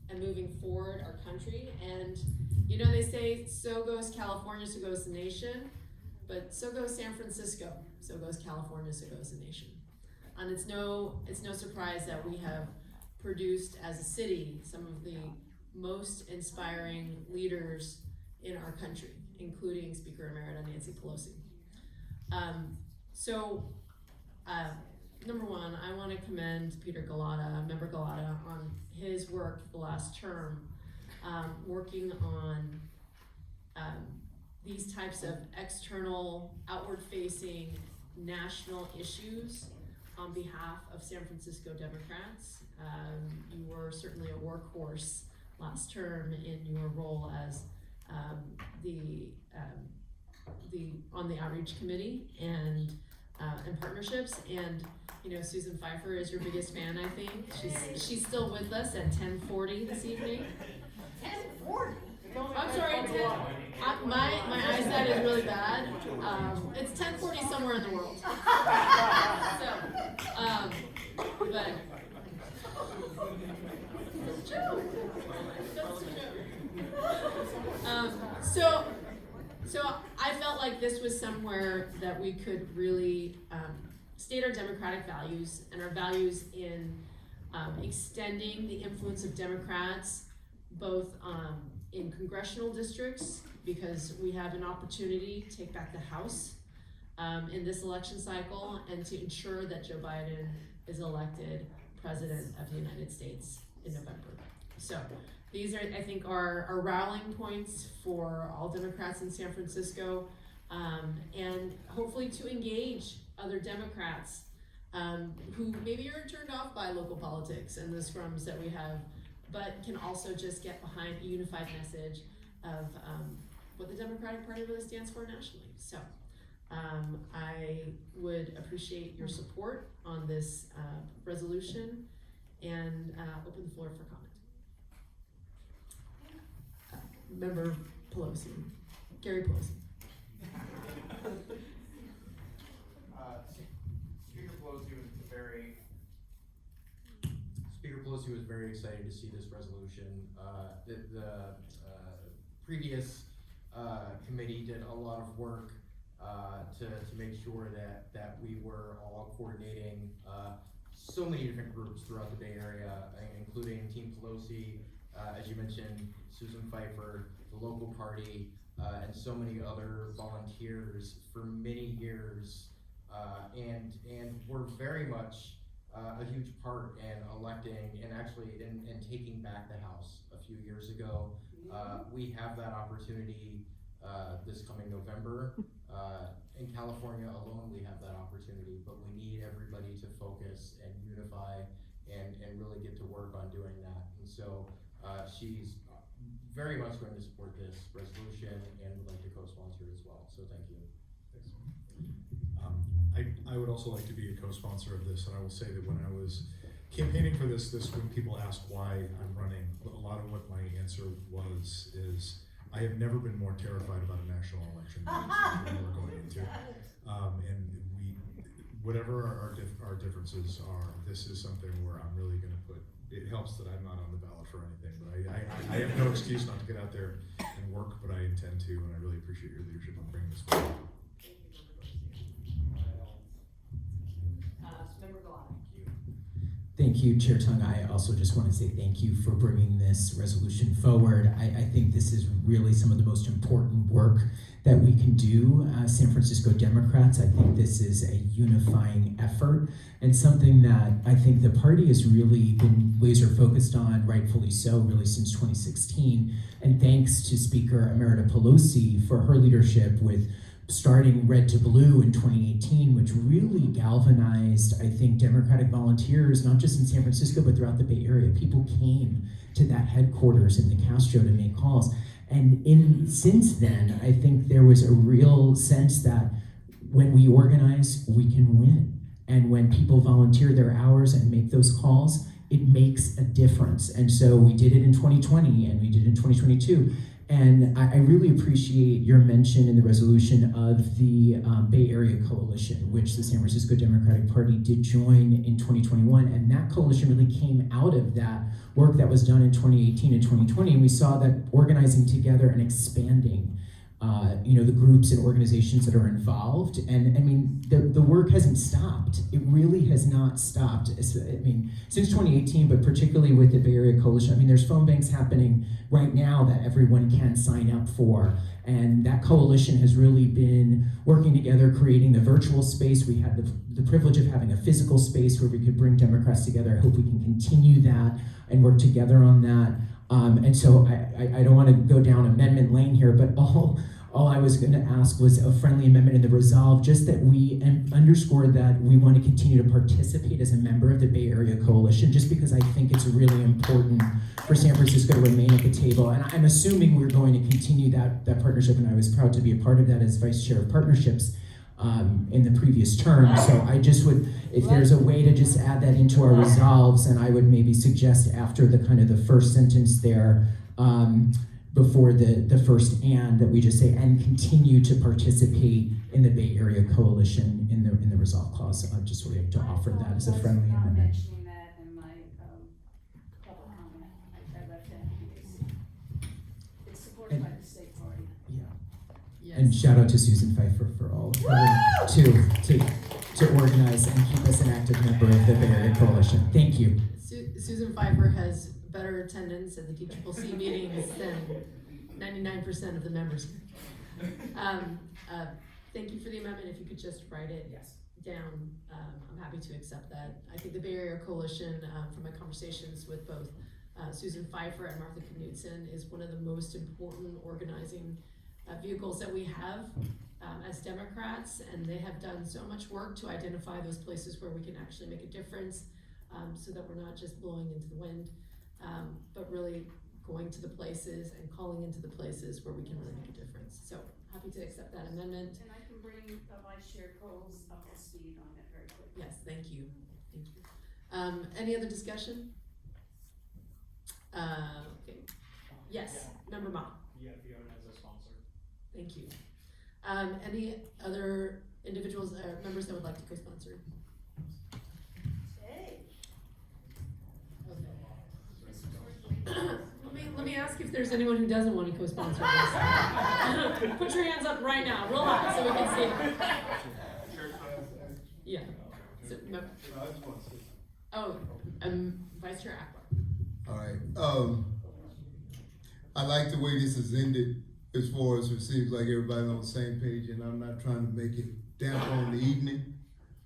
and moving forward our country. And you know, they say, so goes California, so goes the nation, but so goes San Francisco, so goes California, so goes the nation. And it's no surprise that we have produced as a city some of the most inspiring leaders in our country, including Speaker Emerita Nancy Pelosi. Number one, I want to commend Peter Galata, Member Galata, on his work the last term, working on these types of external, outward-facing, national issues on behalf of San Francisco Democrats. You were certainly a workhorse last term in your role as on the outreach committee and partnerships. And you know, Susan Pfeiffer is your biggest fan, I think. She's still with us at 10:40 this evening. 10:40? I'm sorry, my eyesight is really bad. It's 10:40 somewhere in the world. So I felt like this was somewhere that we could really state our democratic values and our values in extending the influence of Democrats both in congressional districts, because we have an opportunity to take back the House in this election cycle, and to ensure that Joe Biden is elected President of the United States in November. So these are, I think, are rallying points for all Democrats in San Francisco, and hopefully to engage other Democrats who maybe are turned off by local politics and the scrums that we have, but can also just get behind a unified message of what the Democratic Party really stands for nationally. So I would appreciate your support on this resolution, and open the floor for comment. Member Pelosi, Gary Pelosi. Speaker Pelosi was very excited to see this resolution. The previous committee did a lot of work to make sure that we were all coordinating so many different groups throughout the Bay Area, including Team Pelosi, as you mentioned, Susan Pfeiffer, the local party, and so many other volunteers for many years, and were very much a huge part in electing and actually in taking back the House a few years ago. We have that opportunity this coming November. In California alone, we have that opportunity, but we need everybody to focus and unify and really get to work on doing that. And so she's very much going to support this resolution and would like to co-sponsor it as well. So thank you. I would also like to be a co-sponsor of this, and I will say that when I was campaigning for this when people ask why I'm running, a lot of what my answer was is I have never been more terrified about a national election than we're going into. And whatever our differences are, this is something where I'm really going to put. It helps that I'm not on the ballot for anything, but I have no excuse not to get out there and work, but I intend to, and I really appreciate your leadership on bringing this forward. Member Gallant. Thank you, Chair Tung. I also just want to say thank you for bringing this resolution forward. I think this is really some of the most important work that we can do as San Francisco Democrats. I think this is a unifying effort and something that I think the party has really been laser focused on, rightfully so, really since 2016. And thanks to Speaker Emerita Pelosi for her leadership with starting Red to Blue in 2018, which really galvanized, I think, Democratic volunteers, not just in San Francisco, but throughout the Bay Area. People came to that headquarters in the Castro to make calls. And since then, I think there was a real sense that when we organize, we can win. And when people volunteer their hours and make those calls, it makes a difference. And so we did it in 2020 and we did it in 2022. And I really appreciate your mention in the resolution of the Bay Area Coalition, which the San Francisco Democratic Party did join in 2021. And that coalition really came out of that work that was done in 2018 and 2020. And we saw that organizing together and expanding the groups and organizations that are involved. And I mean, the work hasn't stopped. It really has not stopped. I mean, since 2018, but particularly with the Bay Area Coalition, I mean, there's phone banks happening right now that everyone can sign up for. And that coalition has really been working together, creating the virtual space. We had the privilege of having a physical space where we could bring Democrats together. I hope we can continue that and work together on that. And so I don't want to go down amendment lane here, but all I was going to ask was a friendly amendment in the resolve, just that we underscore that we want to continue to participate as a member of the Bay Area Coalition, just because I think it's really important for San Francisco to remain at the table. And I'm assuming we're going to continue that partnership, and I was proud to be a part of that as Vice Chair of Partnerships in the previous term. So I just would, if there's a way to just add that into our resolves, and I would maybe suggest after the kind of the first sentence there, before the first and, that we just say, and continue to participate in the Bay Area Coalition in the resolve clause. I just would like to offer that as a friendly amendment. Mentioning that in my public comment, I left that. It's supported by the state party. Yeah. Yes. And shout out to Susan Pfeiffer for all of her to organize and keep us an active member of the Bay Area Coalition. Thank you. Susan Pfeiffer has better attendance at the DCCC meetings than 99% of the members. Thank you for the amendment. If you could just write it down, I'm happy to accept that. I think the Bay Area Coalition, from my conversations with both Susan Pfeiffer and Martha Knudsen, is one of the most important organizing vehicles that we have as Democrats, and they have done so much work to identify those places where we can actually make a difference, so that we're not just blowing into the wind, but really going to the places and calling into the places where we can really make a difference. So happy to accept that amendment. And I can bring Vice Chair Coles up to speed on it very quickly. Yes, thank you. Thank you. Any other discussion? Okay. Yes, Member Ma. Yeah, Fiona as a sponsor. Thank you. Any other individuals or members that would like to co-sponsor? Let me ask if there's anyone who doesn't want to co-sponsor this. Put your hands up right now, real high, so we can see it. Yeah. So, Vice Chair Akbar. All right. I like the way this has ended, as far as it seems like everybody's on the same page, and I'm not trying to make it damp on the evening,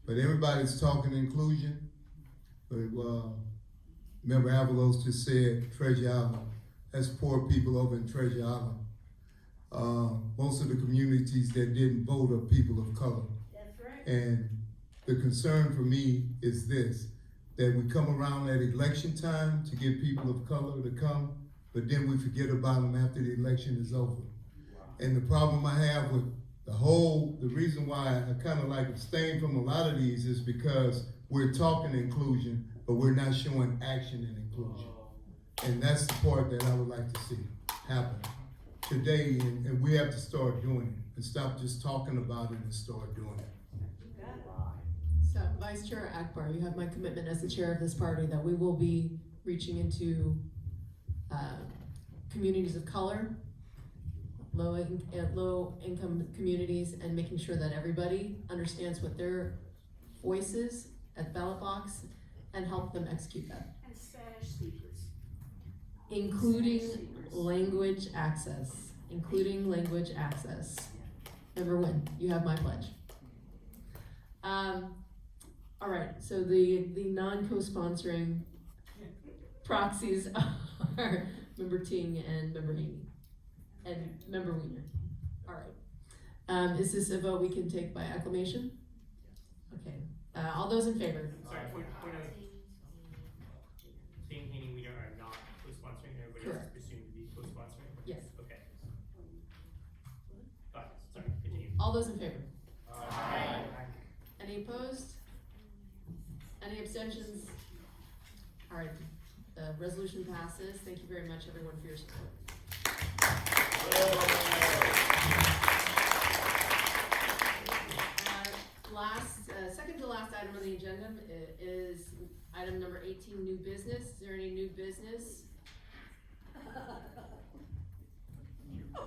but everybody's talking inclusion. But Member Avalos just said Treasure Island. That's poor people over in Treasure Island. Most of the communities that didn't vote are people of color. That's right. And the concern for me is this, that we come around at election time to get people of color to come, but then we forget about them after the election is over. And the problem I have with The reason why I kind of like abstain from a lot of these is because we're talking inclusion, but we're not showing action in inclusion. And that's the part that I would like to see happen today, and we have to start doing it, and stop just talking about it and start doing it. So, Vice Chair Akbar, you have my commitment as the chair of this party that we will be reaching into communities of color, low income communities, and making sure that everybody understands what their voice is at the ballot box and help them execute that. And Spanish speakers. Including language access. Including language access. Member Nguyen, you have my pledge. All right, so the non-co-sponsoring proxies are Member Ting and Member Haney and Member Wiener. All right. Is this a vote we can take by acclamation? Okay. All those in favor? Sorry, point of, Ting, Haney, Wiener are not co-sponsoring, everybody else is presumed to be co-sponsoring? Yes. Okay. Got it, sorry, continue. All those in favor? Aye. Any opposed? Any abstentions? All right, the resolution passes. Thank you very much, everyone, for your support. Second to last item on the agenda is item number 18, new business. Is there any new business?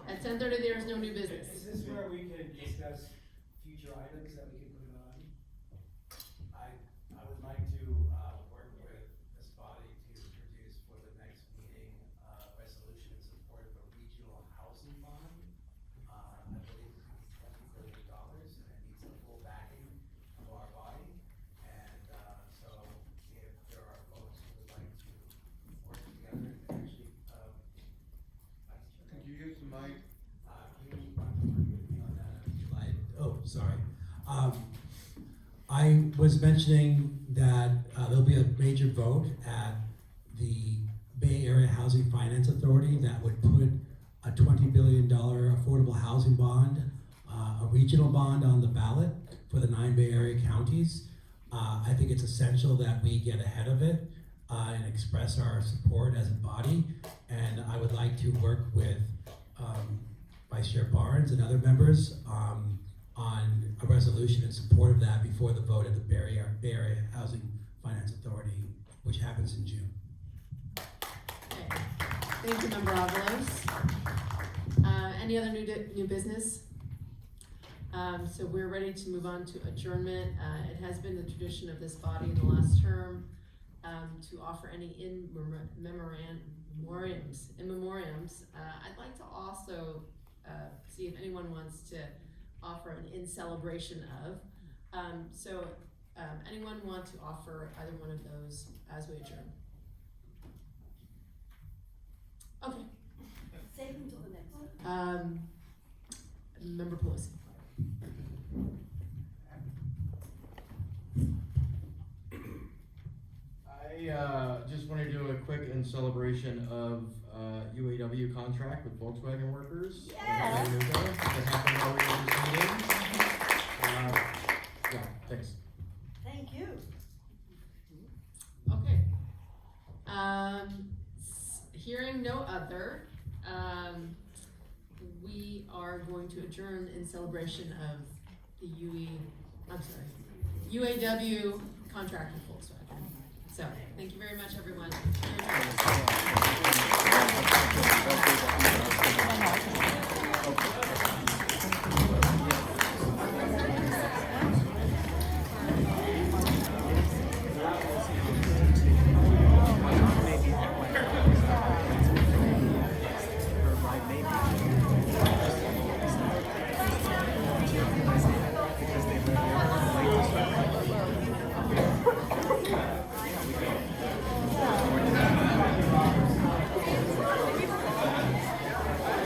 At 10:30, there is no new business. Is this where we can discuss future items that we can put on? I would like to work with this body to produce for the next meeting a resolution in support of a regional housing bond. I believe it's $20 billion and it needs the full backing of our body. And so if there are folks who would like to work together and actually, Could you use the mic? you want to work with me on that? Oh, sorry. I was mentioning that there'll be a major vote at the Bay Area Housing Finance Authority that would put a $20 billion affordable housing bond, a regional bond on the ballot for the 9 Bay Area counties. I think it's essential that we get ahead of it and express our support as a body. And I would like to work with Vice Chair Barnes and other members on a resolution in support of that before the vote at the Bay Area Housing Finance Authority, which happens in June. Okay. Thank you, Member Avalos. Any other new business? So we're ready to move on to adjournment. It has been the tradition of this body in the last term to offer any in memoriams. I'd like to also see if anyone wants to offer an in celebration of. Anyone want to offer either one of those as we adjourn? Okay. Save them till the next one. Member Pelosi. I just want to do a quick in celebration of UAW contract with Volkswagen workers. Yeah. That happened earlier this meeting. Yeah, thanks. Thank you. Okay. Hearing no other, we are going to adjourn in celebration of the UAW contract with Volkswagen. So, thank you very much, everyone. For your time.